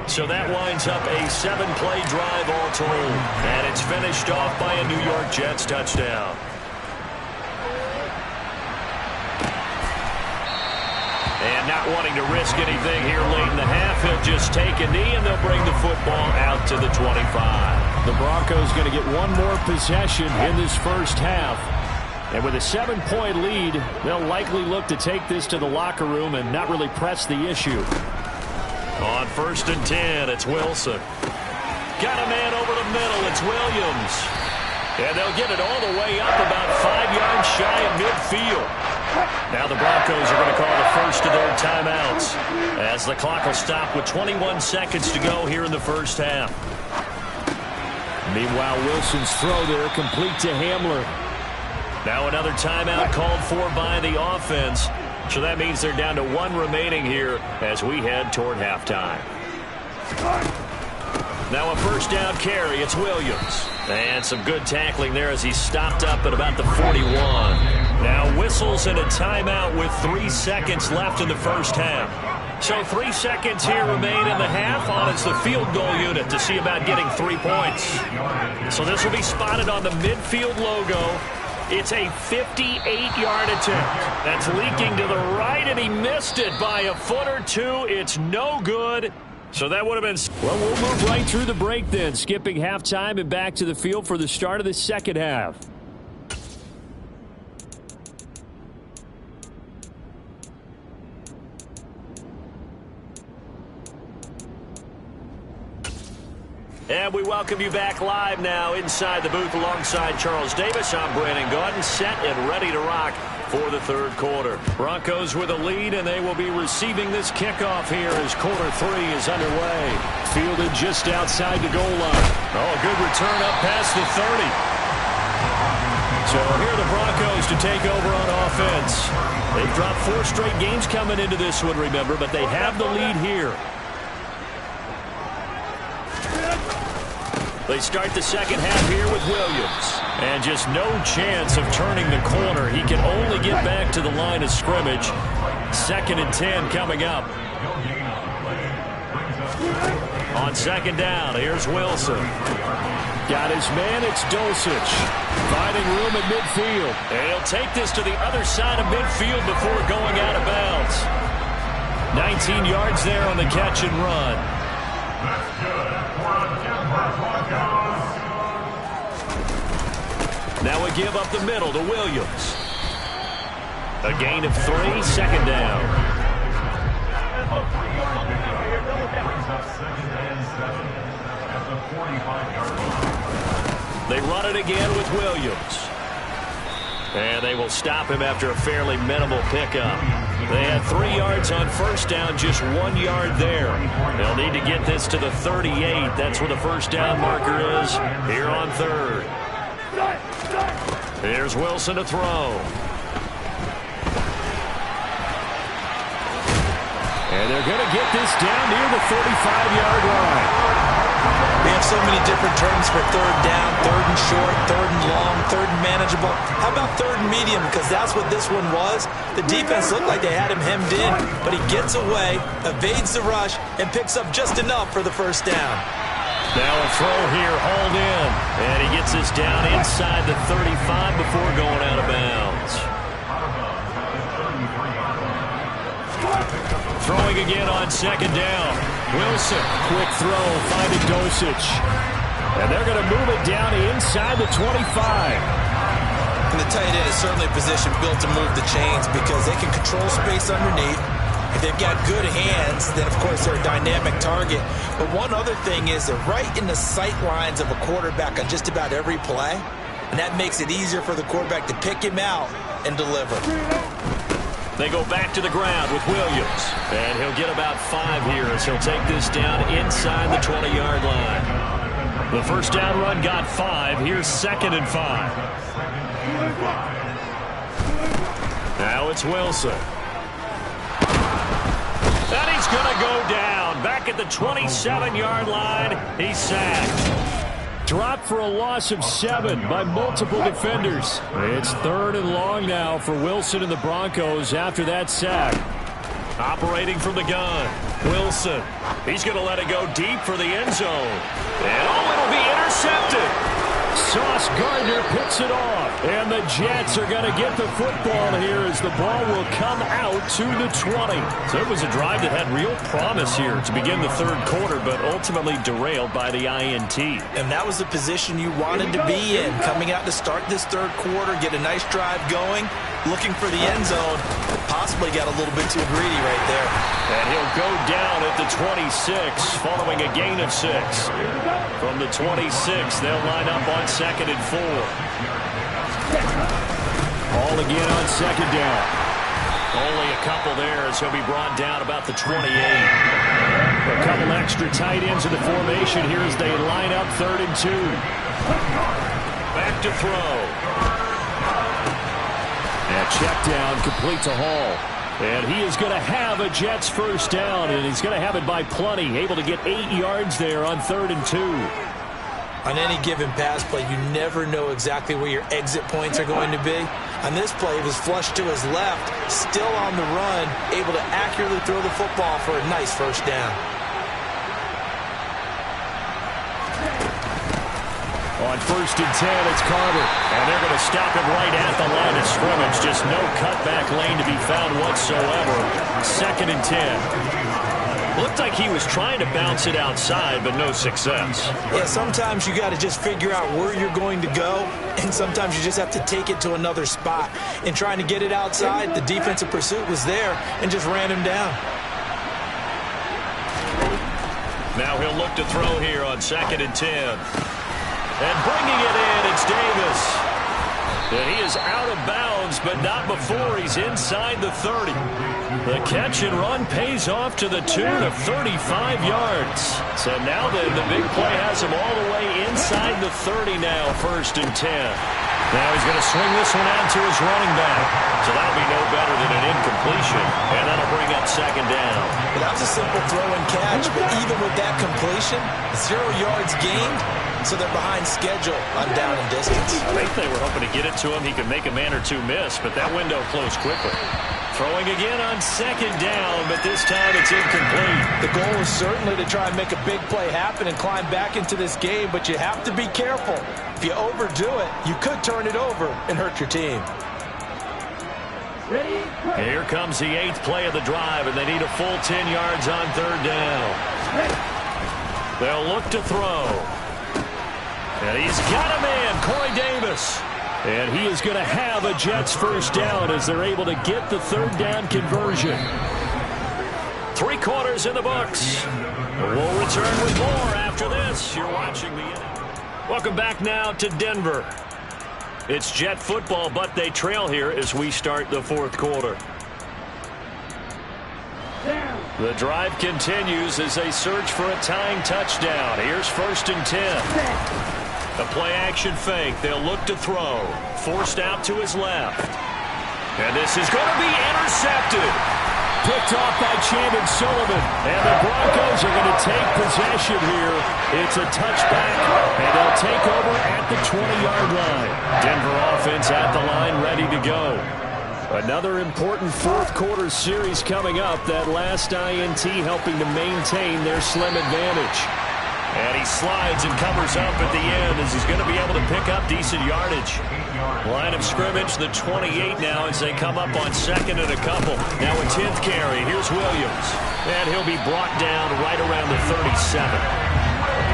So that winds up a 7-play drive all told. And it's finished off by a New York Jets touchdown. And not wanting to risk anything here late in the half, he'll just take a knee and they'll bring the football out to the 25. The Broncos going to get one more possession in this first half. And with a 7-point lead, they'll likely look to take this to the locker room and not really press the issue. On 1st and 10, it's Wilson. Got a man over the middle. It's Williams. And they'll get it all the way up about 5 yards shy of midfield. Now the Broncos are going to call the first of their timeouts as the clock will stop with 21 seconds to go here in the first half. Meanwhile, Wilson's throw there complete to Hamler. Now another timeout called for by the offense. So that means they're down to 1 remaining here as we head toward halftime. Now a first down carry. It's Williams. And some good tackling there as he stopped up at about the 41. Now whistles and a timeout with 3 seconds left in the first half. So 3 seconds here remain in the half on it's the field goal unit to see about getting 3 points. So this will be spotted on the midfield logo. It's a 58-yard attempt. That's leaking to the right, and he missed it by a foot or two. It's no good. So that would have been... Well, we'll move right through the break then, skipping halftime and back to the field for the start of the second half. And we welcome you back live now inside the booth alongside Charles Davis. I'm Brandon Gaudin, set and ready to rock for the third quarter. Broncos with a lead, and they will be receiving this kickoff here as quarter 3 is underway. Fielded just outside the goal line. Oh, a good return up past the 30. So here are the Broncos to take over on offense. They've dropped 4 straight games coming into this one, remember, but they have the lead here. They start the second half here with Williams. And just no chance of turning the corner. He can only get back to the line of scrimmage. 2nd and 10 coming up. On 2nd down, here's Wilson. Got his man, it's Dulcich. Finding room at midfield. And he'll take this to the other side of midfield before going out of bounds. 19 yards there on the catch and run. That's good for a Denver Broncos. Now we give up the middle to Williams. A gain of 3, 2nd down. Brings up 2nd and 7 at the 45-yard line. They run it again with Williams. And they will stop him after a fairly minimal pickup. They had 3 yards on 1st down, just 1 yard there. They'll need to get this to the 38. That's where the 1st down marker is here on 3rd. Here's Wilson to throw. And they're going to get this down near the 35-yard line. We have so many different terms for 3rd down, 3rd and short, 3rd and long, 3rd and manageable. How about 3rd and medium? Because that's what this one was. The defense looked like they had him hemmed in, but he gets away, evades the rush, and picks up just enough for the 1st down. Now a throw here, hauled in. And he gets this down inside the 35 before going out of bounds. Throwing again on 2nd down. Wilson, quick throw, finding Dulcich. And they're going to move it down inside the 25. And the tight end is certainly a position built to move the chains because they can control space underneath. If they've got good hands, then of course they're a dynamic target. But one other thing is they're right in the sight lines of a quarterback on just about every play. And that makes it easier for the quarterback to pick him out and deliver. They go back to the ground with Williams. And he'll get about 5 here as he'll take this down inside the 20-yard line. The 1st down run got 5. Here's 2nd and 5. Now it's Wilson. And he's going to go down. Back at the 27-yard line, he's sacked. Dropped for a loss of 7 by multiple defenders. It's 3rd and long now for Wilson and the Broncos after that sack. Operating from the gun, Wilson. He's going to let it go deep for the end zone. And it'll be intercepted. Sauce Gardner picks it off. And the Jets are going to get the football here as the ball will come out to the 20. So it was a drive that had real promise here to begin the third quarter, but ultimately derailed by the INT. And that was the position you wanted to be in. Coming out to start this third quarter, get a nice drive going, looking for the end zone. Possibly got a little bit too greedy right there. And he'll go down at the 26 following a gain of 6. From the 26, they'll line up on 2nd and 4. Ball again on 2nd down. Only a couple there as he'll be brought down about the 28. A couple extra tight ends in the formation here as they line up 3rd and 2. Back to throw. And check down complete to Hall. And he is going to have a Jets first down, and he's going to have it by plenty. Able to get 8 yards there on 3rd and 2. On any given pass play, you never know exactly where your exit points are going to be. On this play, it was flushed to his left, still on the run, able to accurately throw the football for a nice first down. On 1st and 10, it's Carter. And they're going to stop him right at the line of scrimmage. Just no cutback lane to be found whatsoever. 2nd and 10. Looked like he was trying to bounce it outside, but no success. Yeah, sometimes you got to just figure out where you're going to go, and sometimes you just have to take it to another spot. In trying to get it outside, the defensive pursuit was there and just ran him down. Now he'll look to throw here on 2nd and 10. And bringing it in, it's Davis. And he is out of bounds, but not before he's inside the 30. The catch and run pays off to the tune of 35 yards. So now then, the big play has him all the way inside the 30 now, 1st and 10. Now he's going to swing this one out to his running back. So that'll be no better than an incompletion. And that'll bring up 2nd down. Well, that was a simple throw and catch, but even with that completion, 0 yards gained. So they're behind schedule on down and distance. I think they were hoping to get it to him. He could make a man or two miss, but that window closed quickly. Throwing again on 2nd down, but this time it's incomplete. The goal is certainly to try and make a big play happen and climb back into this game, but you have to be careful. If you overdo it, you could turn it over and hurt your team. Here comes the 8th play of the drive, and they need a full 10 yards on 3rd down. They'll look to throw. And he's got a man, Corey Davis. And he is going to have a Jets first down as they're able to get the 3rd down conversion. 3 quarters in the books. We'll return with more after this. You're watching the... Welcome back now to Denver. It's Jet football, but they trail here as we start the 4th quarter. The drive continues as they search for a tying touchdown. Here's 1st and 10. A play-action fake. They'll look to throw. Forced out to his left. And this is going to be intercepted. Picked off by Chandon Sullivan. And the Broncos are going to take possession here. It's a touchback, and they'll take over at the 20-yard line. Denver offense at the line, ready to go. Another important 4th quarter series coming up. That last INT helping to maintain their slim advantage. And he slides and covers up at the end as he's going to be able to pick up decent yardage. Line of scrimmage, the 28 now as they come up on 2nd and a couple. Now a 10th carry. Here's Williams. And he'll be brought down right around the 37.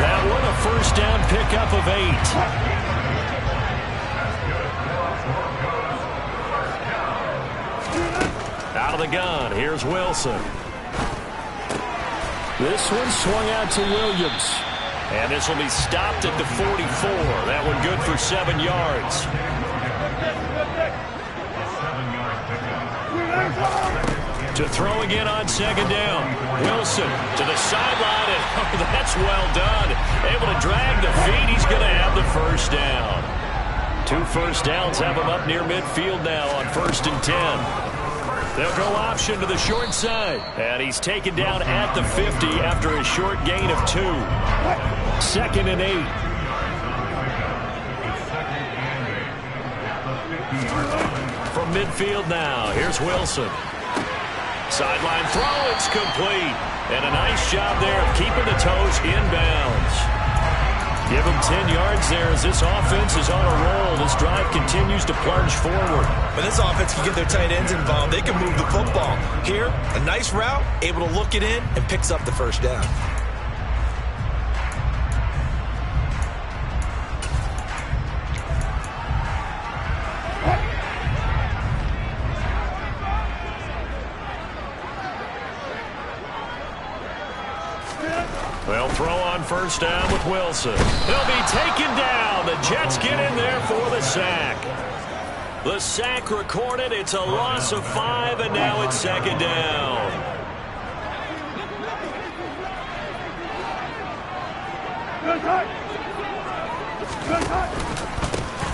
That one a first down pickup of 8. Out of the gun, here's Wilson. This one swung out to Williams. And this will be stopped at the 44. That one good for 7 yards. To throw again on 2nd down. Wilson to the sideline, and that's well done. Able to drag the feet. He's going to have the first down. 2 first downs have him up near midfield now on 1st and 10. They'll go option to the short side. And he's taken down at the 50 after a short gain of 2. 2nd and 8. From midfield now, here's Wilson. Sideline throw, it's complete. And a nice job there of keeping the toes inbounds. Give him 10 yards there as this offense is on a roll. This drive continues to plunge forward. When this offense can get their tight ends involved, they can move the football. Here, a nice route, able to look it in, and picks up the first down. They'll throw on first down with Wilson. He'll be taken down. The Jets get in there for the sack. The sack recorded. It's a loss of 5, and now it's 2nd down.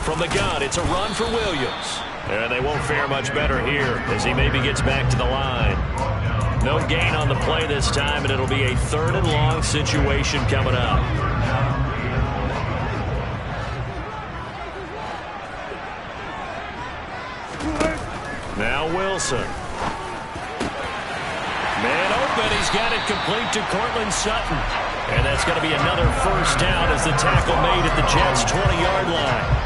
From the gun, it's a run for Williams. And they won't fare much better here as he maybe gets back to the line. No gain on the play this time, and it'll be a 3rd and long situation coming up. Now Wilson. Man open, he's got it complete to Cortland Sutton. And that's going to be another first down as the tackle made at the Jets' 20-yard line.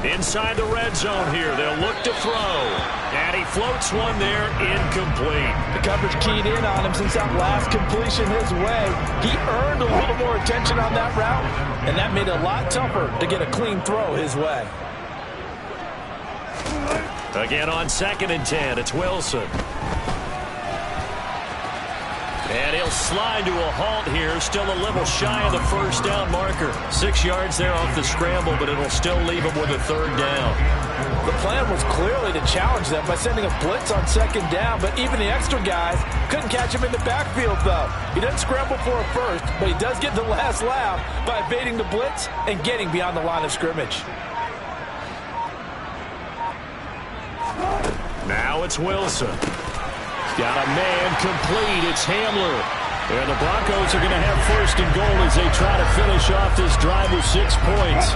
Inside the red zone here, they'll look to throw. And he floats one there, incomplete. The coverage keyed in on him since that last completion his way. He earned a little more attention on that route, and that made it a lot tougher to get a clean throw his way. Again on 2nd and 10, it's Wilson. And he'll slide to a halt here, still a little shy of the first down marker. 6 yards there off the scramble, but it'll still leave him with a 3rd down. The plan was clearly to challenge them by sending a blitz on 2nd down, but even the extra guys couldn't catch him in the backfield, though. He doesn't scramble for a first, but he does get the last laugh by evading the blitz and getting beyond the line of scrimmage. Now it's Wilson. Got a man complete. It's Hamler. And the Broncos are going to have 1st and goal as they try to finish off this drive with 6 points.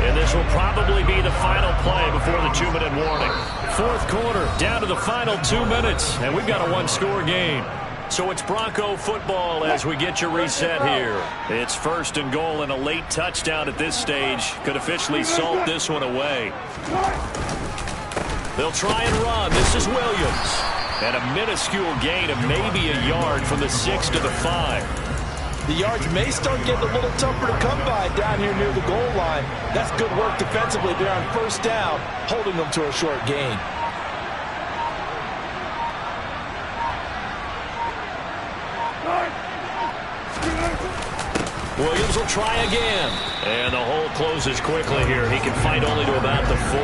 And this will probably be the final play before the 2-minute warning. 4th quarter, down to the final 2 minutes. And we've got a 1-score game. So it's Bronco football as we get you reset here. It's 1st and goal, and a late touchdown at this stage could officially salt this one away. They'll try and run. This is Williams. And a minuscule gain of maybe a yard from the 6 to the 5. The yards may start getting a little tougher to come by down here near the goal line. That's good work defensively there on 1st down, holding them to a short gain. Williams will try again. And the hole closes quickly here. He can find only to about the 4.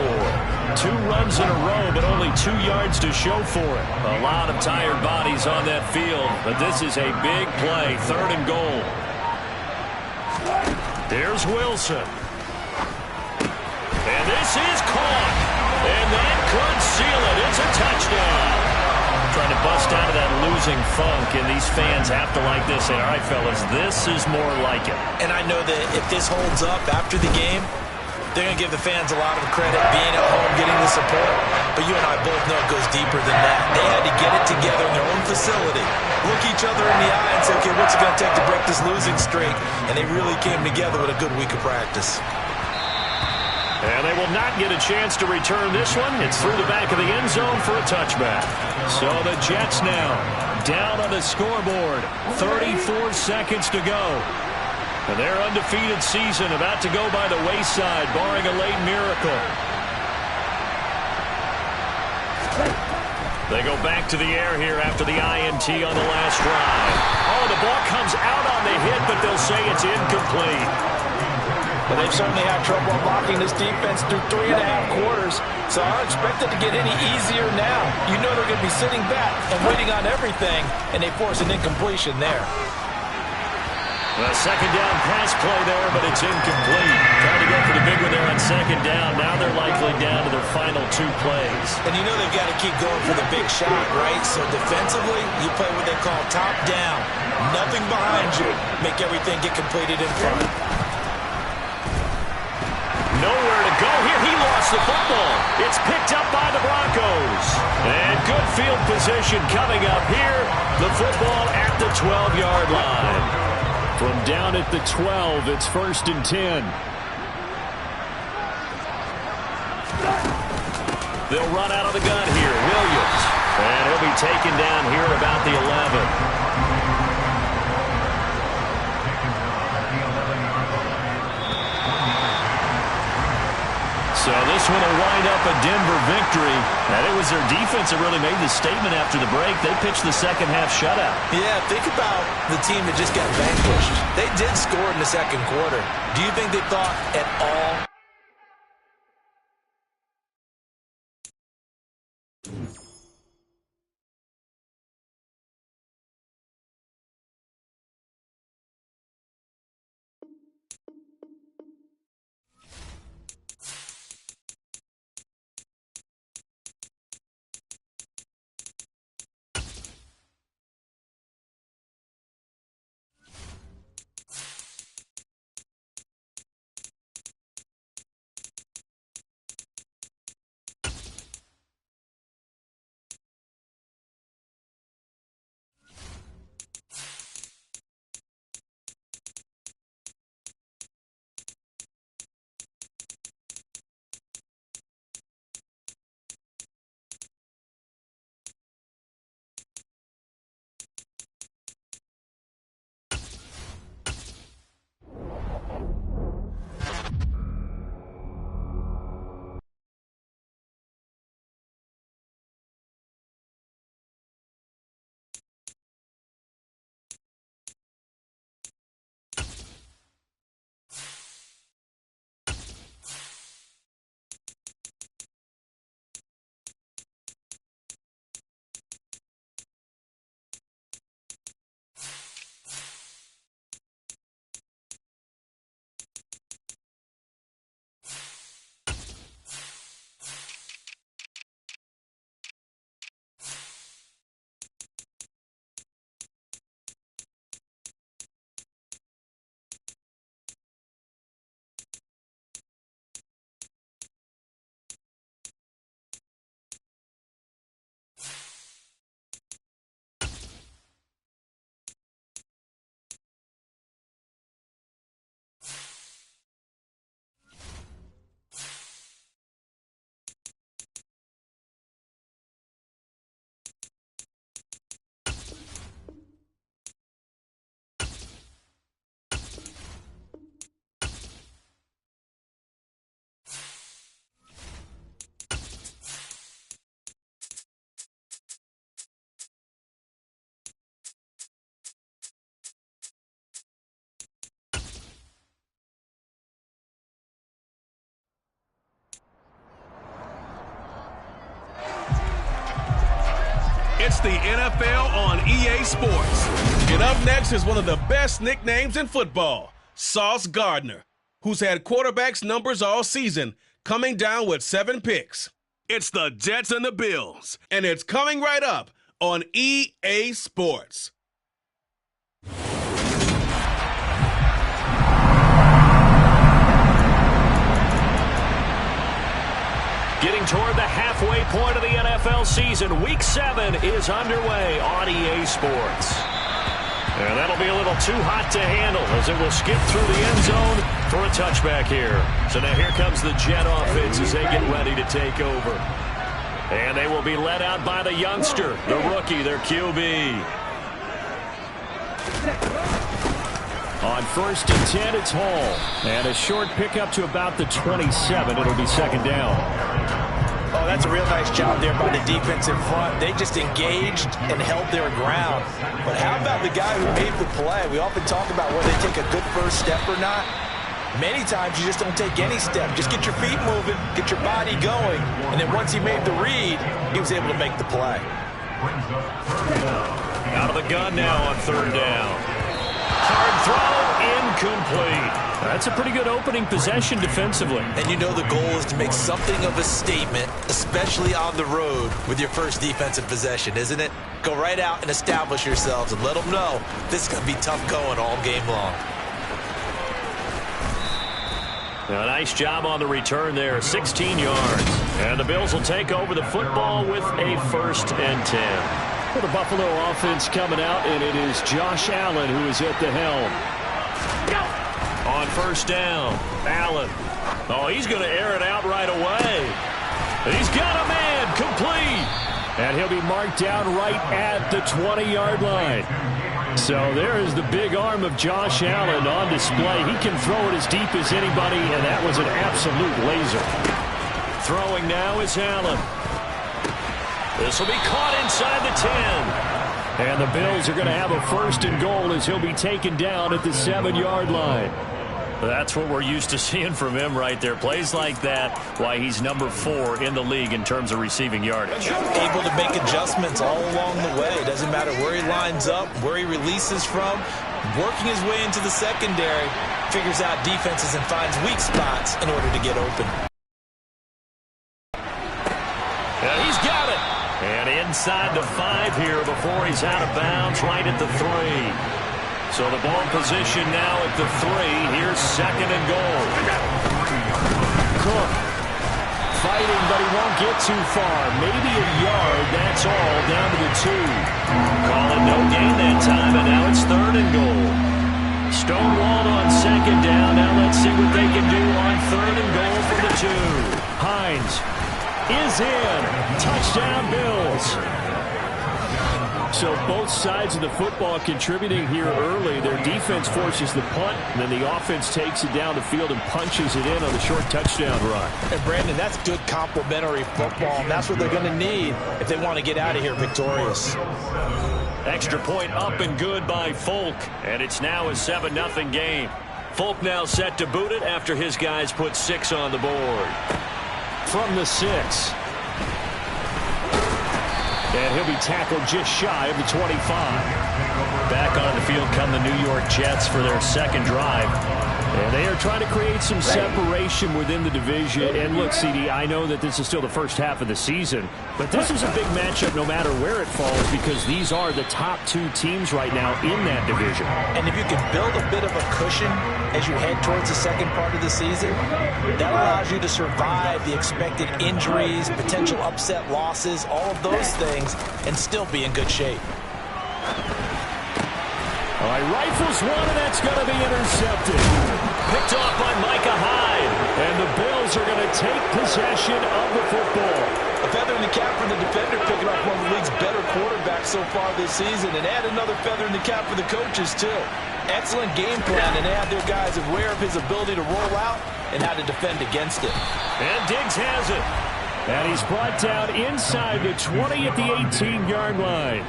2 runs in a row, but only 2 yards to show for it. A lot of tired bodies on that field, but this is a big play. 3rd and goal. There's Wilson. And this is caught. And that could seal it. It's a touchdown. Trying to bust out of that losing funk, and these fans have to like this. Say, all right, fellas, this is more like it. And I know that if this holds up after the game, they're going to give the fans a lot of credit, being at home, getting the support. But you and I both know it goes deeper than that. They had to get it together in their own facility, look each other in the eye and say, okay, what's it going to take to break this losing streak? And they really came together with a good week of practice. And they will not get a chance to return this one. It's through the back of the end zone for a touchback. So the Jets now down on the scoreboard. 34 seconds to go. And their undefeated season about to go by the wayside, barring a late miracle. They go back to the air here after the INT on the last drive. Oh, the ball comes out on the hit, but they'll say it's incomplete. But they've certainly had trouble unlocking this defense through 3.5 quarters, so I don't expect it to get any easier now. You know they're going to be sitting back and waiting on everything, and they force an incompletion there. A second down pass play there, but it's incomplete. Trying to go for the big one there on second down. Now they're likely down to their final 2 plays. And you know they've got to keep going for the big shot, right? So defensively, you play what they call top down. Nothing behind you. Make everything get completed in front. Nowhere to go here. He lost the football. It's picked up by the Broncos. And good field position coming up here. The football at the 12-yard line. From down at the 12, it's 1st and 10. They'll run out of the gun here. Williams. And he'll be taken down here at about the 11. So this one will wind up a Denver victory. And it was their defense that really made the statement after the break. They pitched the second half shutout. Yeah, think about the team that just got vanquished. They did score in the second quarter. Do you think they thought at all? It's the NFL on EA Sports. And up next is one of the best nicknames in football, Sauce Gardner, who's had quarterbacks numbers all season, coming down with 7 picks. It's the Jets and the Bills, and it's coming right up on EA Sports. Getting toward the halfway point of the NFL season, Week 7 is underway on EA Sports. And that'll be a little too hot to handle as it will skip through the end zone for a touchback here. So now here comes the Jet offense as they get ready to take over. And they will be led out by the youngster, the rookie, their QB. On 1st and 10, it's Hall. And a short pickup to about the 27. It'll be second down. Oh, that's a real nice job there by the defense in front. They just engaged and held their ground. But how about the guy who made the play? We often talk about whether they take a good first step or not. Many times you just don't take any step. Just get your feet moving, get your body going. And then once he made the read, he was able to make the play. Out of the gun now on 3rd down. Hard throw, incomplete. That's a pretty good opening possession defensively. And you know the goal is to make something of a statement, especially on the road with your first defensive possession, isn't it? Go right out and establish yourselves and let them know this is going to be tough going all game long. A nice job on the return there, 16 yards. And the Bills will take over the football with a 1st and 10. For the Buffalo offense coming out, and it is Josh Allen who is at the helm. On 1st down, Allen. Oh, he's going to air it out right away. He's got a man, complete. And he'll be marked down right at the 20-yard line. So there is the big arm of Josh Allen on display. He can throw it as deep as anybody, and that was an absolute laser. Throwing now is Allen. This will be caught inside the 10. And the Bills are going to have a 1st and goal as he'll be taken down at the 7-yard line. That's what we're used to seeing from him right there. Plays like that, why he's number 4 in the league in terms of receiving yardage. Able to make adjustments all along the way. It doesn't matter where he lines up, where he releases from. Working his way into the secondary, figures out defenses and finds weak spots in order to get open. Yeah, he's got it. And inside the 5 here before he's out of bounds, right at the 3. So the ball position now at the 3. Here's 2nd and goal. Cook fighting, but he won't get too far. Maybe a yard, that's all, down to the 2. Call it no gain that time, and now it's 3rd and goal. Stonewalled on 2nd down. Now let's see what they can do on 3rd and goal from the 2. Hines is in. Touchdown, Bills. So both sides of the football contributing here early. Their defense forces the punt, and then the offense takes it down the field and punches it in on the short touchdown run. And, Brandon, that's good complementary football, and that's what they're going to need if they want to get out of here victorious. Extra point up and good by Folk, and it's now a 7-0 game. Folk now set to boot it after his guys put 6 on the board. From the 6. And he'll be tackled just shy of the 25. Back on the field come the New York Jets for their 2nd drive. And they are trying to create some separation within the division. And look, CD, I know that this is still the first half of the season, but this is a big matchup no matter where it falls because these are the top 2 teams right now in that division. And if you can build a bit of a cushion as you head towards the second part of the season, that allows you to survive the expected injuries, potential upset losses, all of those things, and still be in good shape. All right, rifles one, and that's going to be intercepted. Picked off by Micah Hyde. And the Bills are going to take possession of the football. A feather in the cap for the defender, picking off one of the league's better quarterbacks so far this season, and add another feather in the cap for the coaches, too. Excellent game plan, and they have their guys aware of his ability to roll out and how to defend against it. And Diggs has it. And he's brought down inside the 20 at the 18-yard line.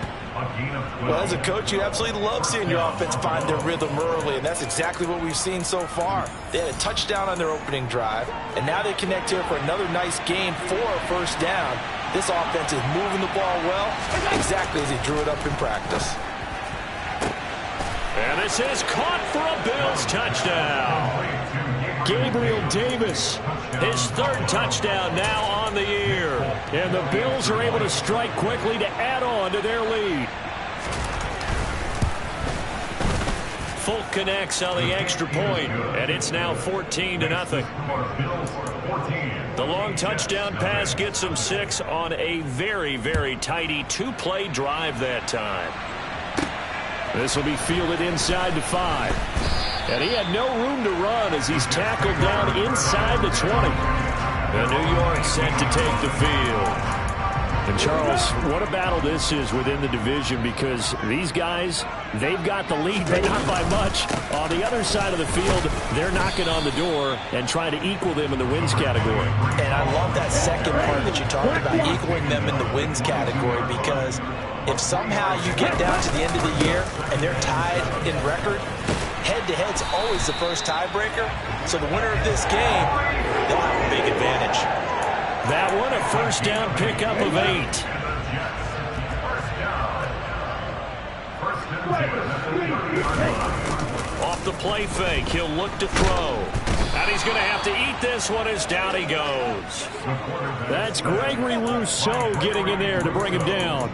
Well, as a coach, you absolutely love seeing your offense find their rhythm early, and that's exactly what we've seen so far. They had a touchdown on their opening drive, and now they connect here for another nice game for a 1st down. This offense is moving the ball well, exactly as he drew it up in practice. And this is caught for a Bills touchdown. Gabriel Davis, his 3rd touchdown now on the year. And the Bills are able to strike quickly to add on to their lead. Folk connects on the extra point, and it's now 14-0. The long touchdown pass gets him 6 on a very, very tidy 2-play drive that time. This will be fielded inside the 5. And he had no room to run as he's tackled down inside the 20. The New York set to take the field. And, Charles, what a battle this is within the division because these guys, they've got the lead, but not by much. On the other side of the field, they're knocking on the door and trying to equal them in the wins category. And I love that second part that you talked about, equaling them in the wins category, because if somehow you get down to the end of the year and they're tied in record, head-to-head's always the first tiebreaker. So the winner of this game, they'll have a big advantage. That one, a 1st down pickup of 8. off the play fake. He'll look to throw. And he's going to have to eat this one as down he goes. That's Gregory Rousseau getting in there to bring him down.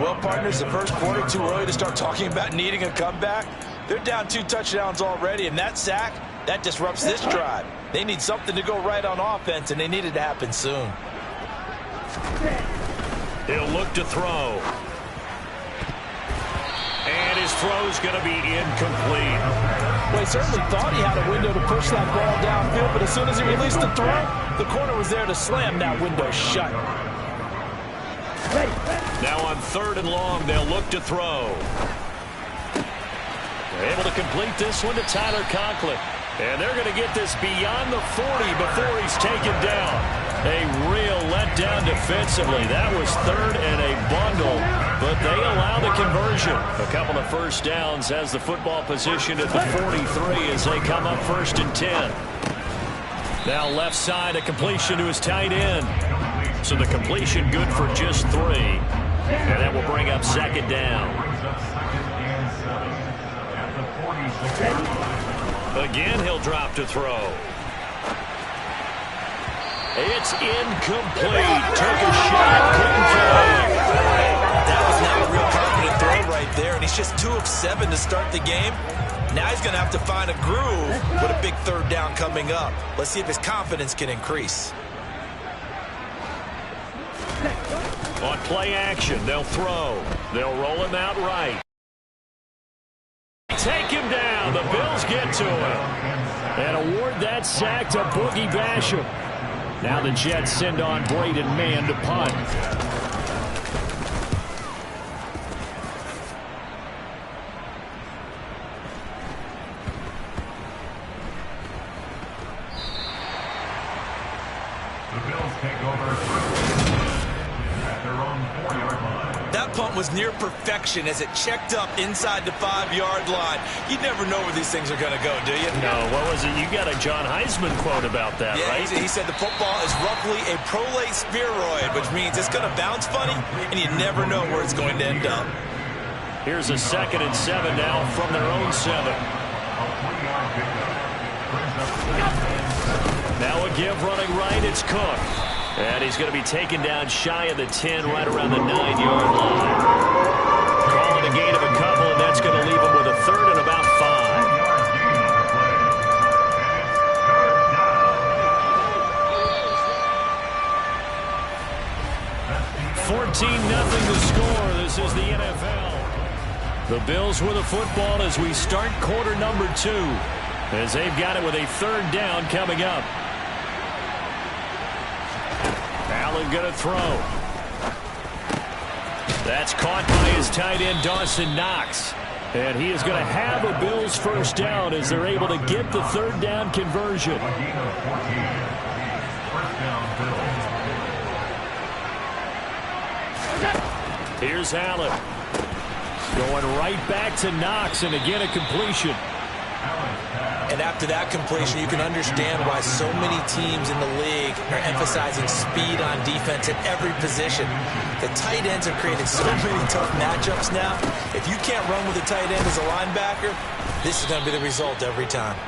Well, partners, the first quarter too early to start talking about needing a comeback. They're down 2 touchdowns already, and that sack, that disrupts this drive. They need something to go right on offense, and they need it to happen soon. He'll look to throw. And his throw's going to be incomplete. Well, he certainly thought he had a window to push that ball downfield, but as soon as he released the throw, the corner was there to slam that window shut. Now on 3rd and long, they'll look to throw. They're able to complete this one to Tyler Conklin. And they're going to get this beyond the 40 before he's taken down. A real letdown defensively. That was 3rd and a bundle, but they allow the conversion. A couple of first downs has the football position at the 43 as they come up 1st and 10. Now left side, a completion to his tight end. So the completion good for just 3. And that will bring up 2nd down. Again, he'll drop to throw. It's incomplete. Took a shot, couldn't connect. That was not a real confident throw right there, and he's just 2 of 7 to start the game. Now he's going to have to find a groove with a big 3rd down coming up. Let's see if his confidence can increase. On play action, they'll throw. They'll roll him out right. Take him down. The Bills get to him. And award that sack to Boogie Basham. Now the Jets send on Braden Mann to punt. The Bills take over at their own 4-yard line. That punt was near perfection as it checked up inside the 5-yard line. You never know where these things are going to go, do you? No, what was it? You got a John Heisman quote about that, yeah, right? He said the football is roughly a prolate spheroid, which means it's going to bounce funny, and you never know where it's going to end up. Here's a 2nd and 7 now from their own 7. Now a give running right, it's Cook. And he's going to be taken down shy of the 10, right around the 9-yard line. Calling a gain of a couple, and that's going to leave him with a 3rd and about 5. 14-0 the score. This is the NFL. The Bills with the football as we start quarter number 2. As they've got it with a 3rd down coming up. Allen going to throw. That's caught by his tight end, Dawson Knox. And he is going to have a Bills 1st down as they're able to get the 3rd down conversion. Here's Allen. Going right back to Knox, and again a completion. And after that completion, you can understand why so many teams in the league are emphasizing speed on defense at every position. The tight ends have created so many tough matchups now. If you can't run with a tight end as a linebacker, this is going to be the result every time.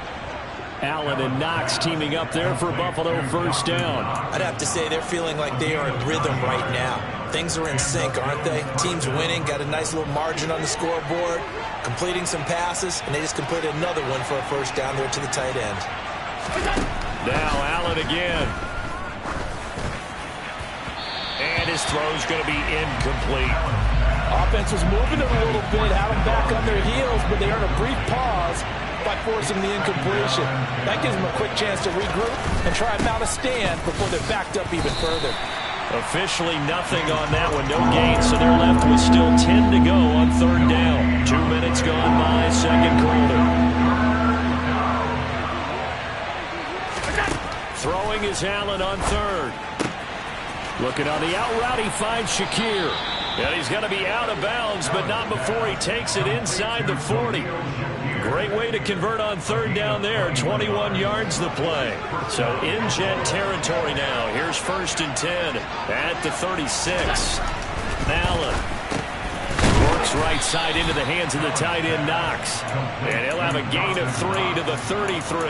Allen and Knox teaming up there for Buffalo 1st down. I'd have to say they're feeling like they are in rhythm right now. Things are in sync, aren't they? Team's winning, got a nice little margin on the scoreboard, completing some passes, and they just completed another one for a 1st down there to the tight end. Now Allen again. And his throw's going to be incomplete. Offense was moving it a little bit, had them back on their heels, but they earned a brief pause by forcing the incompletion. That gives them a quick chance to regroup and try and mount a stand before they're backed up even further. Officially nothing on that one, no gain, so they're left with still 10 to go on 3rd down. 2 minutes gone by, 2nd quarter. Throwing is Allen on 3rd. Looking on the out route, he finds Shakir. And he's going to be out of bounds, but not before he takes it inside the 40. Great way to convert on 3rd down there. 21 yards the play. So in Jet territory now. Here's 1st and 10 at the 36. Allen works Fakes right side into the hands of the tight end, Knox. And he'll have a gain of 3 to the 33.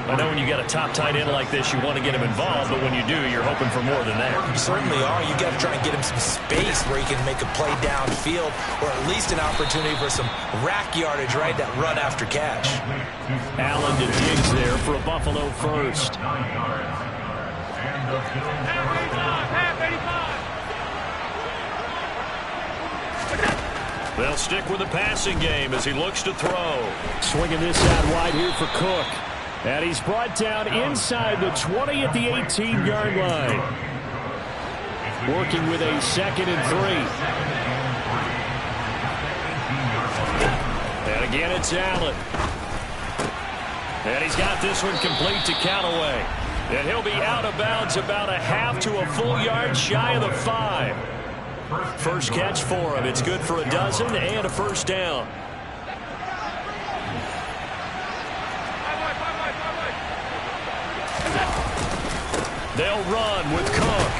I know when you got a top tight end like this, you want to get him involved, but when you do, you're hoping for more than that. You certainly are. You got to try and get him some space where he can make a play downfield, or at least an opportunity for some rack yardage, right? That run after catch. Allen to Diggs there for a Buffalo first. They'll stick with the passing game as he looks to throw. Swinging this out wide here for Cook. And he's brought down inside the 20 at the 18-yard line. Working with a 2nd and 3. And again, it's Allen. And he's got this one complete to Callaway. And he'll be out of bounds about a half to a full yard shy of the 5. First catch for him. It's good for a dozen and a first down. They'll run with Cook.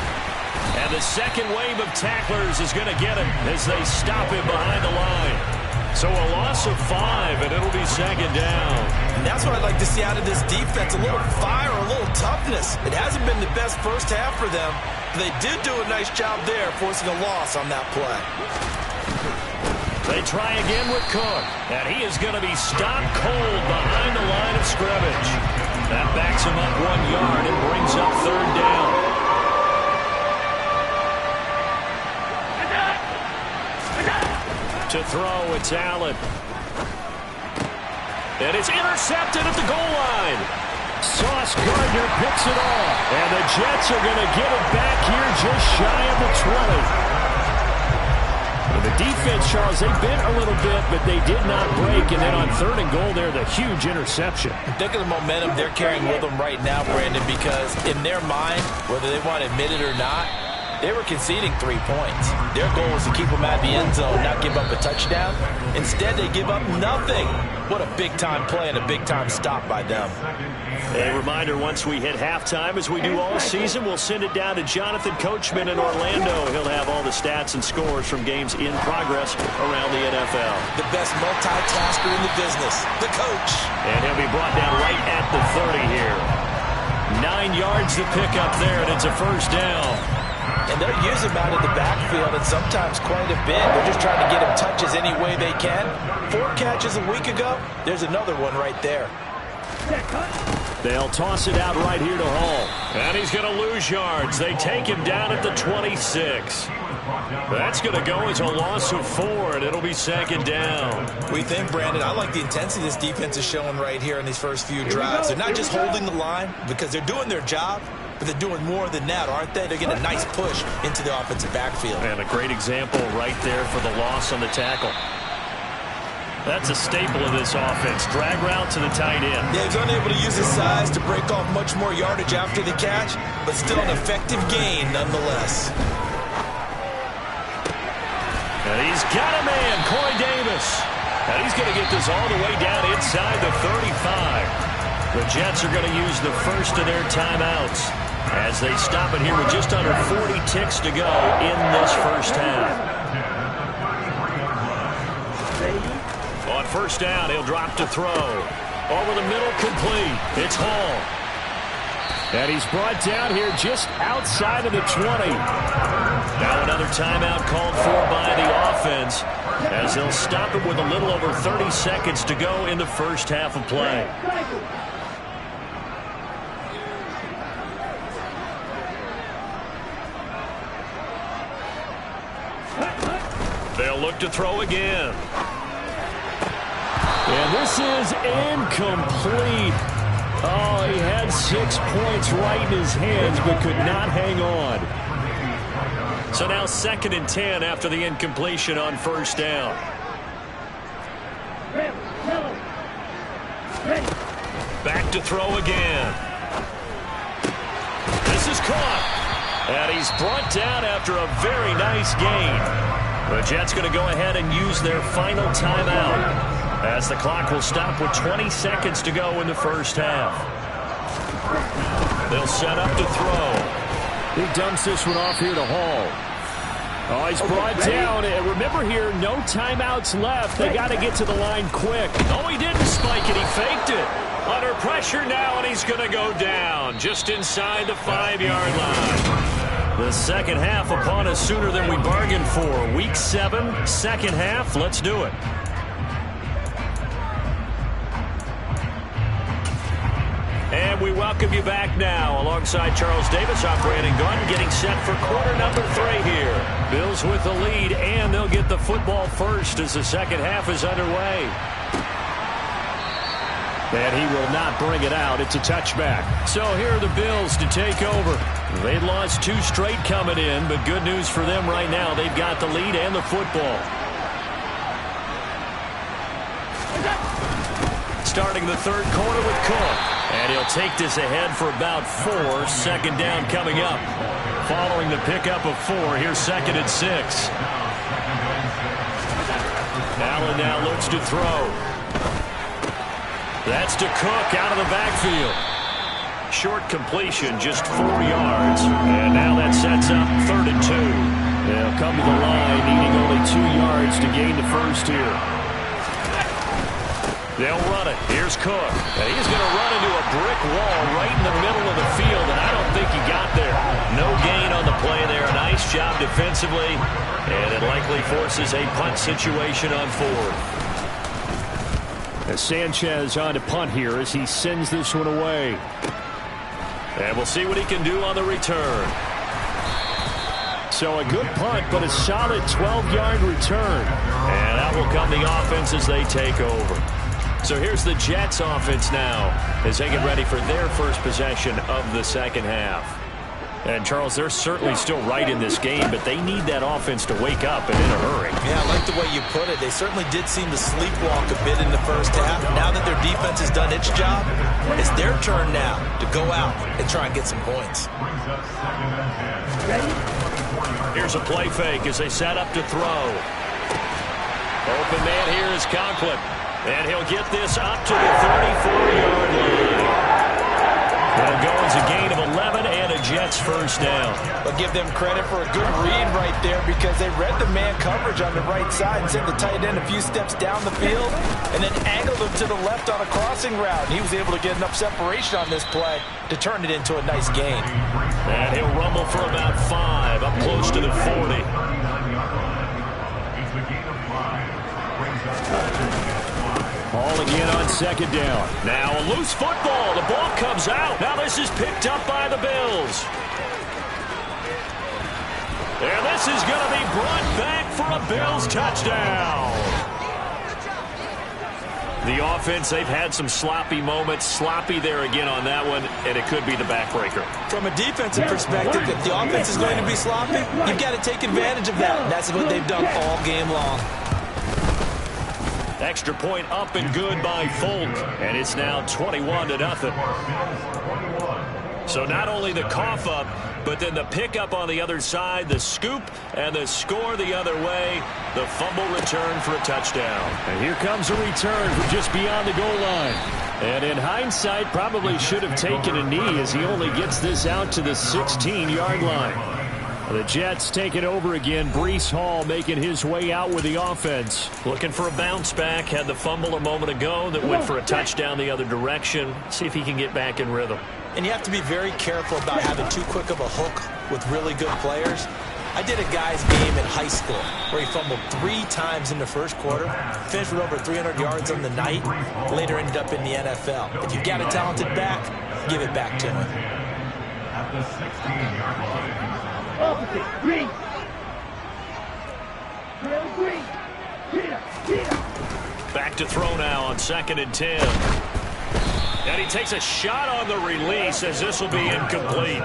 And the second wave of tacklers is going to get him as they stop him behind the line. So a loss of 5, and it'll be 2nd down. And that's what I'd like to see out of this defense, a little fire, a little toughness. It hasn't been the best first half for them. They did do a nice job there, forcing a loss on that play. They try again with Cook, and he is going to be stopped cold behind the line of scrimmage. That backs him up 1 yard and brings up 3rd down. To throw, it's Allen. And it's intercepted at the goal line. Sauce Gardner picks it off. And the Jets are going to get it back here just shy of the 20. And the defense, Charles, they bit a little bit, but they did not break. And then on 3rd and goal there, the huge interception. Think of the momentum they're carrying with them right now, Brandon, because in their mind, whether they want to admit it or not, they were conceding 3 points. Their goal was to keep them out of the end zone, not give up a touchdown. Instead, they give up nothing. What a big-time play and a big-time stop by them. A reminder, once we hit halftime, as we do all season, we'll send it down to Jonathan Coachman in Orlando. He'll have all the stats and scores from games in progress around the NFL. The best multitasker in the business, the coach. And he'll be brought down right at the 30 here. 9 yards to pick up there, and it's a first down. And they're using him out of the backfield, and sometimes quite a bit. They're just trying to get him touches any way they can. 4 catches a week ago. There's another one right there. They'll toss it out right here to Hall. And he's going to lose yards. They take him down at the 26. That's going to go as a loss of 4, and it'll be 2nd down. We think, Brandon, I like the intensity this defense is showing right here in these first few drives. They're not just holding the line because they're doing their job, but they're doing more than that, aren't they? They're getting a nice push into the offensive backfield. And a great example right there for the loss on the tackle. That's a staple of this offense. Drag route to the tight end. Yeah, he's unable to use his size to break off much more yardage after the catch, but still an effective gain nonetheless. And he's got a man, Corey Davis. And he's going to get this all the way down inside the 35. The Jets are going to use the first of their timeouts as they stop it here with just under 40 ticks to go in this first half. On first down, he'll drop to throw. Over the middle, complete. It's Hall. And he's brought down here just outside of the 20. Now another timeout called for by the offense as they'll stop it with a little over 30 seconds to go in the first half of play. They'll look to throw again. And this is incomplete. Oh, he had 6 points right in his hands, but could not hang on. So now 2nd and 10 after the incompletion on first down. Back to throw again. This is caught. And he's brought down after a very nice gain. The Jets going to go ahead and use their final timeout as the clock will stop with 20 seconds to go in the first half. They'll set up to throw. He dumps this one off here to Hall. Oh, he's brought down. And remember here, no timeouts left. They got to get to the line quick. Oh, he didn't spike it. He faked it. Under pressure now, and he's going to go down just inside the 5-yard line. The second half upon us sooner than we bargained for. Week 7, second half. Let's do it. And we welcome you back now alongside Charles Davis, I'm Brandon Gunn, getting set for quarter number 3 here. Bills with the lead, and they'll get the football first as the second half is underway. And he will not bring it out. It's a touchback. So here are the Bills to take over. They lost 2 straight coming in, but good news for them right now. They've got the lead and the football. Starting the third quarter with Cook. And he'll take this ahead for about 4. Second down coming up. Following the pickup of 4, here's 2nd and 6. Allen now looks to throw. That's to Cook out of the backfield. Short completion, just 4 yards. And now that sets up 3rd and 2. They'll come to the line, needing only 2 yards to gain the first here. They'll run it. Here's Cook. And he's going to run into a brick wall right in the middle of the field, and I don't think he got there. No gain on the play there. Nice job defensively, and it likely forces a punt situation on 4th. As Sanchez on to punt here as he sends this one away. And we'll see what he can do on the return. So a good punt, but a solid 12-yard return. And out will come the offense as they take over. So here's the Jets offense now as they get ready for their first possession of the second half. And, Charles, they're certainly still right in this game, but they need that offense to wake up and in a hurry. Yeah, I like the way you put it. They certainly did seem to sleepwalk a bit in the first half. Now that their defense has done its job, it's their turn now to go out and try and get some points. Here's a play fake as they set up to throw. Open man here is Conklin. And he'll get this up to the 34-yard line. It'll go as a gain of 11 and a Jets first down. I'll give them credit for a good read right there because they read the man coverage on the right side and sent the tight end a few steps down the field and then angled him to the left on a crossing route. He was able to get enough separation on this play to turn it into a nice gain. And he'll rumble for about 5, up close to the 40. Ball again on second down. Now a loose football. The ball comes out. Now this is picked up by the Bills. And this is going to be brought back for a Bills touchdown. The offense, they've had some sloppy moments. Sloppy there again on that one, and it could be the backbreaker. From a defensive perspective, if the offense is going to be sloppy, you've got to take advantage of that. And that's what they've done all game long. Extra point up and good by Folk. And it's now 21-0. So not only the cough up, but then the pickup on the other side, the scoop, and the score the other way. The fumble return for a touchdown. And here comes a return from just beyond the goal line. And in hindsight, probably should have taken a knee as he only gets this out to the 16-yard line. The Jets take it over again. Breece Hall making his way out with the offense. Looking for a bounce back. Had the fumble a moment ago that went for a touchdown the other direction. See if he can get back in rhythm. And you have to be very careful about having too quick of a hook with really good players. I did a guy's game in high school where he fumbled 3 times in the first quarter, finished with over 300 yards on the night, later ended up in the NFL. If you've got a talented back, give it back to him. At the 16-yard line. Opposite, green. Trail green. Back to throw now on 2nd and 10. And he takes a shot on the release as this will be incomplete.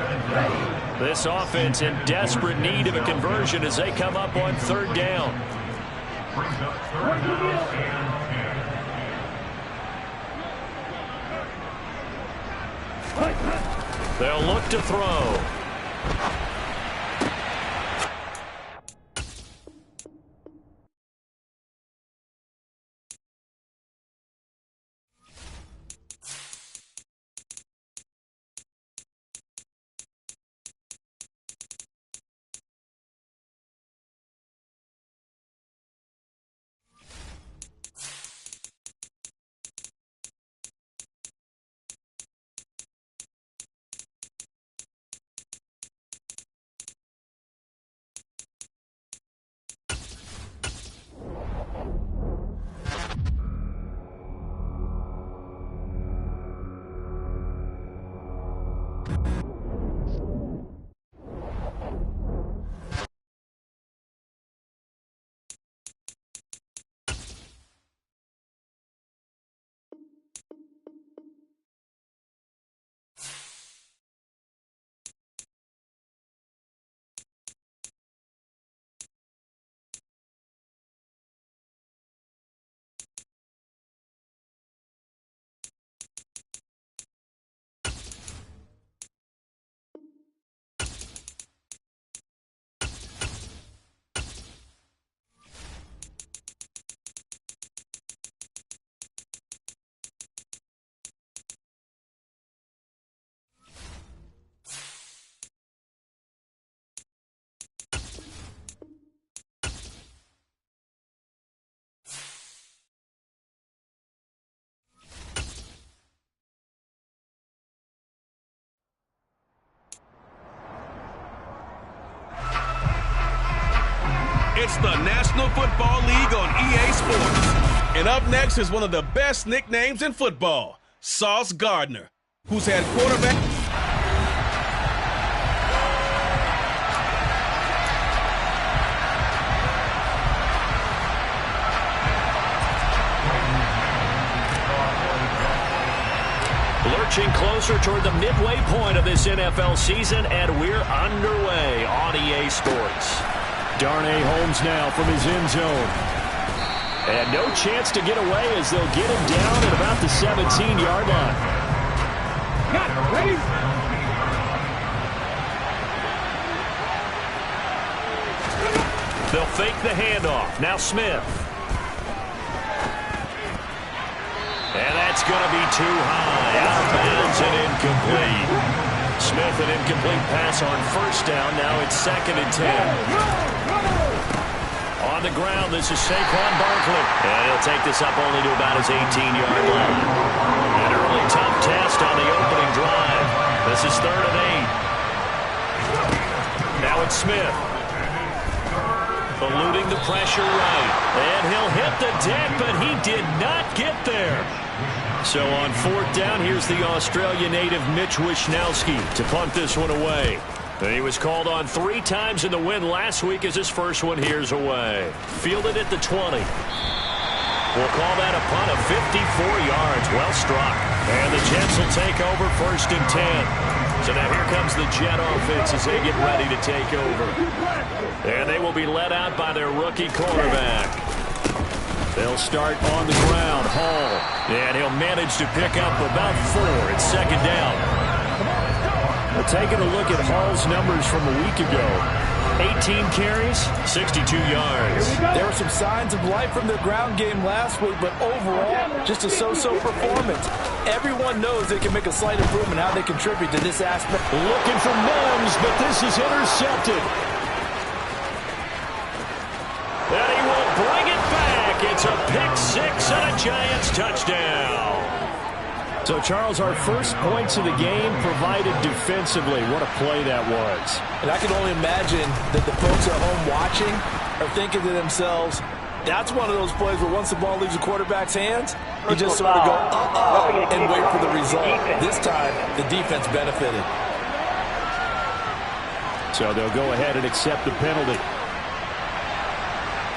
This offense in desperate need of a conversion as they come up on 3rd down. Brings up 3rd down and 10. They'll look to throw. It's the National Football League on EA Sports. And up next is one of the best nicknames in football, Sauce Gardner, who's had quarterback. Lurching closer toward the midway point of this NFL season, and we're underway on EA Sports. Darnay Holmes now from his end zone. And no chance to get away as they'll get him down at about the 17-yard line. Got it. Ready? They'll fake the handoff. Now Smith. And that's going to be too high. Out of bounds and incomplete. Smith, an incomplete pass on first down. Now it's 2nd and 10. On the ground, this is Saquon Barkley. And he'll take this up only to about his 18-yard line. An early tough test on the opening drive. This is 3rd and 8. Now it's Smith. Eluding the pressure right. And he'll hit the deck, but he did not get there. So on 4th down, here's the Australia native Mitch Wishnowski to punt this one away. And he was called on 3 times in the win last week as his first one here's away. Fielded at the 20. We'll call that a punt of 54 yards. Well struck. And the Jets will take over 1st and 10. So now here comes the Jet offense as they get ready to take over. And they will be led out by their rookie quarterback. They'll start on the ground. Hall. And he'll manage to pick up about 4. It's 2nd down. Well, taking a look at Hall's numbers from a week ago. 18 carries, 62 yards. There were some signs of life from their ground game last week, but overall, just a so-so performance. Everyone knows they can make a slight improvement how they contribute to this aspect. Looking for Mims, but this is intercepted. And he will bring it back. It's a pick-6 and a Giants touchdown. So, Charles, our first points of the game provided defensively. What a play that was. And I can only imagine that the folks at home watching are thinking to themselves, that's one of those plays where once the ball leaves the quarterback's hands, you just sort of go, and wait for the result. This time, the defense benefited. So they'll go ahead and accept the penalty.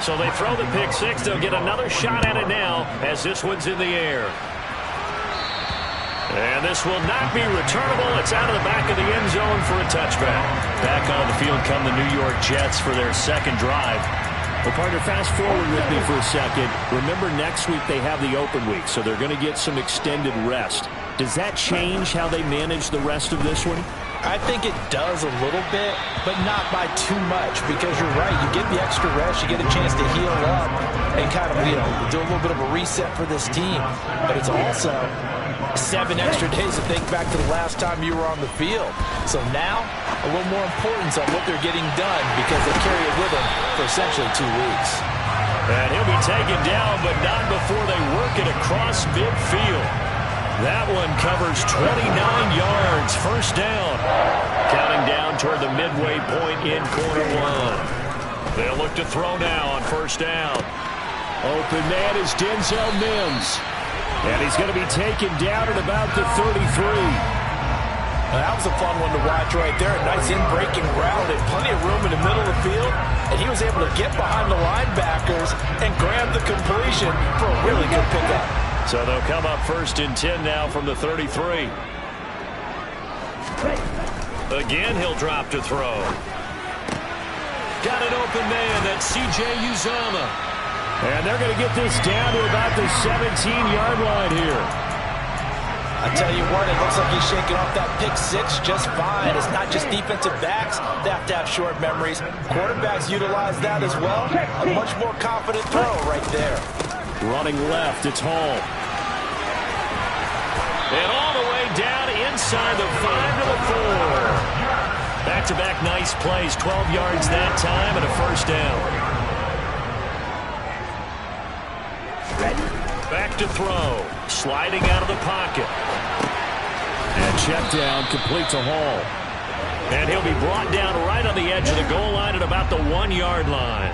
So they throw the pick-6. They'll get another shot at it now as this one's in the air. And this will not be returnable. It's out of the back of the end zone for a touchback. Back on the field come the New York Jets for their second drive. Well, partner, fast forward with me for a second. Remember, next week they have the open week, so they're going to get some extended rest. Does that change how they manage the rest of this one? I think it does a little bit, but not by too much, because you're right. You get the extra rest. You get a chance to heal up and kind of, do a little bit of a reset for this team. But it's also 7 extra days to think back to the last time you were on the field. So now, a little more importance on what they're getting done because they carry it with them for essentially 2 weeks. And he'll be taken down, but not before they work it across midfield. That one covers 29 yards. First down. Counting down toward the midway point in quarter 1. They'll look to throw now on first down. Open man is Denzel Mims. And he's going to be taken down at about the 33. That was a fun one to watch right there. A nice in-breaking route and plenty of room in the middle of the field. And he was able to get behind the linebackers and grab the completion for a really good pickup. So they'll come up 1st and 10 now from the 33. Again, he'll drop to throw. Got an open man. That's C.J. Uzomah. And they're going to get this down to about the 17-yard line here. I tell you what, it looks like he's shaking off that pick six just fine. It's not just defensive backs that have to have short memories. Quarterbacks utilize that as well. A much more confident throw right there. Running left, it's Hall. And all the way down inside the 5 to the 4. Back-to-back nice plays, 12 yards that time and a 1st down. Back to throw. Sliding out of the pocket. And check down, complete to Hall. And he'll be brought down right on the edge of the goal line at about the 1-yard line.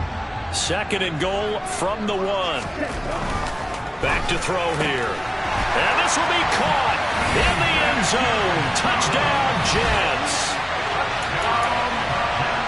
2nd and goal from the 1. Back to throw here. And this will be caught in the end zone. Touchdown, Jets.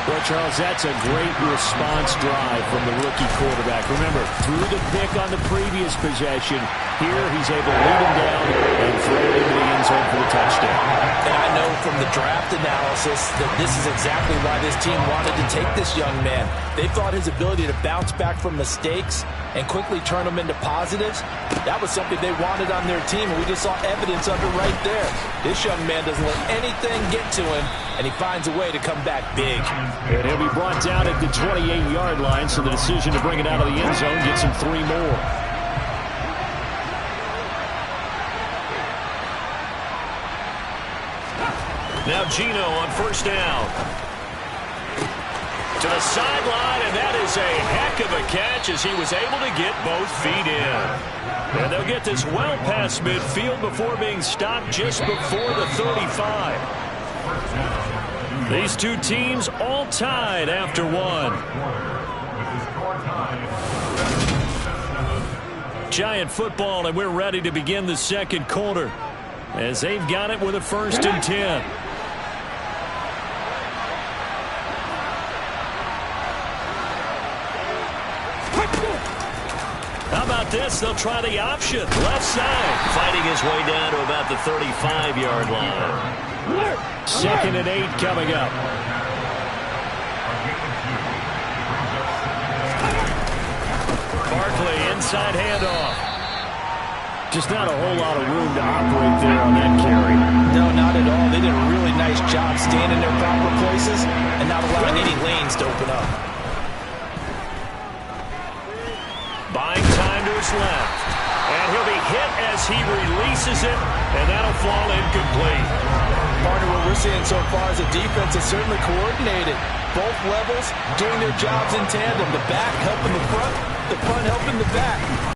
Well, Charles, that's a great response drive from the rookie quarterback. Remember, threw the pick on the previous possession. Here, he's able to lead him down and throw it into the end zone for the touchdown. And I know from the draft analysis that this is exactly why this team wanted to take this young man. They thought his ability to bounce back from mistakes and quickly turn them into positives, that was something they wanted on their team, and we just saw evidence of it right there. This young man doesn't let anything get to him, and he finds a way to come back big. And he'll be brought down at the 28-yard line, so the decision to bring it out of the end zone gets him 3 more. Now Gino on 1st down. To the sideline, and that is a heck of a catch as he was able to get both feet in. And they'll get this well past midfield before being stopped just before the 35. These two teams all tied after 1. Giant football, and we're ready to begin the 2nd quarter as they've got it with a 1st and 10. How about this? They'll try the option. Left side. Fighting his way down to about the 35-yard line. 2nd and 8 coming up. Barkley, inside handoff. Just not a whole lot of room to operate there on that carry. No, not at all. They did a really nice job staying in their proper places and not allowing any lanes to open up. Buying time to his left. And he'll be hit as he releases it, and that'll fall incomplete. Partner, what we're seeing so far is a defense is certainly coordinated. Both levels doing their jobs in tandem. The back helping the front helping the back.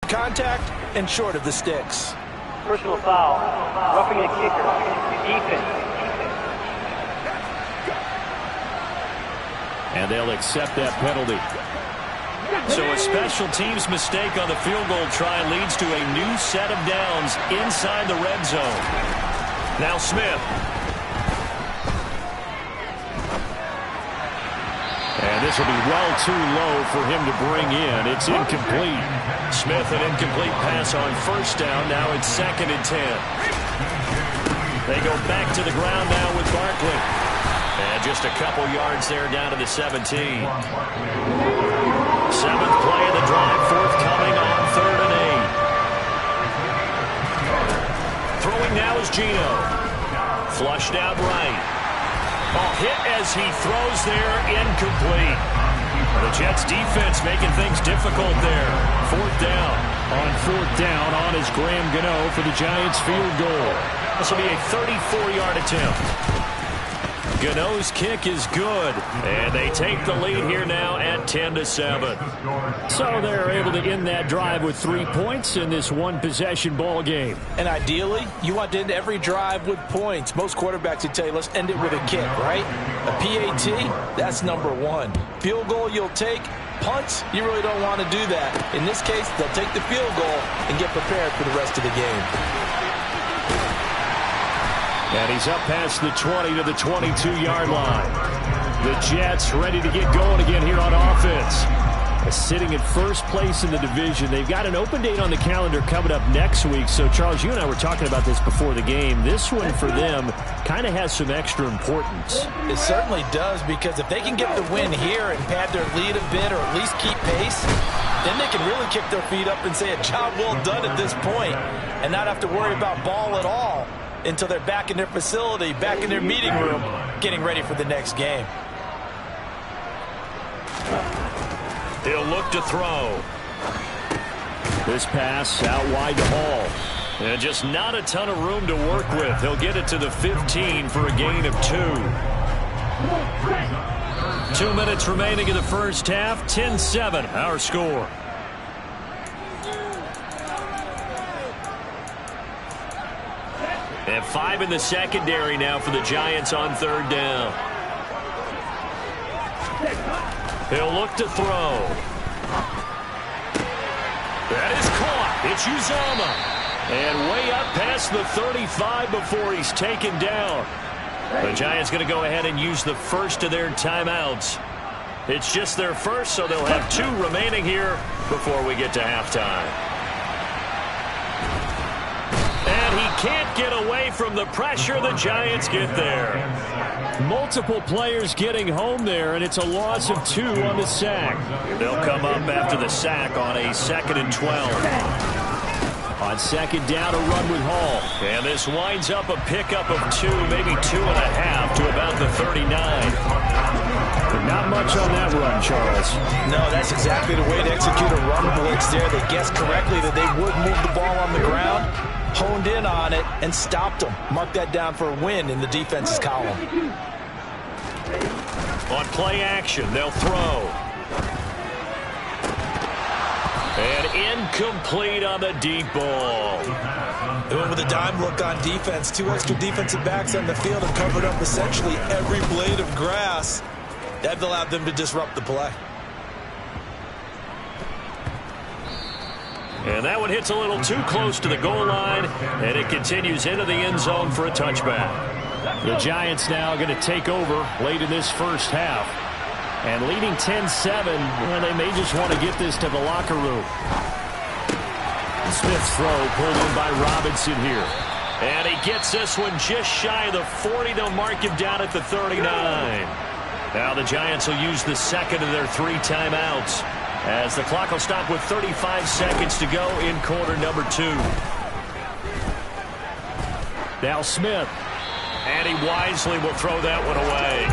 Contact and short of the sticks. Personal foul. Roughing the kicker. Defense. And they'll accept that penalty. So a special teams mistake on the field goal try leads to a new set of downs inside the red zone. Now Smith. And this will be well too low for him to bring in. It's incomplete. Smith, an incomplete pass on 1st down. Now it's 2nd and 10. They go back to the ground now with Barkley. And just a couple yards there down to the 17. 7th play of the drive, forthcoming on 3rd and 8. Throwing now is Gino. Flushed out right. Ball hit as he throws there, incomplete. The Jets defense making things difficult there. 4th down. On 4th down, on is Graham Gano for the Giants field goal. This will be a 34-yard attempt. Gano's kick is good, and they take the lead here now at 10-7. So they're able to end that drive with 3 points in this one-possession ball game. And ideally, you want to end every drive with points. Most quarterbacks would tell you, let's end it with a kick, right? A PAT, that's number 1. Field goal you'll take. Punts, you really don't want to do that. In this case, they'll take the field goal and get prepared for the rest of the game. And he's up past the 20 to the 22-yard line. The Jets ready to get going again here on offense. Sitting in first place in the division. They've got an open date on the calendar coming up next week. So, Charles, you and I were talking about this before the game. This one for them kind of has some extra importance. It certainly does, because if they can get the win here and pad their lead a bit or at least keep pace, then they can really kick their feet up and say a job well done at this point and not have to worry about ball at all until they're back in their facility, back in their meeting room, getting ready for the next game. He'll look to throw. This pass out wide to Hall. And just not a ton of room to work with. He'll get it to the 15 for a gain of 2. 2 minutes remaining in the first half. 10-7, our score. And 5 in the secondary now for the Giants on third down. He'll look to throw. That is caught. It's Uzama. And way up past the 35 before he's taken down. The Giants going to go ahead and use the first of their timeouts. It's just their first, so they'll have 2 remaining here before we get to halftime. And he can't get away from the pressure. The Giants get there. Multiple players getting home there, and it's a loss of 2 on the sack. They'll come up after the sack on a 2nd and 12. On second down, a run with Hall. And this winds up a pickup of 2, maybe 2.5 to about the 39. Not much on that run, Charles. No, that's exactly the way to execute a run blitz there. They guessed correctly that they would move the ball on the ground, honed in on it, and stopped them. Mark that down for a win in the defense's column. On play action, they'll throw. And incomplete on the deep ball. They went with a dime look on defense. 2 extra defensive backs on the field and covered up essentially every blade of grass. That allowed them to disrupt the play. And that one hits a little too close to the goal line, and it continues into the end zone for a touchback. The Giants now going to take over late in this first half. And leading 10-7, well, they may just want to get this to the locker room. Smith's throw pulled in by Robinson here. And he gets this one just shy of the 40. They'll mark him down at the 39. Now the Giants will use the second of their 3 timeouts, as the clock will stop with 35 seconds to go in quarter number 2. Now Smith. And he wisely will throw that one away.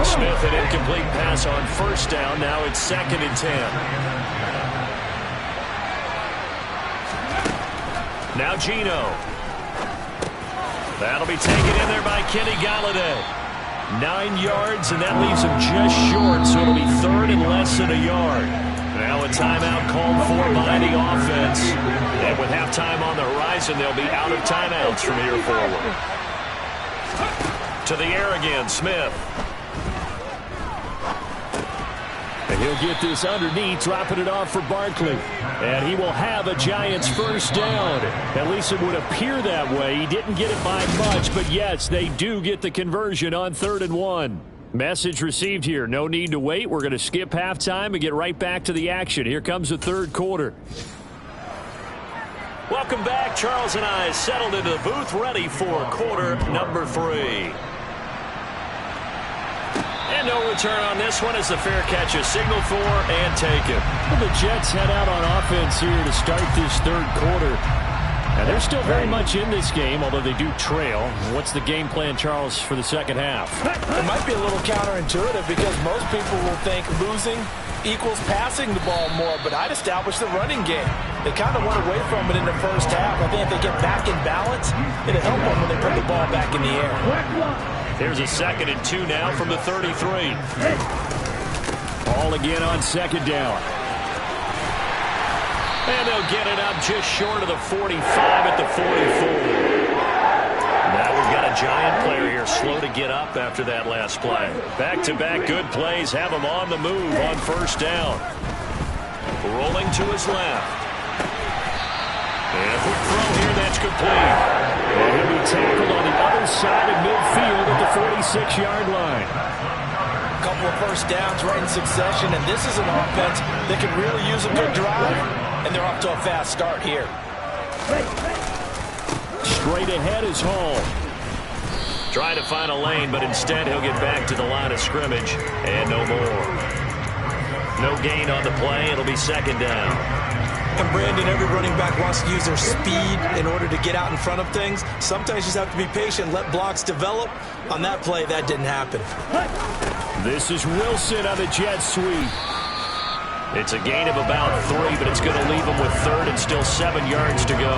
Smith, an incomplete pass on first down. Now it's 2nd and 10. Now Geno. That'll be taken in there by Kenny Galladay. 9 yards, and that leaves him just short, so it'll be 3rd and less than a yard. Now a timeout called for by the offense. And with halftime on the horizon, they'll be out of timeouts from here forward. To the air again, Smith. And he'll get this underneath, dropping it off for Barkley. And he will have a Giants first down. At least it would appear that way. He didn't get it by much, but yes, they do get the conversion on 3rd and 1. Message received here. No need to wait. We're going to skip halftime and get right back to the action. Here comes the third quarter. Welcome back. Charles and I settled into the booth, ready for quarter number 3. And no return on this one as the fair catch is signaled for and taken. Well, the Jets head out on offense here to start this third quarter. And they're still very much in this game, although they do trail. What's the game plan, Charles, for the second half? It might be a little counterintuitive because most people will think losing equals passing the ball more, but I'd establish the running game. They kind of went away from it in the first half. I think if they get back in balance, it'll help them when they put the ball back in the air. There's a 2nd and 2 now from the 33. Ball again on second down. And they'll get it up just short of the 45 at the 44. Now we've got a Giant player here slow to get up after that last play. Back-to-back good plays have him on the move on first down. Rolling to his left. And a quick throw here that's complete. incomplete. And he'll be tackled on the other side of midfield at the 46-yard line. A couple of first downs right in succession, and this is an offense that could really use a good drive, and they're off to a fast start here. Straight ahead is Hall. Trying to find a lane, but instead he'll get back to the line of scrimmage, and no more. No gain on the play. It'll be second down. And Brandon, every running back wants to use their speed in order to get out in front of things. Sometimes you just have to be patient, let blocks develop. On that play, that didn't happen. This is Wilson on the jet sweep. It's a gain of about 3, but it's going to leave them with third and still 7 yards to go.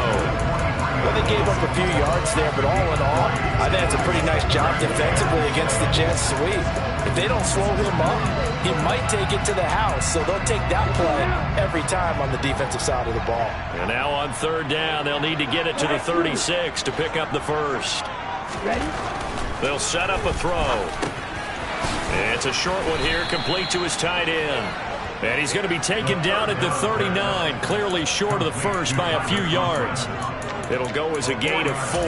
Well, they gave up a few yards there, but all in all, I think it's a pretty nice job defensively against the jet sweep. If they don't slow him up, he might take it to the house, so they'll take that play every time on the defensive side of the ball. And now on third down, they'll need to get it to the 36 to pick up the first. They'll set up a throw. It's a short one here, complete to his tight end. And he's going to be taken down at the 39, clearly short of the first by a few yards. It'll go as a gain of 4,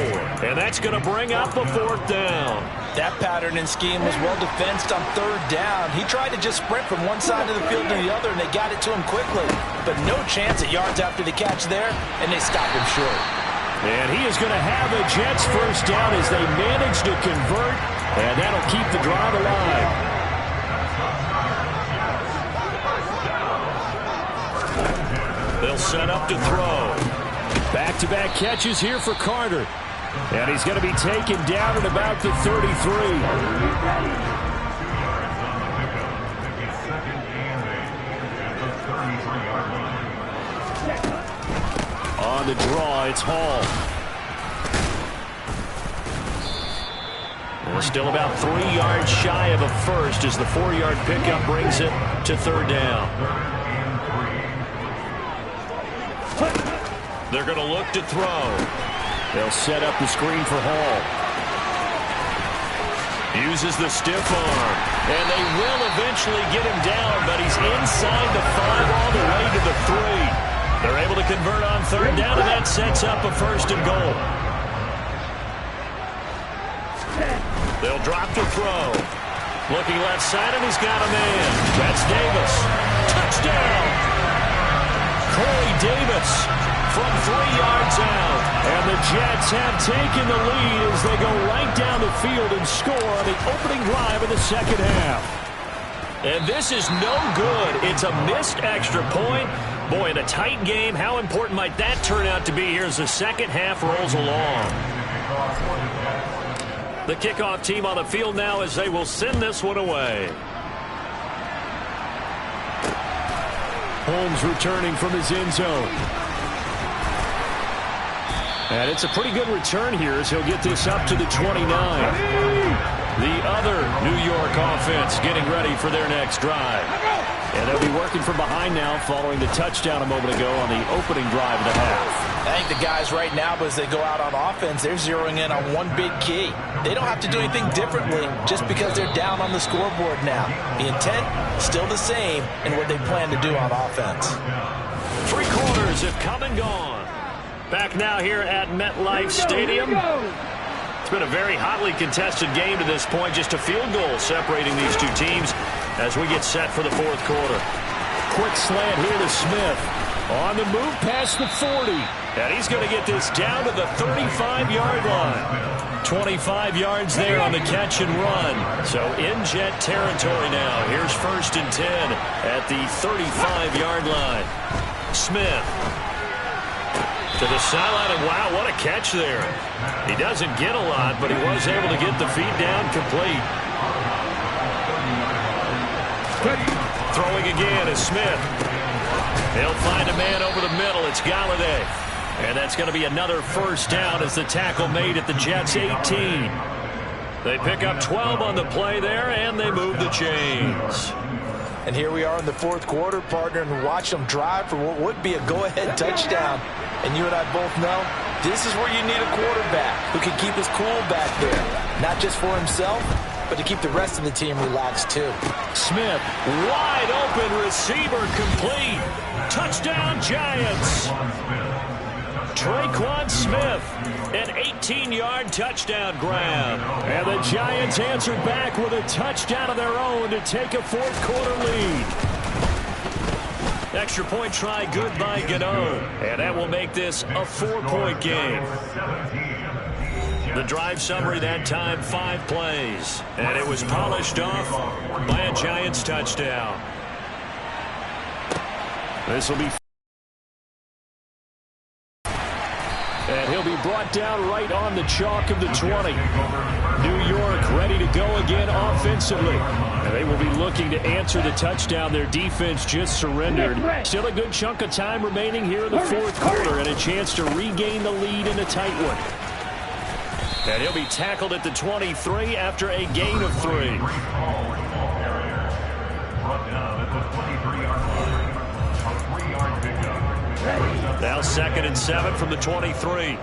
and that's going to bring up a fourth down. That pattern and scheme was well defensed on third down. He tried to just sprint from one side of the field to the other, and they got it to him quickly. But no chance at yards after the catch there, and they stopped him short. And he is going to have a Jets first down as they manage to convert, and that'll keep the drive alive. They'll set up to throw. Back-to-back catches here for Carter. And he's going to be taken down at about the 33. On the draw, it's Hall. And still about 3 yards shy of a first as the 4-yard pickup brings it to third down. They're going to look to throw. They'll set up the screen for Hall. Uses the stiff arm. And they will eventually get him down, but he's inside the 5 all the way to the 3. They're able to convert on third down, and that sets up a first and goal. They'll drop to throw. Looking left side, and he's got a man. That's Davis. Touchdown! Corey Davis from 3 yards out. And the Jets have taken the lead as they go right down the field and score on the opening drive of the second half. And this is no good. It's a missed extra point. Boy, in a tight game, how important might that turn out to be here as the second half rolls along? The kickoff team on the field now as they will send this one away. Holmes returning from his end zone. And it's a pretty good return here as he'll get this up to the 29. The other New York offense getting ready for their next drive. And they'll be working from behind now following the touchdown a moment ago on the opening drive of the half. I think the guys right now, as they go out on offense, they're zeroing in on one big key. They don't have to do anything differently just because they're down on the scoreboard now. The intent, still the same in what they plan to do on offense. 3 quarters have come and gone. Back now here at MetLife Stadium. It's been a very hotly contested game to this point. Just a field goal separating these two teams as we get set for the fourth quarter. Quick slant here to Smith. On the move past the 40. And he's going to get this down to the 35-yard line. 25 yards there on the catch and run. So in Jet territory now. Here's 1st and 10 at the 35-yard line. Smith to the sideline, and wow, what a catch there. He doesn't get a lot, but he was able to get the feed down complete. Throwing again is Smith. He'll find a man over the middle. It's Galladay. And that's going to be another first down as the tackle made at the Jets' 18. They pick up 12 on the play there, and they move the chains. And here we are in the fourth quarter, partner, and watch them drive for what would be a go-ahead touchdown. And you and I both know this is where you need a quarterback who can keep his cool back there. Not just for himself, but to keep the rest of the team relaxed too. Smith, wide open receiver complete. Touchdown, Giants. Traquan Smith, an 18-yard touchdown grab. And the Giants answered back with a touchdown of their own to take a fourth-quarter lead. Extra point try good by Gano. And that will make this a 4-point game. The drive summary that time, 5 plays. And it was polished off by a Giants touchdown. This will be... And he'll be brought down right on the chalk of the 20. New York ready to go again offensively. And they will be looking to answer the touchdown their defense just surrendered. Still a good chunk of time remaining here in the fourth quarter and a chance to regain the lead in a tight one. And he'll be tackled at the 23 after a gain of 3. Now 2nd and 7 from the 23.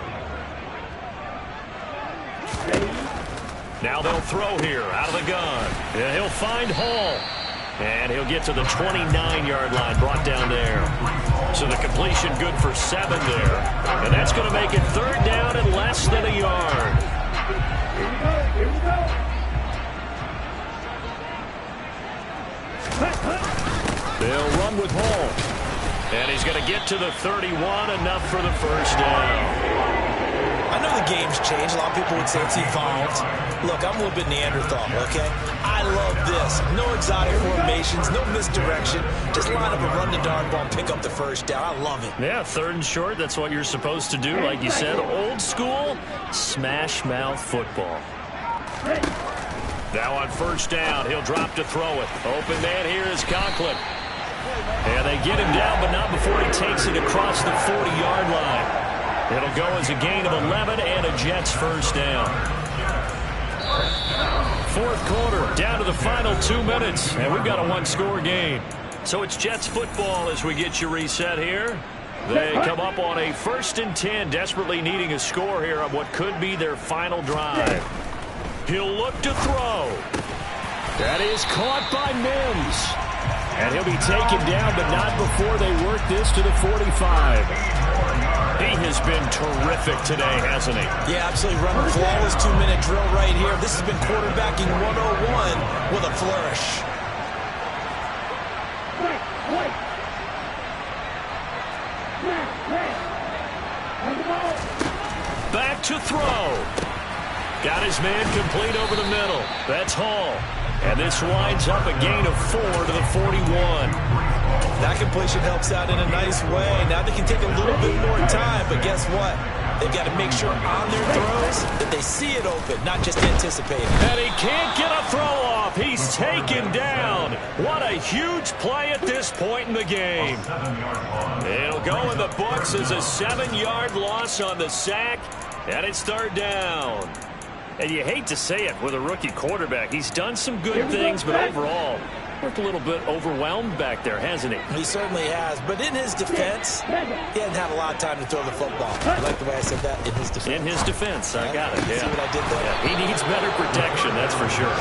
Now they'll throw here out of the gun. And he'll find Hall. And he'll get to the 29-yard line, brought down there. So the completion good for 7 there. And that's going to make it 3rd down and less than a yard. They'll run with Hall. And he's going to get to the 31, enough for the first down. I know the game's changed. A lot of people would say it's evolved. Look, I'm a little bit Neanderthal, okay? I love this. No exotic formations, no misdirection. Just line up and run the darn ball, pick up the first down. I love it. Yeah, 3rd and short, that's what you're supposed to do. Like you said, old school, smash mouth football. Now on first down, he'll drop to throw it. Open man here is Conklin. And they get him down, but not before he takes it across the 40-yard line. It'll go as a gain of 11 and a Jets first down. Fourth quarter, down to the final 2 minutes, and we've got a 1-score game. So it's Jets football as we get you reset here. They come up on a 1st and 10, desperately needing a score here on what could be their final drive. He'll look to throw. That is caught by Mims. And he'll be taken down, but not before they work this to the 45. He has been terrific today, hasn't he? Yeah, absolutely. Running a flawless 2-minute drill right here. This has been quarterbacking 101 with a flourish. Back to throw. Got his man complete over the middle. That's Hall. And this winds up a gain of 4 to the 41. That completion helps out in a nice way. Now they can take a little bit more time, but guess what? They've got to make sure on their throws that they see it open, not just anticipate it. And he can't get a throw off. He's taken down. What a huge play at this point in the game. It'll go in the books as a 7-yard loss on the sack, and it's 3rd down. And you hate to say it with a rookie quarterback. He's done some good things, but overall, looked a little bit overwhelmed back there, hasn't he? He certainly has. But in his defense, he hasn't had a lot of time to throw the football. You like the way I said that? In his defense. In his defense. I got it. See what I did there? Yeah, he needs better protection, that's for sure.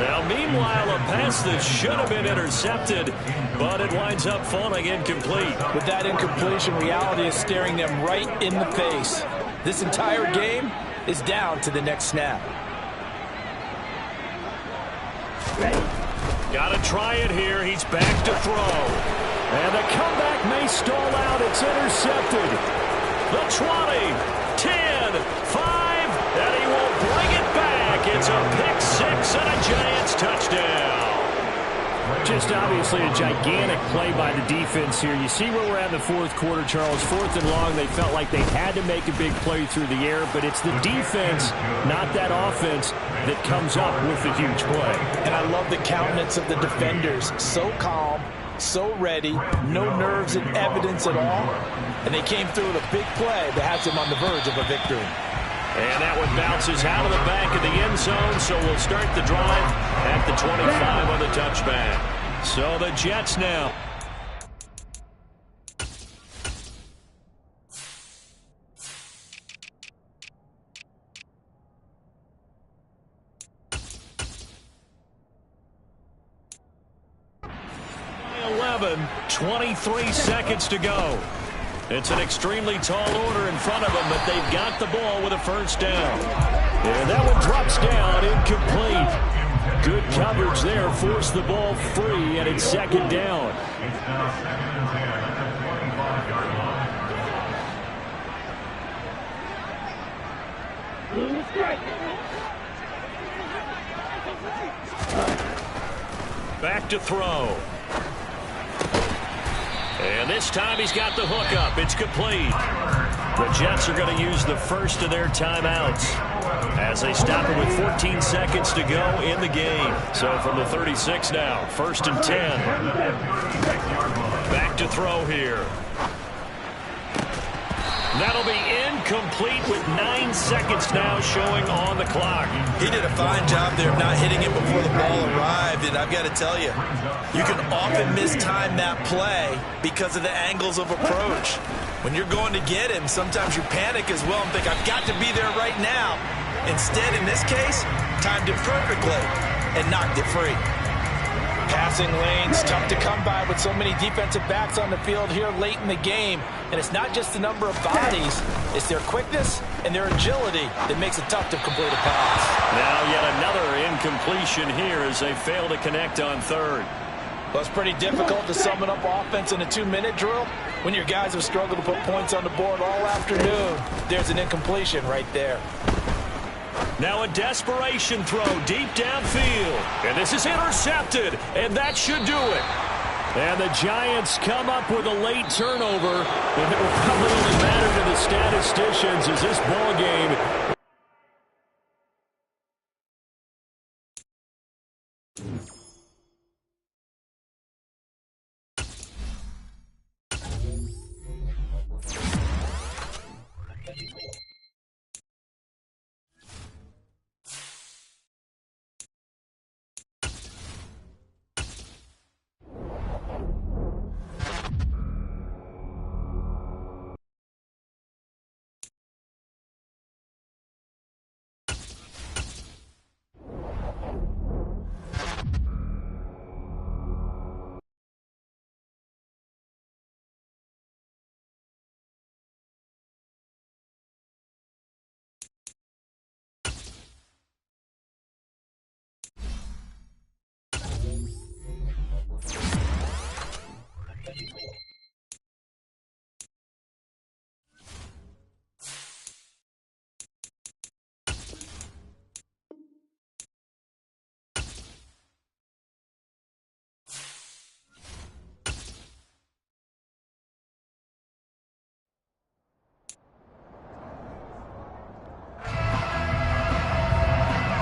Now, meanwhile, a pass that should have been intercepted, but it winds up falling incomplete. With that incompletion, reality is staring them right in the face. This entire game is down to the next snap. Got to try it here. He's back to throw. And the comeback may stall out. It's intercepted. The 20, 10, 5, and he will bring it back. It's a pick-6 and a Giants touchdown. Just obviously a gigantic play by the defense here. You see where we're at in the fourth quarter, Charles. 4th and long, they felt like they had to make a big play through the air, but it's the defense, not that offense, that comes up with the huge play. And I love the countenance of the defenders. So calm, so ready, no nerves and evidence at all. And they came through with a big play that has them on the verge of a victory. And that one bounces out of the back of the end zone, so we'll start the drive at the 25 on the touchback. So the Jets now. By 11, 23 seconds to go. It's an extremely tall order in front of them, but they've got the ball with a first down. And that one drops down, incomplete. Good coverage there, forced the ball free, and it's second down. It's now 2nd and 10 at the 25-yard line. Back to throw. And this time he's got the hook up. It's complete. The Jets are going to use the first of their timeouts as they stop it with 14 seconds to go in the game. So from the 36 now, 1st and 10. Back to throw here. That'll be incomplete with 9 seconds now showing on the clock. He did a fine job there of not hitting it before the ball arrived, and I've got to tell you, you can often mistime that play because of the angles of approach. When you're going to get him, sometimes you panic as well and think, I've got to be there right now. Instead, in this case, timed it perfectly and knocked it free. Passing lanes, tough to come by with so many defensive backs on the field here late in the game. And it's not just the number of bodies, it's their quickness and their agility that makes it tough to complete a pass. Now yet another incompletion here as they fail to connect on third. Well, it's pretty difficult to summon up offense in a 2-minute drill when your guys have struggled to put points on the board all afternoon. There's an incompletion right there. Now a desperation throw deep downfield. And this is intercepted, and that should do it. And the Giants come up with a late turnover, and it will probably only matter to the statisticians as this ball game.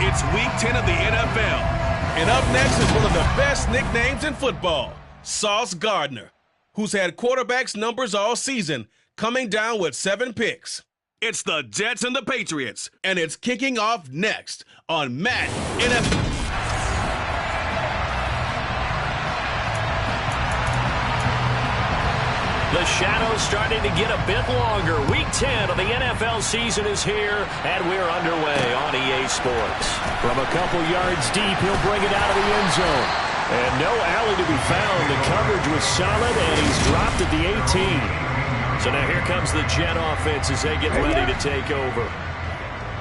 It's Week 10 of the NFL. And up next is one of the best nicknames in football, Sauce Gardner, who's had quarterbacks numbers all season, coming down with 7 picks. It's the Jets and the Patriots, and it's kicking off next on Madden NFL. The shadow's starting to get a bit longer. Week 10 of the NFL season is here, and we're underway on EA Sports. From a couple yards deep, he'll bring it out of the end zone. And no alley to be found. The coverage was solid, and he's dropped at the 18. So now here comes the Jet offense as they get ready to take over.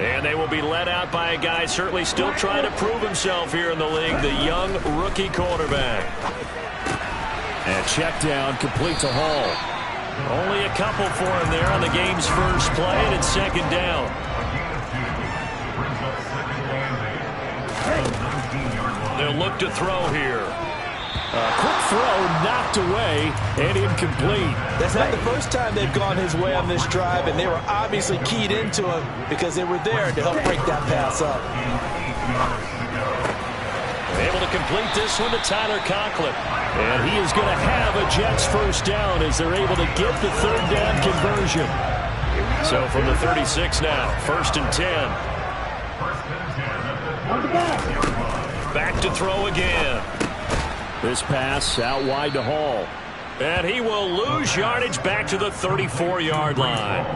And they will be led out by a guy certainly still trying to prove himself here in the league, the young rookie quarterback. And check down, complete to Hall. Only a couple for him there on the game's first play, and it's second down. They'll look to throw here. A quick throw knocked away and incomplete. That's not the first time they've gone his way on this drive, and they were obviously keyed into him because they were there to help break that pass up. Able to complete this one to Tyler Conklin. And he is going to have a Jets first down as they're able to get the third down conversion. So from the 36 now, 1st and 10. Back to throw again. This pass out wide to Hall. And he will lose yardage back to the 34-yard line.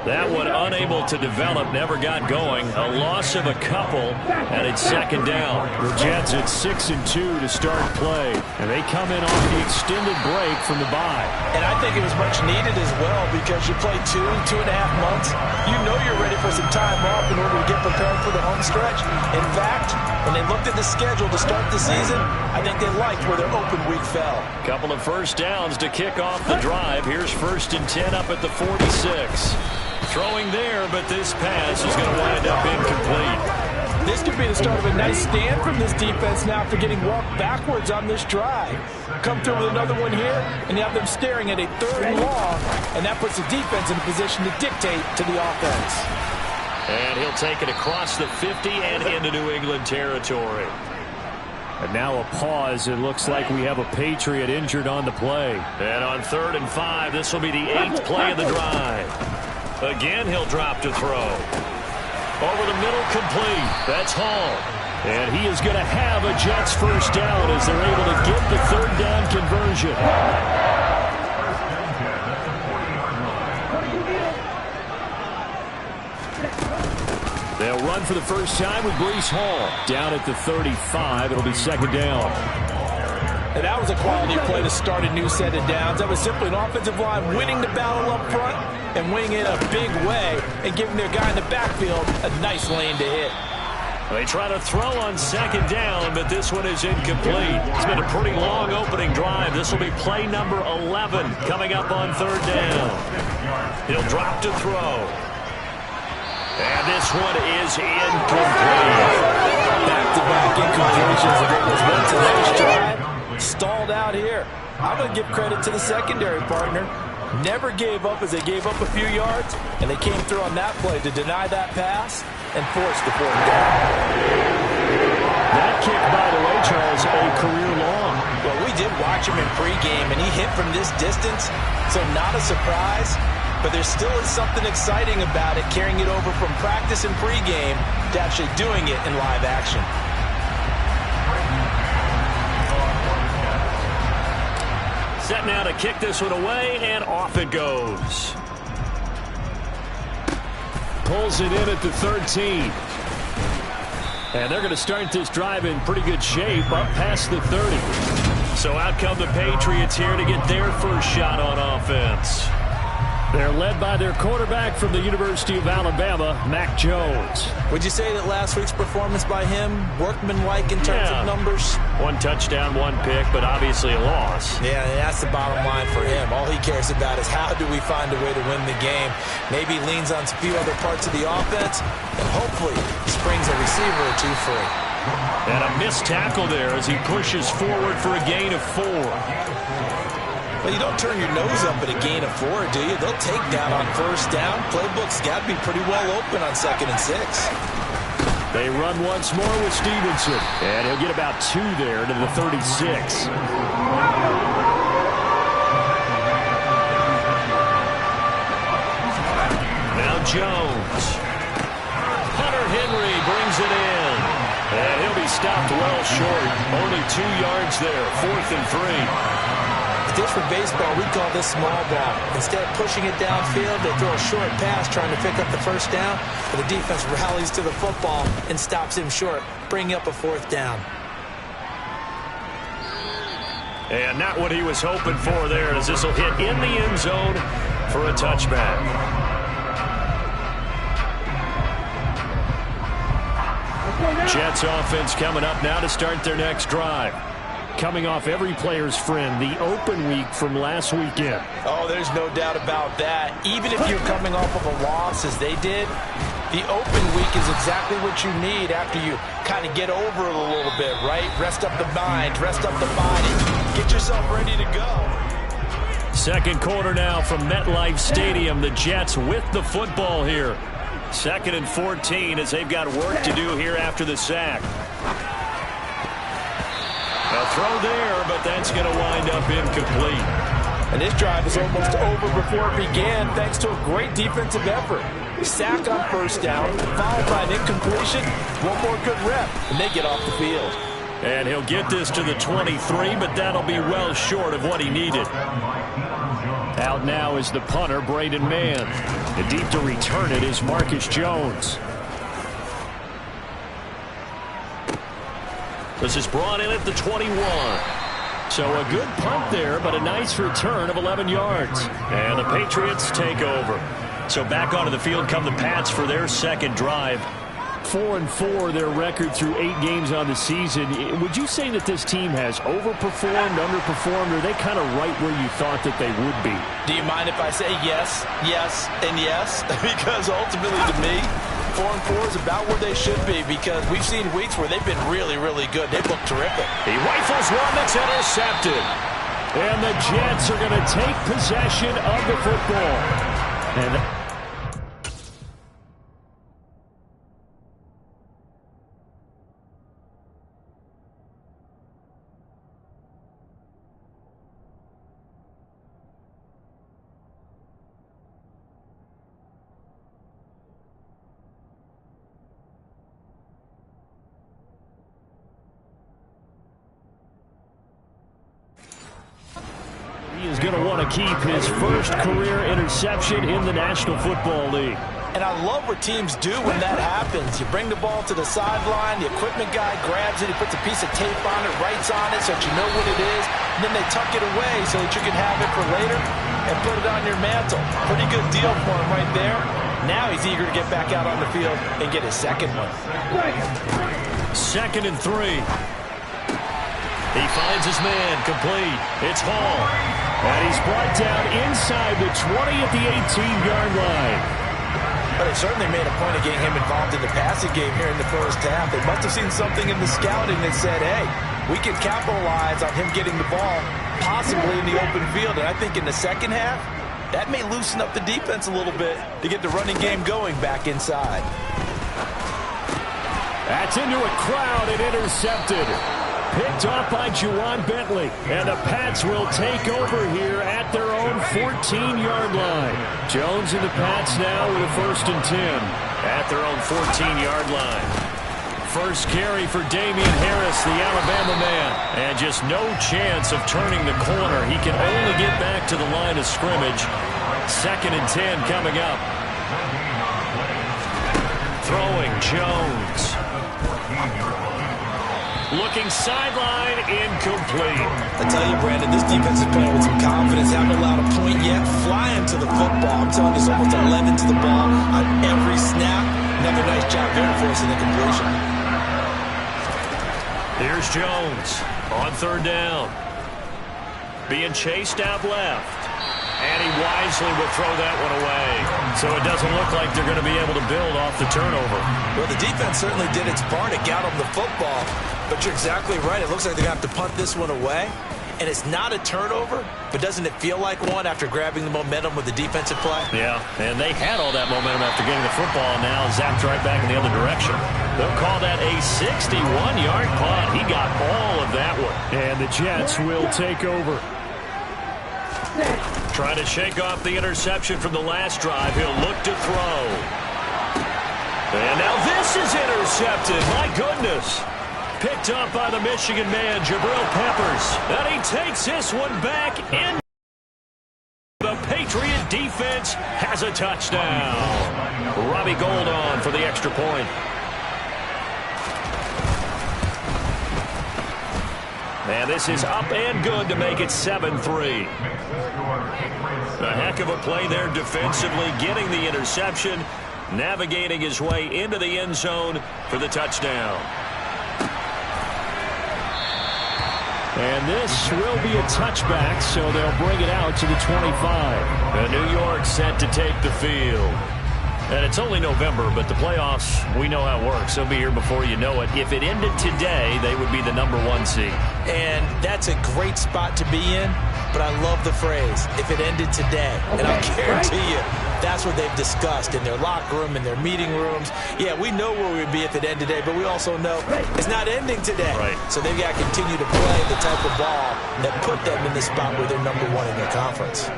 That one unable to develop, never got going. A loss of a couple, and it's second down. The Jets at 6-2 to start play, and they come in off the extended break from the bye. And I think it was much needed as well because you play 2.5 months. You know you're ready for some time off in order to get prepared for the home stretch. In fact, when they looked at the schedule to start the season, I think they liked where their open week fell. Couple of first downs to kick off the drive. Here's 1st and 10 up at the 46. Throwing there, but this pass is going to wind up incomplete. This could be the start of a nice stand from this defense now after getting walked backwards on this drive. Come through with another one here, and you have them staring at a 3rd and long, and that puts the defense in a position to dictate to the offense. And he'll take it across the 50 and into New England territory. And now a pause. It looks like we have a Patriot injured on the play. And on 3rd and 5, this will be the 8th play of the drive. Again, he'll drop to throw. Over the middle, complete. That's Hall. And he is going to have a Jets first down as they're able to get the 3rd down conversion. They'll run for the first time with Breece Hall. Down at the 35, it'll be second down. And that was a quality play to start a new set of downs. That was simply an offensive line winning the battle up front and winning it a big way and giving their guy in the backfield a nice lane to hit. They try to throw on second down, but this one is incomplete. It's been a pretty long opening drive. This will be play number 11 coming up on 3rd down. He'll drop to throw. And this one is incomplete. Back-to-back incompletions. And it was one to last drive. Stalled out here. I'm going to give credit to the secondary partner. Never gave up as they gave up a few yards, and they came through on that play to deny that pass and force the 4th down. That kick, by the way, Charles, a career long. Well, we did watch him in pregame, and he hit from this distance, so not a surprise. But there still is something exciting about it, carrying it over from practice and pregame to actually doing it in live action. Set now to kick this one away, and off it goes. Pulls it in at the 13. And they're going to start this drive in pretty good shape up past the 30. So out come the Patriots here to get their first shot on offense. They're led by their quarterback from the University of Alabama, Mac Jones. Would you say that last week's performance by him, workmanlike in terms of numbers? 1 touchdown, 1 pick, but obviously a loss. Yeah, that's the bottom line for him. All he cares about is how do we find a way to win the game. Maybe leans on a few other parts of the offense, and hopefully springs a receiver or two free. And a missed tackle there as he pushes forward for a gain of 4. Well, you don't turn your nose up at a gain of 4, do you? They'll take that on 1st down. Playbook's got to be pretty well open on 2nd and 6. They run once more with Stevenson. And he'll get about 2 there to the 36. Now Jones. Hunter Henry brings it in. And he'll be stopped well short. Only 2 yards there. 4th and 3. This for baseball, we call this small ball. Instead of pushing it downfield, they throw a short pass trying to pick up the 1st down, but the defense rallies to the football and stops him short, bringing up a 4th down. And not what he was hoping for there, as this will hit in the end zone for a touchback. Jets offense coming up now to start their next drive. Coming off every player's friend, the open week from last weekend. Oh, there's no doubt about that. Even if you're coming off of a loss as they did, the open week is exactly what you need after you kind of get over it a little bit, right? Rest up the mind, rest up the body, get yourself ready to go. Second quarter now from MetLife Stadium. The Jets with the football here. 2nd and 14 as they've got work to do here after the sack. A throw there, but that's going to wind up incomplete. And this drive is almost over before it began thanks to a great defensive effort. Sack on 1st down, followed by an incompletion, one more good rep, and they get off the field. And he'll get this to the 23, but that'll be well short of what he needed. Out now is the punter, Braden Mann. And deep to return it is Marcus Jones. This is brought in at the 21. So a good punt there, but a nice return of 11 yards. And the Patriots take over. So back onto the field come the Pats for their second drive. 4-4 their record through 8 games on the season. Would you say that this team has overperformed, underperformed, or are they kind of right where you thought that they would be? Do you mind if I say yes, yes, and yes? Because ultimately to me, 4-4 is about where they should be, because we've seen weeks where they've been really, really good. They've looked terrific. He rifles one that's intercepted. And the Jets are going to take possession of the football. And he is going to want to keep his first career interception in the National Football League. And I love what teams do when that happens. You bring the ball to the sideline, the equipment guy grabs it, he puts a piece of tape on it, writes on it so that you know what it is, and then they tuck it away so that you can have it for later and put it on your mantle. Pretty good deal for him right there. Now he's eager to get back out on the field and get his second one. 2nd and 3. He finds his man, complete. It's Hall. And he's brought down inside the 20 at the 18-yard line. But they certainly made a point of getting him involved in the passing game here in the first half. They must have seen something in the scouting that said, hey, we can capitalize on him getting the ball, possibly in the open field. And I think in the second half, that may loosen up the defense a little bit to get the running game going back inside. That's into a crowd and intercepted. Picked off by Juwan Bentley. And the Pats will take over here at their own 14-yard line. Jones and the Pats now with a 1st and 10. At their own 14-yard line. First carry for Damian Harris, the Alabama man. And just no chance of turning the corner. He can only get back to the line of scrimmage. 2nd and 10 coming up. Throwing Jones. Looking sideline, incomplete. I tell you, Brandon, this defense is playing with some confidence. Haven't allowed a point yet. Flying to the football. I'm telling you, it's almost 11 to the ball on every snap. Another nice job there for us in the completion. Here's Jones on 3rd down. Being chased out left. And he wisely will throw that one away. So it doesn't look like they're going to be able to build off the turnover. Well, the defense certainly did its part. It got them the football. But you're exactly right. It looks like they're going to have to punt this one away. And it's not a turnover, but doesn't it feel like one after grabbing the momentum with the defensive play? Yeah, and they had all that momentum after getting the football, and now zapped right back in the other direction. They'll call that a 61-yard punt. He got all of that one. And the Jets will take over. Trying to shake off the interception from the last drive. He'll look to throw. And now this is intercepted. My goodness. Picked up by the Michigan man, Jabril Peppers. And he takes this one back in. The Patriot defense has a touchdown. Robbie Gould on for the extra point. And this is up and good to make it 7-3. A heck of a play there defensively, getting the interception, navigating his way into the end zone for the touchdown. And this will be a touchback, so they'll bring it out to the 25. And New York set to take the field. And it's only November, but the playoffs, we know how it works. They'll be here before you know it. If it ended today, they would be the #1 seed. And that's a great spot to be in, but I love the phrase, if it ended today. And I'll guarantee you, that's what they've discussed in their locker room, in their meeting rooms. Yeah, we know where we'd be if it ended today, but we also know it's not ending today. Right. So they've got to continue to play the type of ball that put them in the spot where they're #1 in their conference.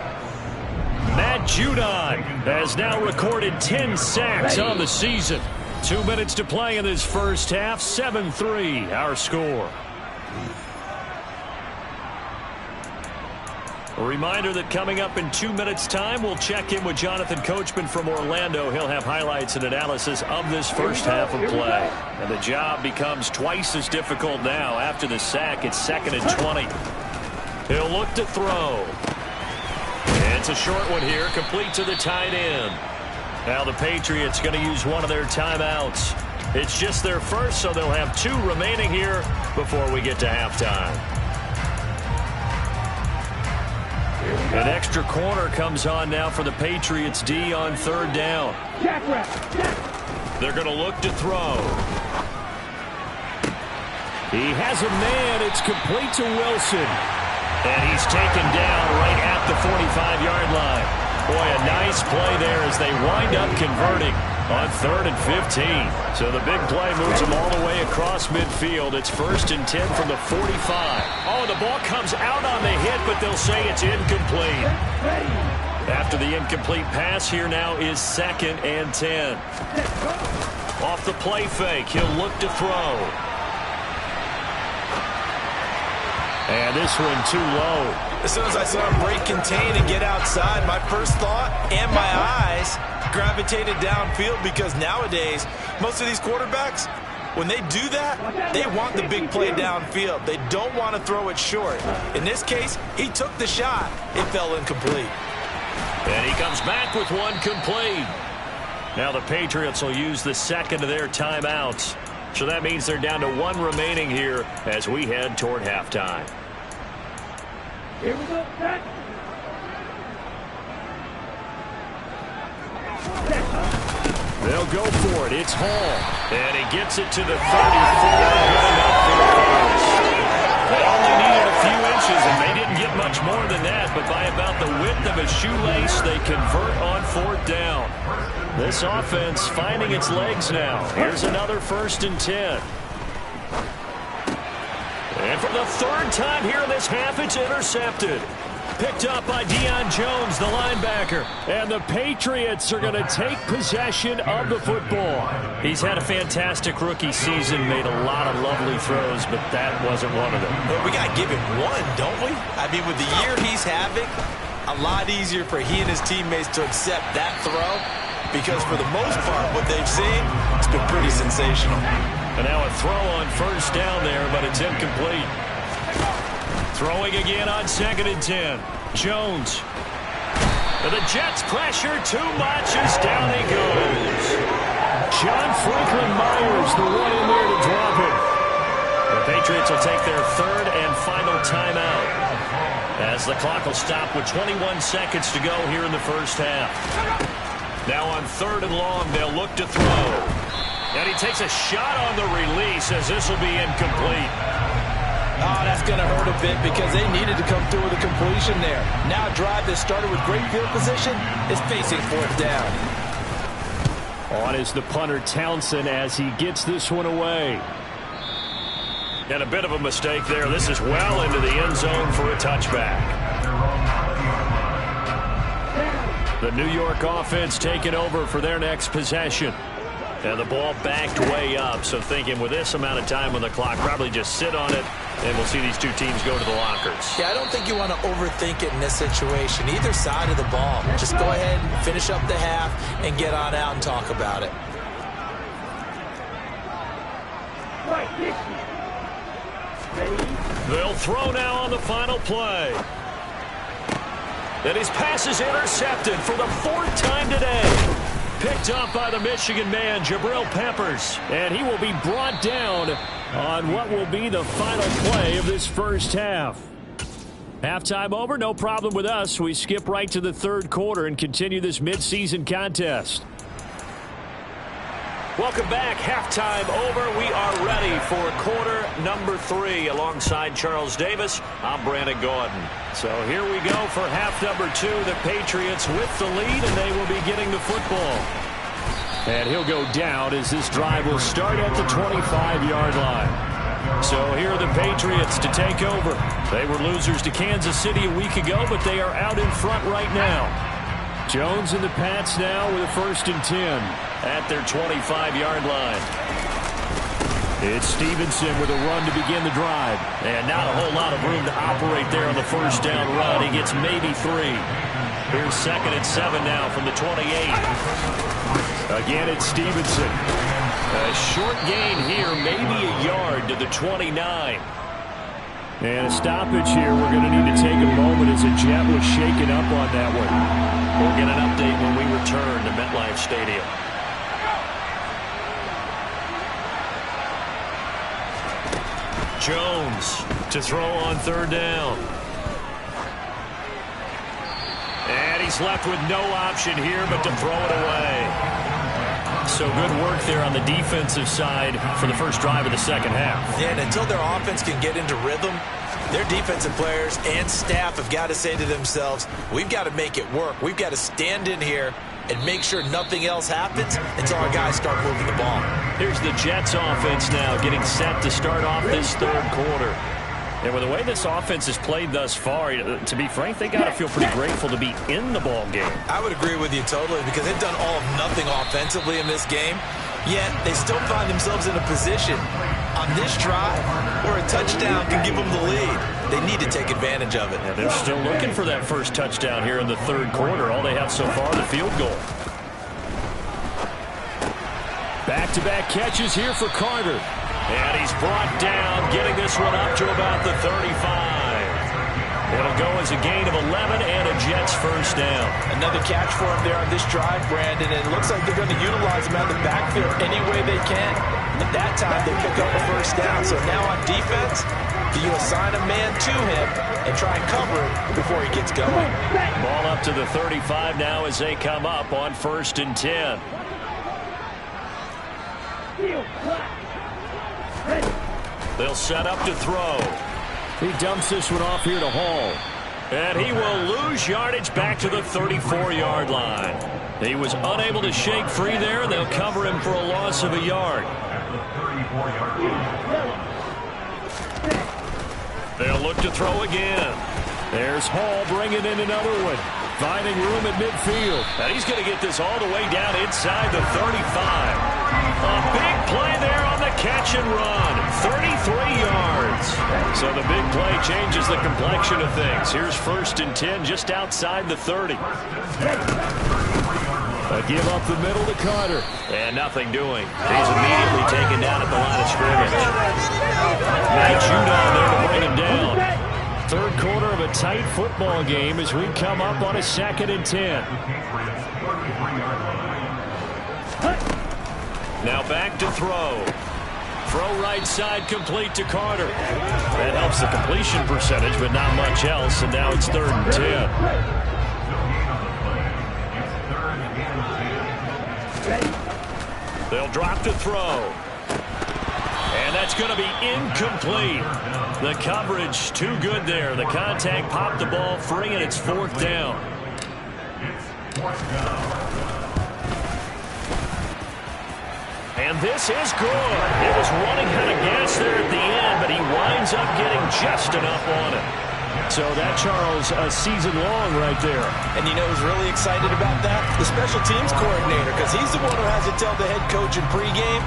Matt Judon has now recorded 10 sacks on the season. 2 minutes to play in this first half. 7-3 our score. A reminder that coming up in 2 minutes' time, we'll check in with Jonathan Coachman from Orlando. He'll have highlights and analysis of this first half of play. And the job becomes twice as difficult now. After the sack, it's 2nd and 20. He'll look to throw. And it's a short one here, complete to the tight end. Now the Patriots going to use one of their timeouts. It's just their first, so they'll have 2 remaining here before we get to halftime. An extra corner comes on now for the Patriots D on 3rd down. They're going to look to throw. He has a man. It's complete to Wilson. And he's taken down right at the 45-yard line. Boy, a nice play there as they wind up converting on 3rd and 15. So the big play moves them all the way across midfield. It's 1st and 10 from the 45. Oh, the ball comes out on the hit, but they'll say it's incomplete. After the incomplete pass, here now is 2nd and 10. Off the play fake, he'll look to throw. And this one too low. As soon as I saw him break contain and get outside, my first thought and my eyes gravitated downfield, because nowadays, most of these quarterbacks, when they do that, they want the big play downfield. They don't want to throw it short. In this case, he took the shot. It fell incomplete. And he comes back with one complete. Now the Patriots will use the 2nd of their timeouts. So that means they're down to 1 remaining here as we head toward halftime. Here we go, set. They'll go for it. It's Hall. And he gets it to the 34. Good enough for the first. They only needed a few inches, and they didn't get much more than that. But by about the width of a shoelace, they convert on 4th down. This offense finding its legs now. Here's another 1st and 10. And for the 3rd time here in this half, it's intercepted. Picked up by Deion Jones, the linebacker. And the Patriots are going to take possession of the football. He's had a fantastic rookie season, made a lot of lovely throws, but that wasn't one of them. Well, we got to give him one, don't we? I mean, with the year he's having, a lot easier for he and his teammates to accept that throw, because for the most part, what they've seen, it's been pretty sensational. And now a throw on 1st down there, but it's incomplete. Throwing again on 2nd and 10. Jones. And the Jets pressure too much as down he goes. John Franklin Myers, the one in there to drop him. The Patriots will take their 3rd and final timeout, as the clock will stop with 21 seconds to go here in the first half. Now on 3rd and long, they'll look to throw. And he takes a shot on the release, as this will be incomplete. Oh, that's going to hurt a bit, because they needed to come through with a completion there. Now a drive that started with great field position is facing 4th down. On is the punter Townsend as he gets this one away. And a bit of a mistake there. This is well into the end zone for a touchback. The New York offense taking over for their next possession. And the ball backed way up, so thinking with this amount of time on the clock, probably just sit on it, and we'll see these 2 teams go to the lockers. Yeah, I don't think you want to overthink it in this situation. Either side of the ball. Just go ahead, finish up the half, and get on out and talk about it. They'll throw now on the final play. And his pass is intercepted for the 4th time today. Picked up by the Michigan man, Jabril Peppers. And he will be brought down on what will be the final play of this first half. Halftime over, no problem with us. We skip right to the 3rd quarter and continue this midseason contest. Welcome back. Halftime over. We are ready for quarter number 3. Alongside Charles Davis, I'm Brandon Gordon. So here we go for half number 2. The Patriots with the lead, and they will be getting the football. And he'll go down as this drive will start at the 25-yard line. So here are the Patriots to take over. They were losers to Kansas City a week ago, but they are out in front right now. Jones and the Pats now with a 1st and 10 at their 25-yard line. It's Stevenson with a run to begin the drive. And not a whole lot of room to operate there on the first down run. He gets maybe 3. Here's 2nd and 7 now from the 28. Again, it's Stevenson. A short gain here, maybe a yard to the 29. And a stoppage here. We're going to need to take a moment as a jet was shaken up on that one. We'll get an update when we return to MetLife Stadium. Jones to throw on 3rd down. And he's left with no option here but to throw it away. So good work there on the defensive side for the first drive of the second half. Yeah, and until their offense can get into rhythm, their defensive players and staff have got to say to themselves, we've got to make it work. We've got to stand in here and make sure nothing else happens until our guys start moving the ball. Here's the Jets offense now getting set to start off this 3rd quarter. And with the way this offense has played thus far, to be frank, they got to feel pretty grateful to be in the ball game. I would agree with you totally because they've done all of nothing offensively in this game, yet they still find themselves in a position on this drive where a touchdown can give them the lead. They need to take advantage of it. And they're still looking for that first touchdown here in the 3rd quarter. All they have so far, the field goal. Back-to-back catches here for Carter. And he's brought down, getting this one up to about the 35. It'll go as a gain of 11 and a Jets first down. Another catch for him there on this drive, Brandon. And it looks like they're going to utilize him out of the backfield any way they can. At that time, they pick up a first down. So now on defense, do you assign a man to him and try and cover it before he gets going? Ball up to the 35 now as they come up on 1st and 10. They'll set up to throw. He dumps this one off here to Hall. And he will lose yardage back to the 34-yard line. He was unable to shake free there, and they'll cover him for a loss of a yard. They'll look to throw again. There's Hall bringing in another one. Finding room at midfield. And he's going to get this all the way down inside the 35. A big play there on the catch and run. 33 yards. So the big play changes the complexion of things. Here's 1st and 10 just outside the 30. A give up the middle to Carter. And nothing doing. He's immediately taken down at the line of scrimmage. Nice shoot on there to bring him down. 3rd quarter of a tight football game as we come up on a 2nd and 10. Now back to throw. Throw right side complete to Carter. That helps the completion percentage, but not much else. And now it's 3rd and 10. They'll drop to throw. And that's going to be incomplete. The coverage too good there. The contact popped the ball free, and it's 4th down. And this is good. It was running out of gas there at the end, but he winds up getting just enough on it. So that, Charles, a season long right there. And you know who's really excited about that? The special teams coordinator, because he's the one who has to tell the head coach in pregame,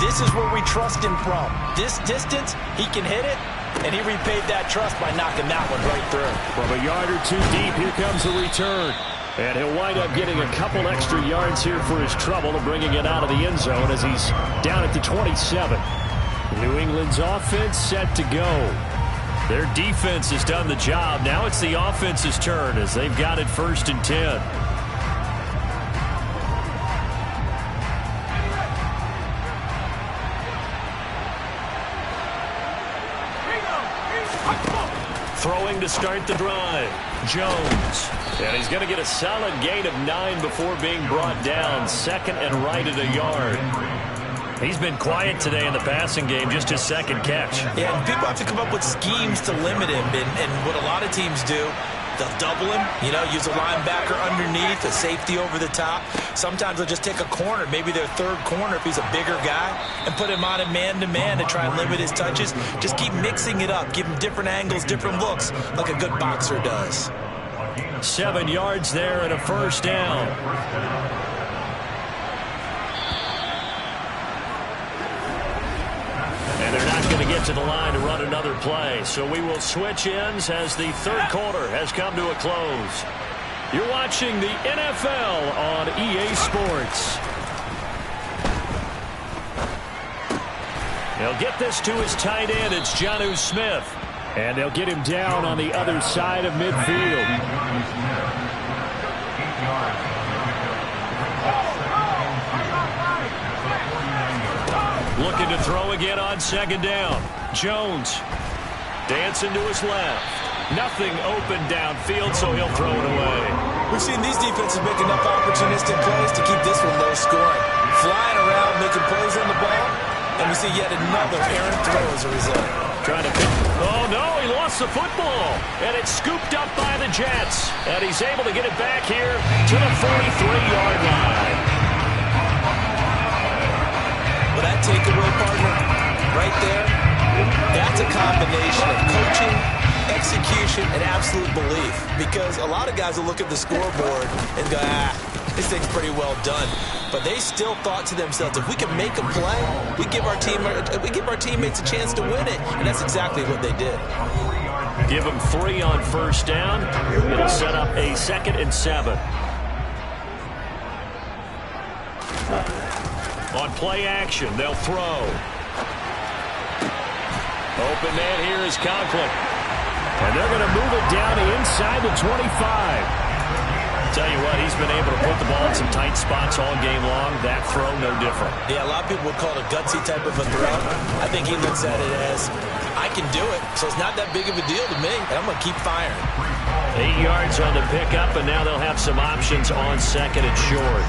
this is where we trust him from. This distance, he can hit it, and he repaid that trust by knocking that one right through. From a yard or two deep, here comes the return. And he'll wind up getting a couple extra yards here for his trouble and bringing it out of the end zone as he's down at the 27. New England's offense set to go. Their defense has done the job. Now it's the offense's turn as they've got it 1st and 10. Throwing to start the drive. Jones. And he's going to get a solid gain of 9 before being brought down. 2nd and right at a yard. He's been quiet today in the passing game, just his 2nd catch. Yeah, and people have to come up with schemes to limit him. And what a lot of teams do, they'll double him, use a linebacker underneath, a safety over the top. Sometimes they'll just take a corner, maybe their 3rd corner if he's a bigger guy, and put him on a man-to-man to try and limit his touches. Just keep mixing it up, give him different angles, different looks, like a good boxer does. 7 yards there and a 1st down. it to the line to run another play. So we will switch ends as the third quarter has come to a close. You're watching the NFL on EA Sports. He'll get this to his tight end. It's Jonnu Smith. And they'll get him down on the other side of midfield. Looking to throw again on second down. Jones dancing to his left. Nothing open downfield, so he'll throw it away. We've seen these defenses make enough opportunistic plays to keep this one low scoring. Flying around, making plays on the ball, and we see yet another errant throw as a result. Trying to pick. Oh, no, he lost the football. And it's scooped up by the Jets. And he's able to get it back here to the 43-yard line. Well, that takeaway, partner, right there, that's a combination of coaching, execution, and absolute belief. Because a lot of guys will look at the scoreboard and go, this thing's pretty well done. But they still thought to themselves, if we can make a play, we give our teammates a chance to win it. And that's exactly what they did. Give them 3 on first down. It'll set up a 2nd and 7. On play action, they'll throw. Open man here is Conklin. And they're going to move it down to inside the 25. Tell you what, he's been able to put the ball in some tight spots all game long. That throw, no different. Yeah, a lot of people would call it a gutsy type of a throw. I think he looks at it as, I can do it, so it's not that big of a deal to me, and I'm going to keep firing. 8 yards on the pickup, and now they'll have some options on second and short.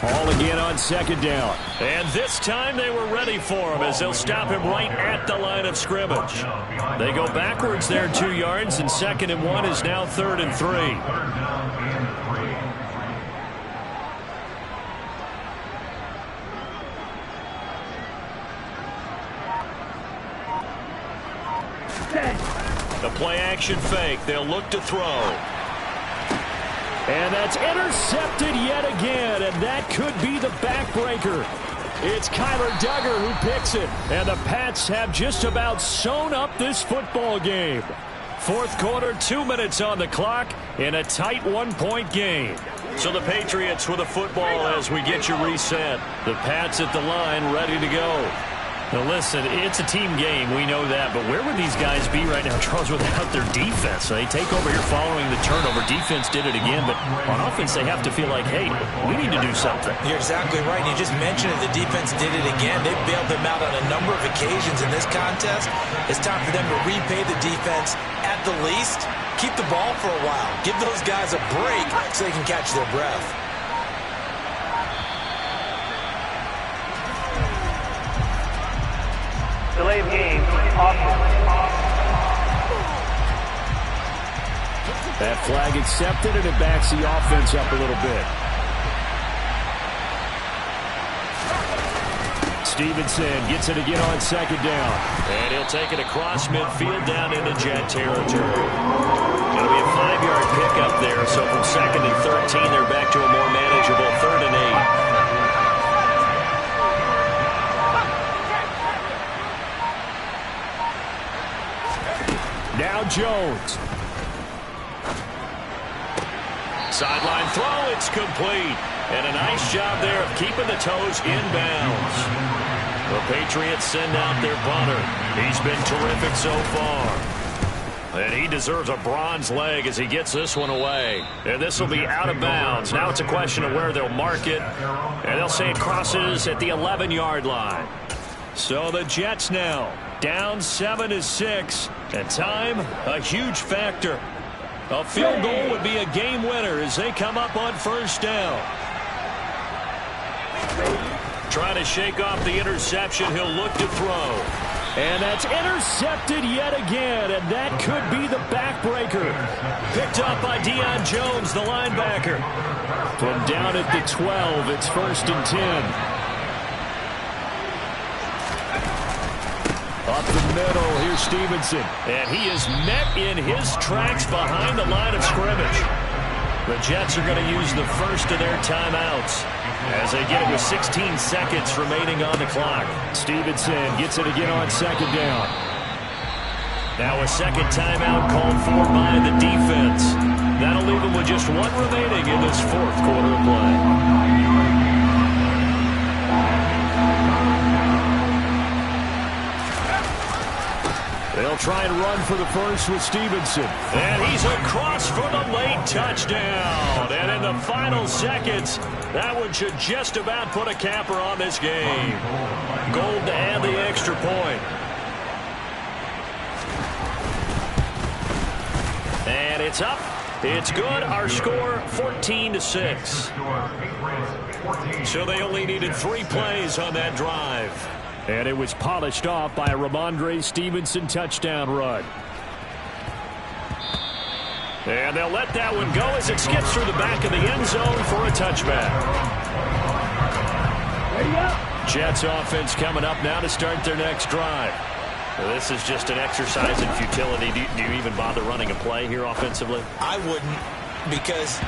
Ball again on second down. And this time they were ready for him as they'll stop him right at the line of scrimmage. They go backwards there 2 yards, and 2nd and 1 is now 3rd and 3. The play action fake. They'll look to throw. And that's intercepted yet again, and that could be the backbreaker. It's Kyler Duggar who picks it, and the Pats have just about sewn up this football game. 4th quarter, 2 minutes on the clock in a tight 1-point game. So the Patriots with the football as we get you reset. The Pats at the line ready to go. Now listen, it's a team game, we know that, but where would these guys be right now, Charles, without their defense? They take over here following the turnover. Defense did it again, but on offense they have to feel like, hey, we need to do something. You're exactly right. You just mentioned it. The defense did it again. They bailed them out on a number of occasions in this contest. It's time for them to repay the defense at the least. Keep the ball for a while. Give those guys a break so they can catch their breath. Delay of game, offense. That flag accepted, and it backs the offense up a little bit. Stevenson gets it again on second down. And he'll take it across midfield down into Jet territory. It'll be a 5-yard pickup there, so from 2nd and 13, they're back to a more manageable 3rd and 8. Now Jones. Sideline throw, it's complete. And a nice job there of keeping the toes inbounds. The Patriots send out their punter. He's been terrific so far. And he deserves a bronze leg as he gets this one away. And this will be out of bounds. Now it's a question of where they'll mark it. And they'll say it crosses at the 11-yard line. So the Jets now down 7-6. And time, a huge factor. A field goal would be a game winner as they come up on first down. Trying to shake off the interception. He'll look to throw. And that's intercepted yet again, and that could be the backbreaker. Picked up by Deion Jones, the linebacker. From down at the 12, it's 1st and 10. Up the middle, here's Stevenson. And he is met in his tracks behind the line of scrimmage. The Jets are going to use the first of their timeouts as they get it with 16 seconds remaining on the clock. Stevenson gets it again on second down. Now a second timeout called for by the defense. That'll leave them with just one remaining in this fourth quarter of play. They'll try and run for the first with Stevenson. And he's across for the late touchdown. And in the final seconds, that one should just about put a capper on this game. Gold to add the extra point. And it's up. It's good. Our score, 14-6. So they only needed 3 plays on that drive. And it was polished off by a Ramondre Stevenson touchdown run. And they'll let that one go as it skips through the back of the end zone for a touchback. Jets offense coming up now to start their next drive. Well, this is just an exercise in futility. Do you even bother running a play here offensively? I wouldn't, because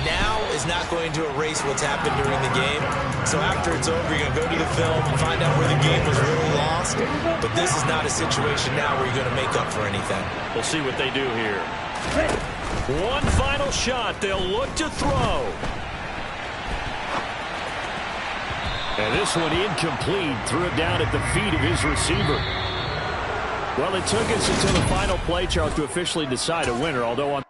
now is not going to erase what's happened during the game. So after it's over, you're going to go to the film and find out where the game was really lost. But this is not a situation now where you're going to make up for anything. We'll see what they do here. One final shot. They'll look to throw. And this one incomplete. Threw it down at the feet of his receiver. Well, it took us until the final play, Charles, to officially decide a winner, although on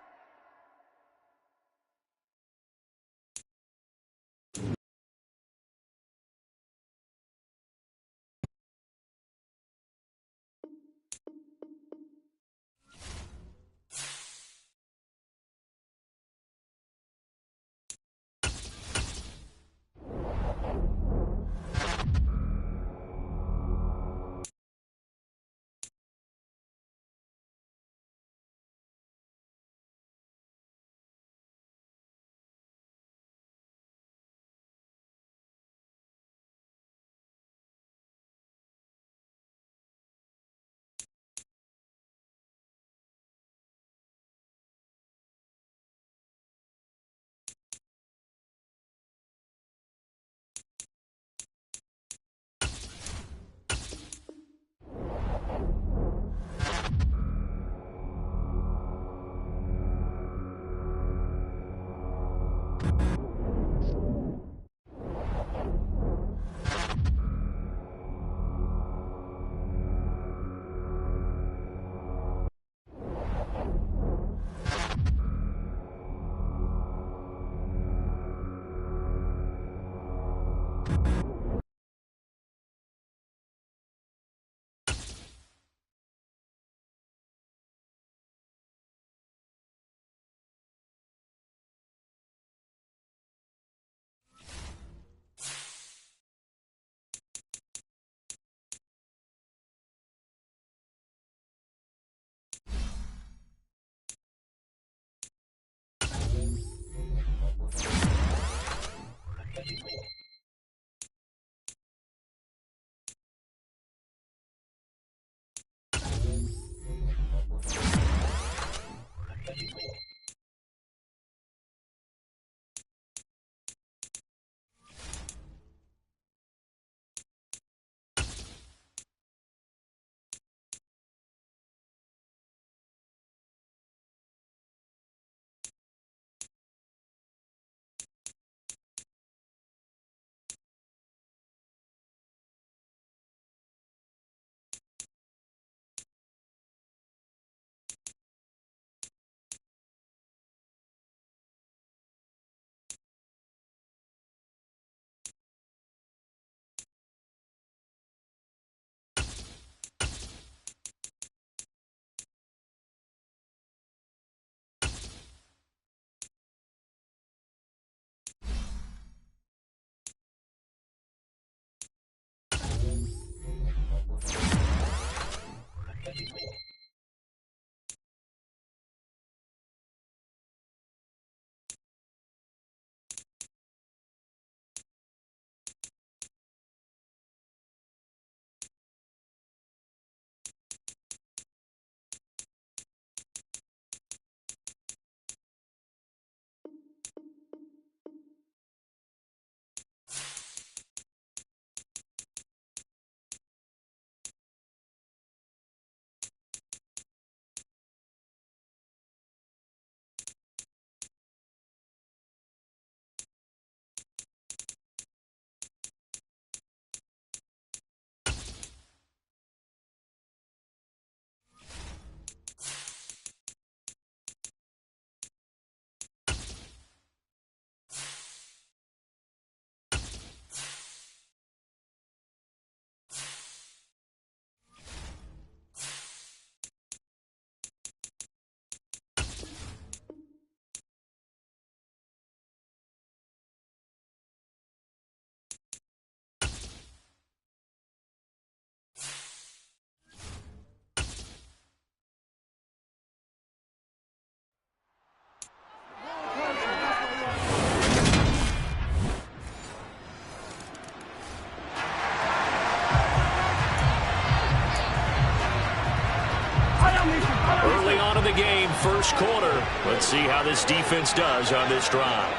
first quarter. Let's see how this defense does on this drive.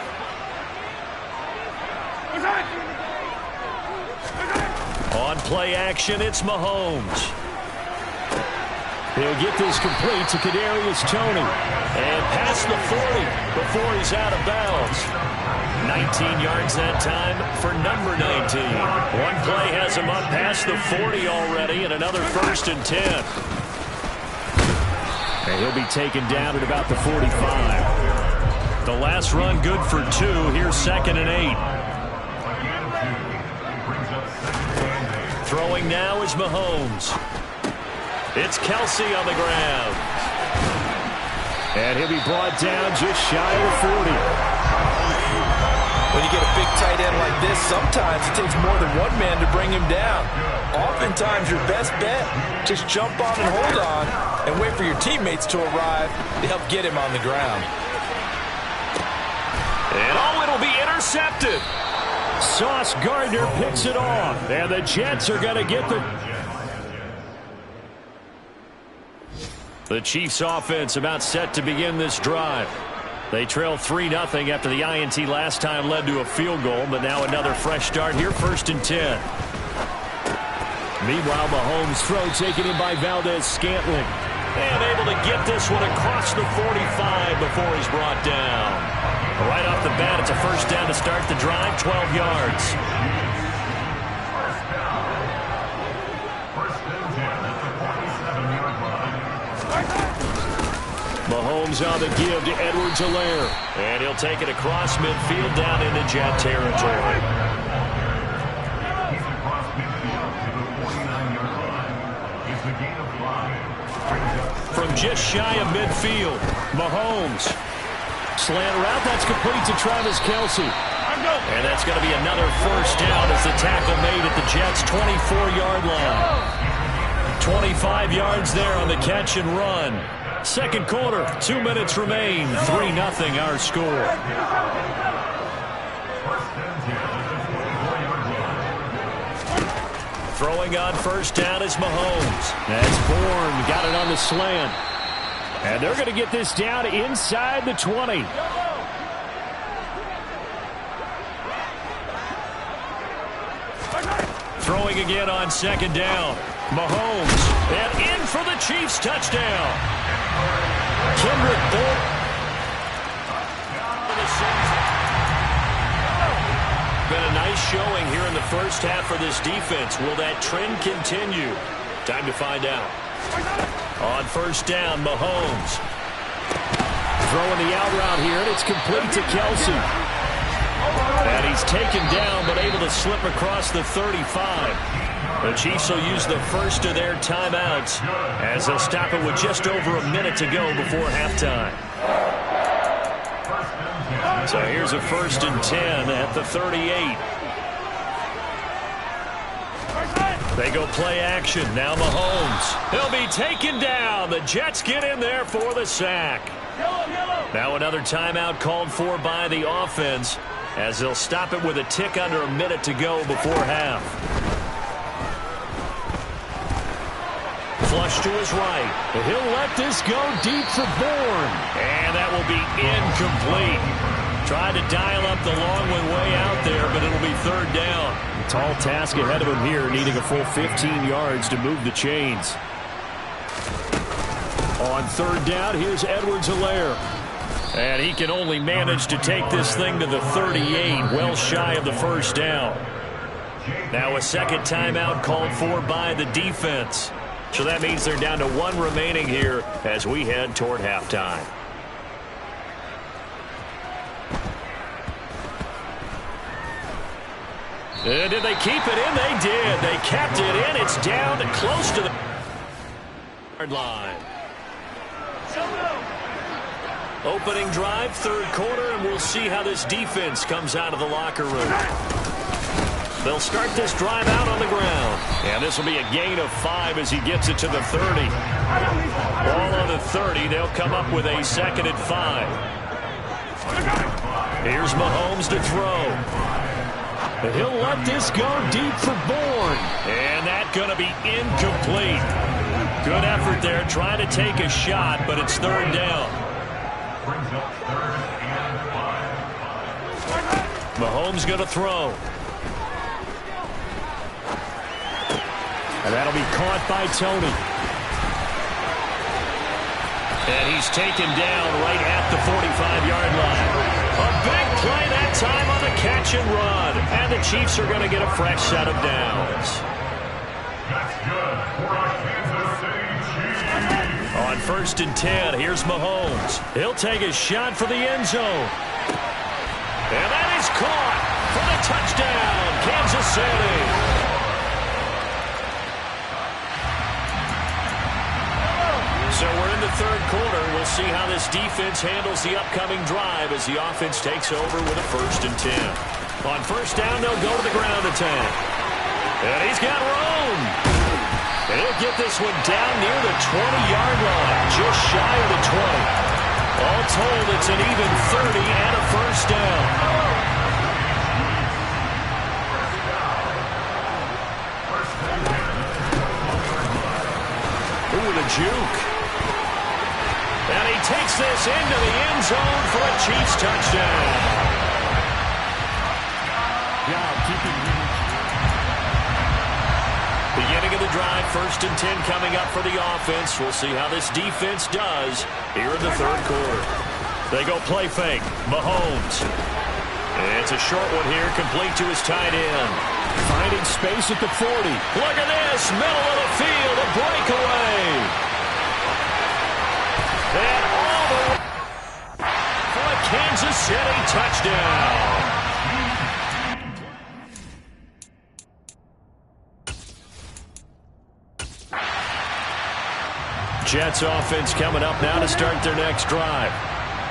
On play action, it's Mahomes. He'll get this complete to Kadarius Toney. And past the 40 before he's out of bounds. 19 yards that time for number 19. One play has him up past the 40 already, and another 1st and 10. And he'll be taken down at about the 45. The last run good for 2. Here's 2nd and 8. Throwing now is Mahomes. It's Kelsey on the ground. And he'll be brought down just shy of 40. When you get a big tight end like this, sometimes it takes more than one man to bring him down. Oftentimes, your best bet, just jump on and hold on and wait for your teammates to arrive to help get him on the ground. And it'll be intercepted. Sauce Gardner picks it off. And the Jets are going to get the Chiefs offense about set to begin this drive. They trail 3-0 after the INT last time led to a field goal, but now another fresh start here, 1st and 10. Meanwhile, Mahomes' throw taken in by Valdez-Scantling. And able to get this one across the 45 before he's brought down. Right off the bat, it's a 1st down to start the drive, 12 yards. Mahomes on the give to Edwards-Helaire. And he'll take it across midfield down into Jet territory. He's across midfield to the 49-yard line. It's a gain of 5. From just shy of midfield, Mahomes. Slant route, that's complete to Travis Kelsey. And that's going to be another 1st down as the tackle made at the Jets' 24-yard line. 25 yards there on the catch and run. 2nd quarter, 2 minutes remain. 3-0 our score. Throwing on 1st down is Mahomes. That's Bourne, got it on the slant. And they're going to get this down inside the 20. Throwing again on 2nd down. Mahomes. And in for the Chiefs touchdown. Kendrick Bourne. Been a nice showing here in the first half for this defense. Will that trend continue? Time to find out. On 1st down, Mahomes. Throwing the out route here, and it's complete to Kelsey. And he's taken down, but able to slip across the 35. The Chiefs will use the first of their timeouts as they'll stop it with just over a minute to go before halftime. So here's a 1st and 10 at the 38. They go play action. Now Mahomes. He'll be taken down. The Jets get in there for the sack. Now another timeout called for by the offense as they'll stop it with a tick under a minute to go before half. Flush to his right. He'll let this go deep for Bourne. And that will be incomplete. Tried to dial up the long one way out there, but it'll be 3rd down. A tall task ahead of him here, needing a full 15 yards to move the chains. On 3rd down, here's Edwards-Helaire. And he can only manage to take this thing to the 38, well shy of the 1st down. Now a 2nd timeout called for by the defense. So that means they're down to 1 remaining here as we head toward halftime. And did they keep it in? They did. They kept it in. It's down to close to the yard line. Opening drive, 3rd quarter, and we'll see how this defense comes out of the locker room. They'll start this drive out on the ground. And this will be a gain of 5 as he gets it to the 30. Ball on the 30. They'll come up with a 2nd and 5. Here's Mahomes to throw. He'll let this go deep for Bourne. And that's going to be incomplete. Good effort there trying to take a shot, but it's 3rd down. Mahomes going to throw. And that'll be caught by Tony. And he's taken down right at the 45-yard line. A big play that time on the catch and run. And the Chiefs are going to get a fresh set of downs. That's good for a Kansas City Chiefs. On 1st and 10, here's Mahomes. He'll take a shot for the end zone. And that is caught for the touchdown, Kansas City. So we're in the third quarter. We'll see how this defense handles the upcoming drive as the offense takes over with a 1st and 10. On 1st down, they'll go to the ground attack. And he's got room. And he'll get this one down near the 20-yard line, just shy of the 20. All told, it's an even 30 and a 1st down. Ooh, the juke. And he takes this into the end zone for a Chiefs touchdown. Beginning of the drive, 1st and 10 coming up for the offense. We'll see how this defense does here in the third quarter. They go play fake. Mahomes. It's a short one here, complete to his tight end. Finding space at the 40. Look at this, middle of the field, a breakaway. And all the way for a Kansas City touchdown. Jets offense coming up now to start their next drive.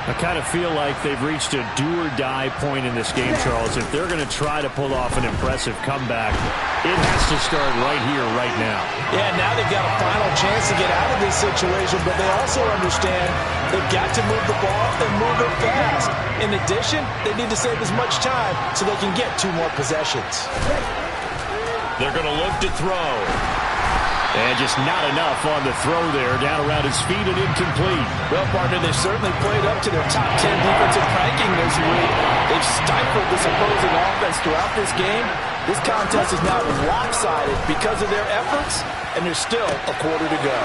I kind of feel like they've reached a do-or-die point in this game, Charles. If they're going to try to pull off an impressive comeback, it has to start right here, right now. Yeah, now they've got a final chance to get out of this situation, but they also understand they've got to move the ball and move it fast. In addition, they need to save as much time so they can get 2 more possessions. They're going to look to throw. And just not enough on the throw there. Down around his feet and incomplete. Well, partner, they've certainly played up to their top 10 defensive ranking this week. They've stifled this opposing offense throughout this game. This contest is now lopsided because of their efforts, and there's still a quarter to go.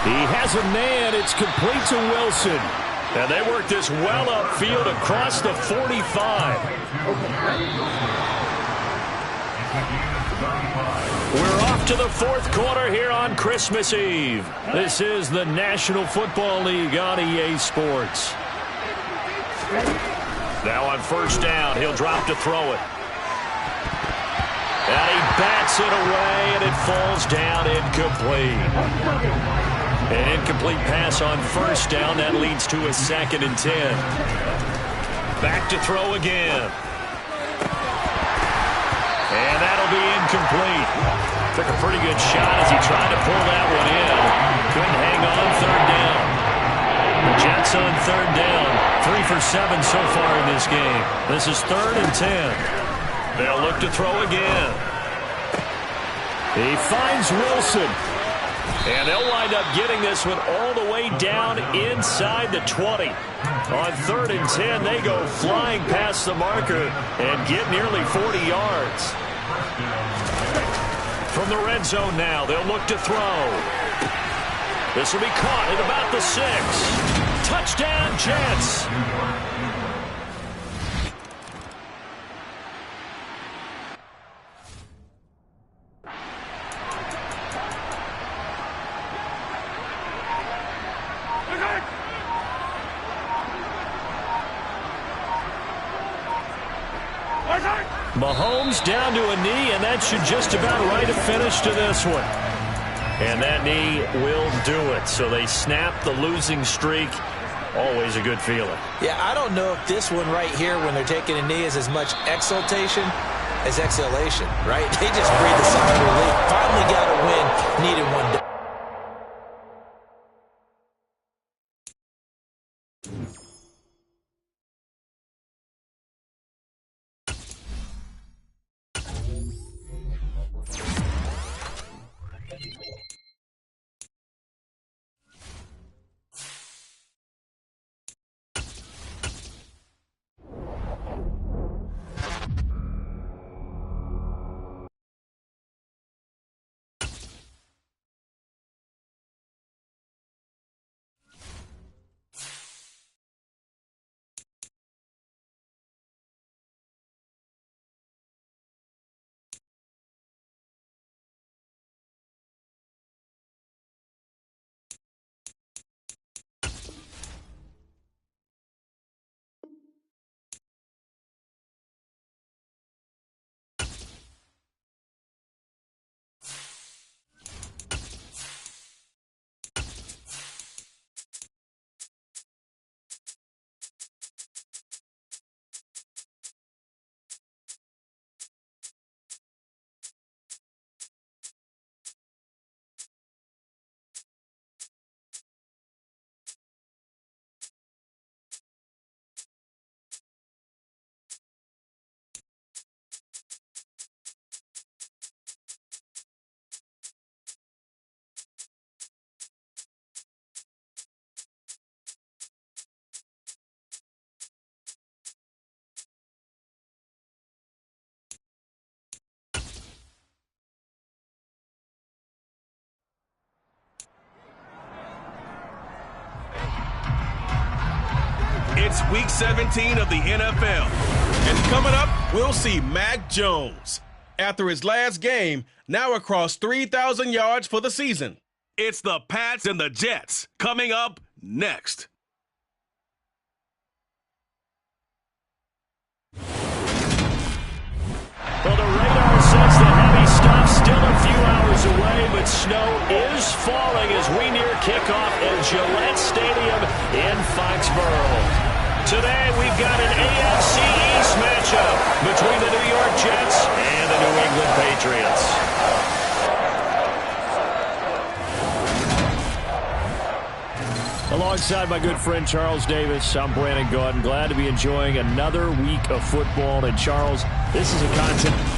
He has a man. It's complete to Wilson. And they work this well upfield across the 45. We're off to the fourth quarter here on Christmas Eve. This is the National Football League on EA Sports. Now on 1st down, he'll drop to throw it. And he bats it away, and it falls down incomplete. An incomplete pass on 1st down. That leads to a 2nd and 10. Back to throw again. And that'll be incomplete. Took a pretty good shot as he tried to pull that one in. Couldn't hang on 3rd down. The Jets on 3rd down. 3 for 7 so far in this game. This is 3rd and 10. They'll look to throw again. He finds Wilson. And they'll wind up getting this one all the way down inside the 20. On 3rd and 10, they go flying past the marker and get nearly 40 yards. From the red zone now, they'll look to throw. This will be caught at about the 6. Touchdown, Jets. Mahomes down to a knee, and that should just about write a finish to this one. And that knee will do it. So they snap the losing streak. Always a good feeling. Yeah, I don't know if this one right here, when they're taking a knee, is as much exultation as exhalation, right? They just breathe a sigh of relief. Finally got a win. Needed one day. It's Week 17 of the NFL. And coming up, we'll see Mac Jones. After his last game, now across 3,000 yards for the season. It's the Pats and the Jets coming up next. Well, the radar says the heavy stuff still a few hours away, but snow is falling as we near kickoff at Gillette Stadium in Foxborough. Today, we've got an AFC East matchup between the New York Jets and the New England Patriots. Alongside my good friend Charles Davis, I'm Brandon Gaudin. Glad to be enjoying another week of football. And Charles, this is a content.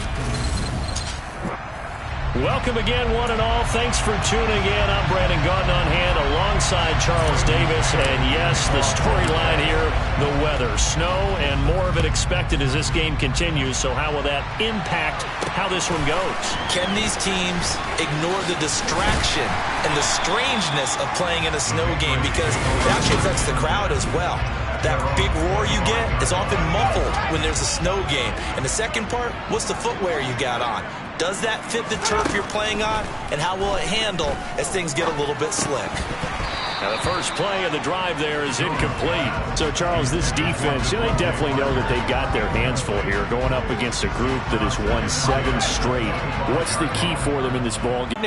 Welcome again, one and all. Thanks for tuning in. I'm Brandon Gaudin on hand alongside Charles Davis. And yes, the storyline here, the weather. Snow and more of it expected as this game continues. So how will that impact how this one goes? Can these teams ignore the distraction and the strangeness of playing in a snow game? Because it actually affects the crowd as well. That big roar you get is often muffled when there's a snow game. And the second part, what's the footwear you got on? Does that fit the turf you're playing on? And how will it handle as things get a little bit slick? Now the first play of the drive there is incomplete. So, Charles, this defense, they definitely know that they've got their hands full here going up against a group that has won 7 straight. What's the key for them in this ball game?